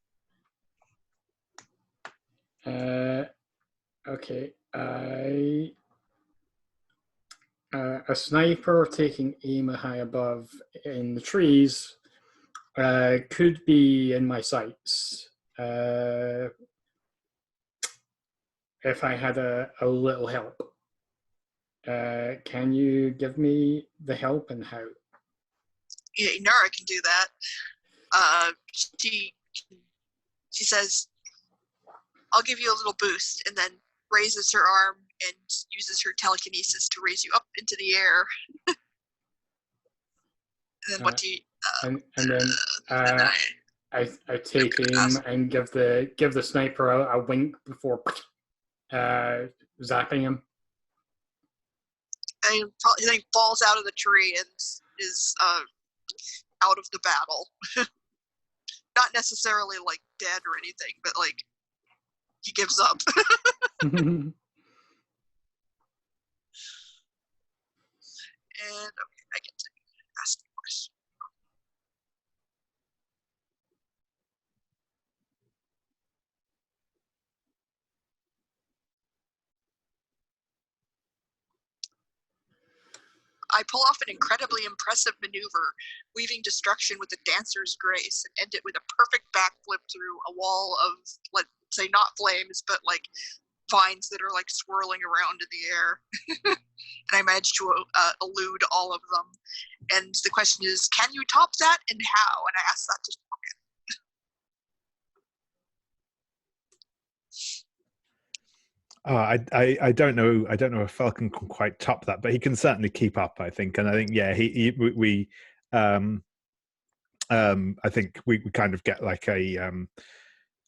Okay. A sniper taking aim high above in the trees could be in my sights. If I had a little help. Can you give me the help, and how? Yeah, Inara can do that. She says, I'll give you a little boost, and then raises her arm and uses her telekinesis to raise you up into the air. And then what do you... and then I take aim and give the sniper a wink before zapping him. And he then falls out of the tree and is out of the battle. Not necessarily like dead or anything, but like he gives up. And okay, I get to ask a question. I pull off an incredibly impressive maneuver, weaving destruction with a dancer's grace, and end it with a perfect backflip through a wall of, let's say, not flames, but like vines that are like swirling around in the air. And I managed to elude all of them. And the question is, can you top that, and how? And I asked that to Falcon. I don't know. I don't know if Falcon can quite top that, but he can certainly keep up, I think. And I think, yeah, I think we kind of get like a.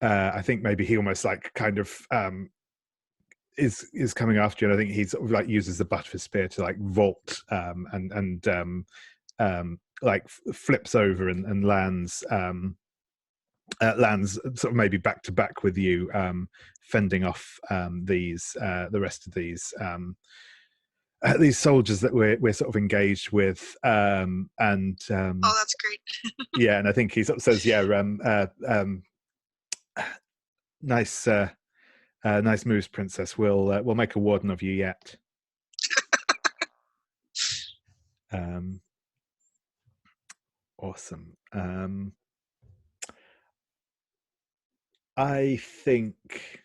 I think maybe he almost like kind of is coming after you, and I think he's sort of like uses the butt of his spear to like vault and like flips over and lands lands sort of maybe back to back with you, fending off the rest of these soldiers that we're sort of engaged with, and Oh, that's great. yeah, and I think he sort of says, yeah, nice nice moves, Princess. We'll make a warden of you yet. Awesome. I think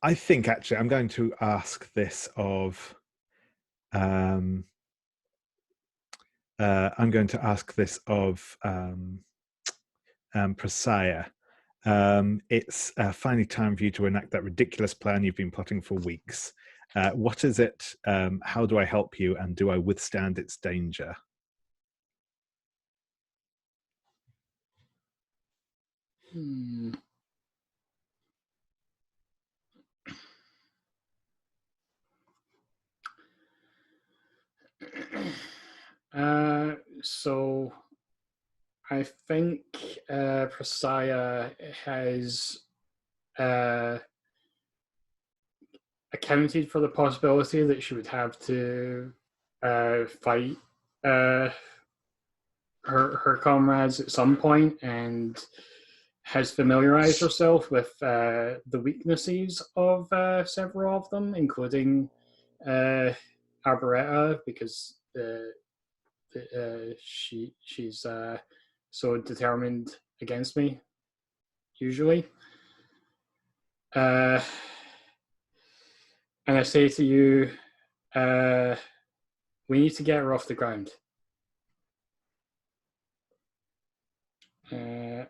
I think actually I'm going to ask this of I'm going to ask this of Prescia. It's finally time for you to enact that ridiculous plan you've been plotting for weeks. What is it? How do I help you? And do I withstand its danger? So I think Prescia has accounted for the possibility that she would have to fight her comrades at some point, and has familiarized herself with the weaknesses of several of them, including Arboreta, because she's so determined against me, usually. And I say to you, we need to get her off the ground. And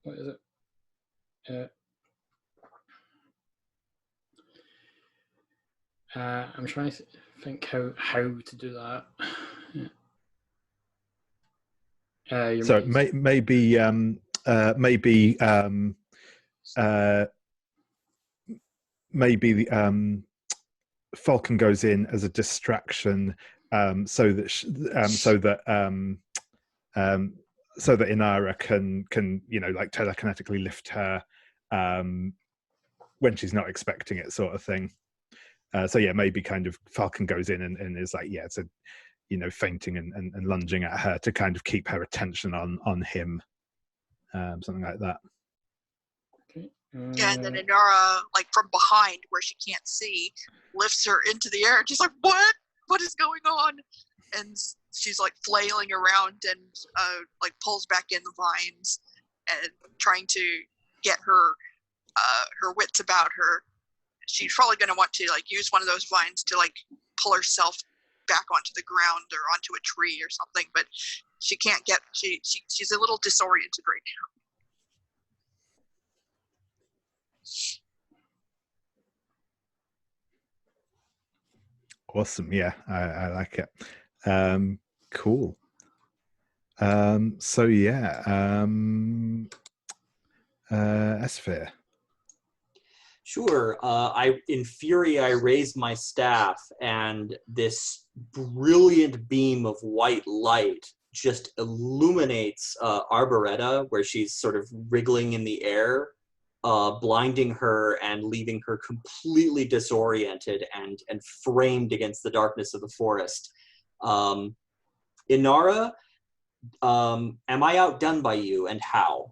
what is it? I'm trying to think how to do that. So maybe Falcon goes in as a distraction, so that Inara can like telekinetically lift her when she's not expecting it, sort of thing. So yeah, maybe kind of Falcon goes in and is like, yeah, it's a fainting and lunging at her to kind of keep her attention on him, something like that. Okay. Yeah, and then Inara, like from behind where she can't see, lifts her into the air. She's like, "What? What is going on?" And she's like flailing around and like pulls back in the vines and trying to get her wits about her. She's probably going to want to like use one of those vines to like pull herself back onto the ground or onto a tree or something, but she can't get. She's a little disoriented right now. Awesome. Yeah, I like it. Cool. So yeah, Esfir. Sure. In fury, I raise my staff, and this brilliant beam of white light just illuminates Arboreta, where she's sort of wriggling in the air, blinding her and leaving her completely disoriented and framed against the darkness of the forest. Inara, am I outdone by you, and how?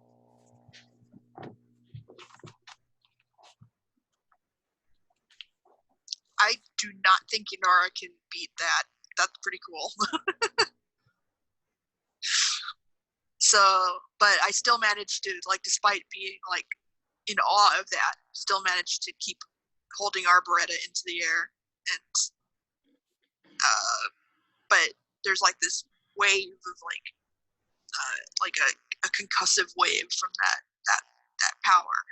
I do not think Inara can beat that. That's pretty cool. So, but I still managed to, like, despite being, like, in awe of that, still managed to keep holding Arboreta into the air. And, but there's, like, this wave of, like a concussive wave from that power.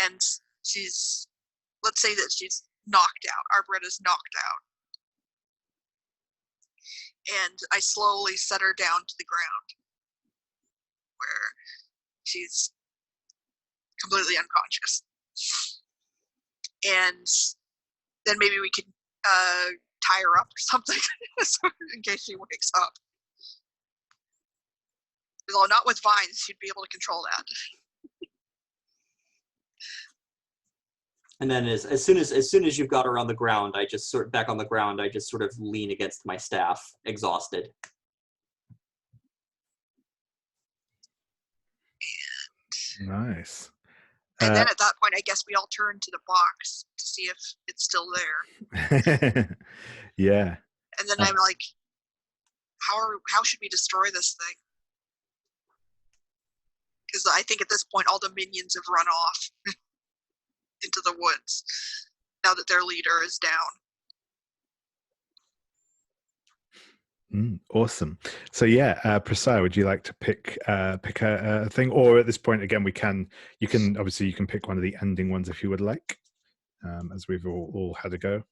And she's, let's say that she's knocked out. Arboreta's knocked out. and I slowly set her down to the ground, where she's completely unconscious. And then maybe we could tie her up or something in case she wakes up. Although not with vines, she'd be able to control that. And then as soon as you've got her on the ground, I just back on the ground, I just sort of lean against my staff, exhausted. Nice. And then at that point, I guess we all turn to the box to see if it's still there. Yeah. And then I'm like, how should we destroy this thing? Because I think at this point, all the minions have run off into the woods now that their leader is down. Awesome. So yeah, Prescia, would you like to pick a thing, or at this point again, you can pick one of the ending ones if you would like, as we've all had a go.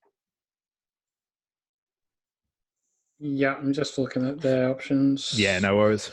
Yeah, I'm just looking at the options. Yeah, no worries.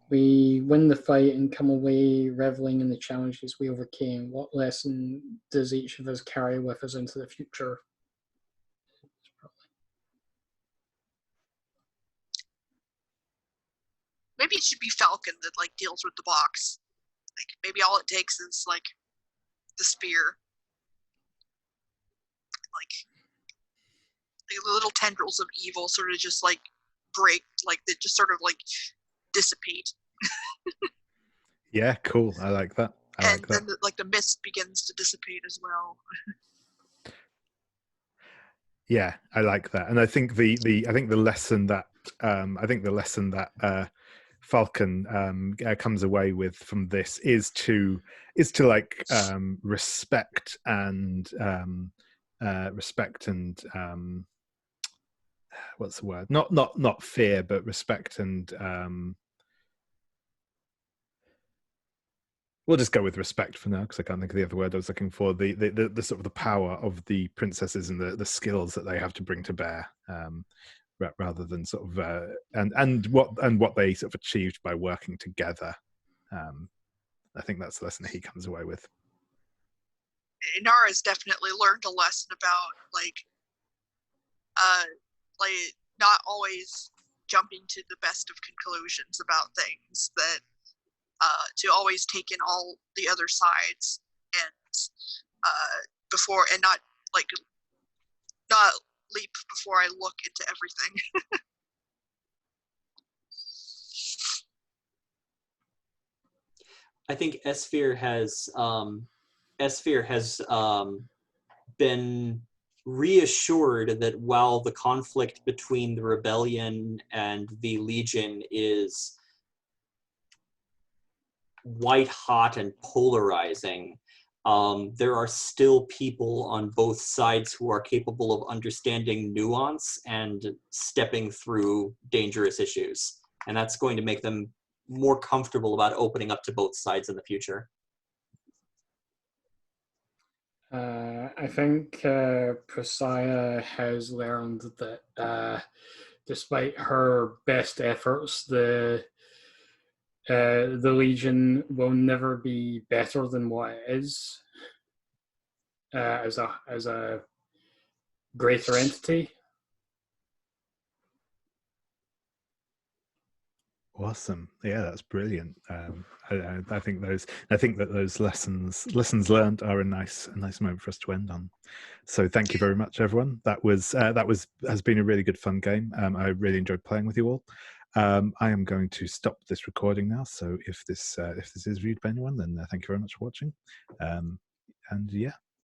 We win the fight and come away reveling in the challenges we overcame. What lesson does each of us carry with us into the future? Maybe it should be Falcon that like deals with the box. Like maybe all it takes is like the spear. Like the little tendrils of evil sort of just like break, like they just sort of like dissipate. Yeah, cool. I like that. And then the mist begins to dissipate as well. Yeah, I like that, and I think the lesson that Falcon comes away with from this is to like respect and what's the word? Not fear, but respect and we'll just go with respect for now because I can't think of the other word I was looking for. The sort of the power of the princesses and the skills that they have to bring to bear, rather than sort of and what they sort of achieved by working together. I think that's the lesson that he comes away with. Inara has definitely learned a lesson about like not always jumping to the best of conclusions about things, that to always take in all the other sides and before, and not leap before I look into everything. I think Esfir has been reassured that while the conflict between the rebellion and the Legion is white hot and polarizing, there are still people on both sides who are capable of understanding nuance and stepping through dangerous issues. And that's going to make them more comfortable about opening up to both sides in the future. I think Prescia has learned that despite her best efforts, the Legion will never be better than what it is as a greater entity. Awesome. Yeah, that's brilliant. I think that those lessons learned are a nice moment for us to end on. So thank you very much, everyone. That has been a really good fun game. I really enjoyed playing with you all. I am going to stop this recording now. So if this is viewed by anyone, then thank you very much for watching. And yeah.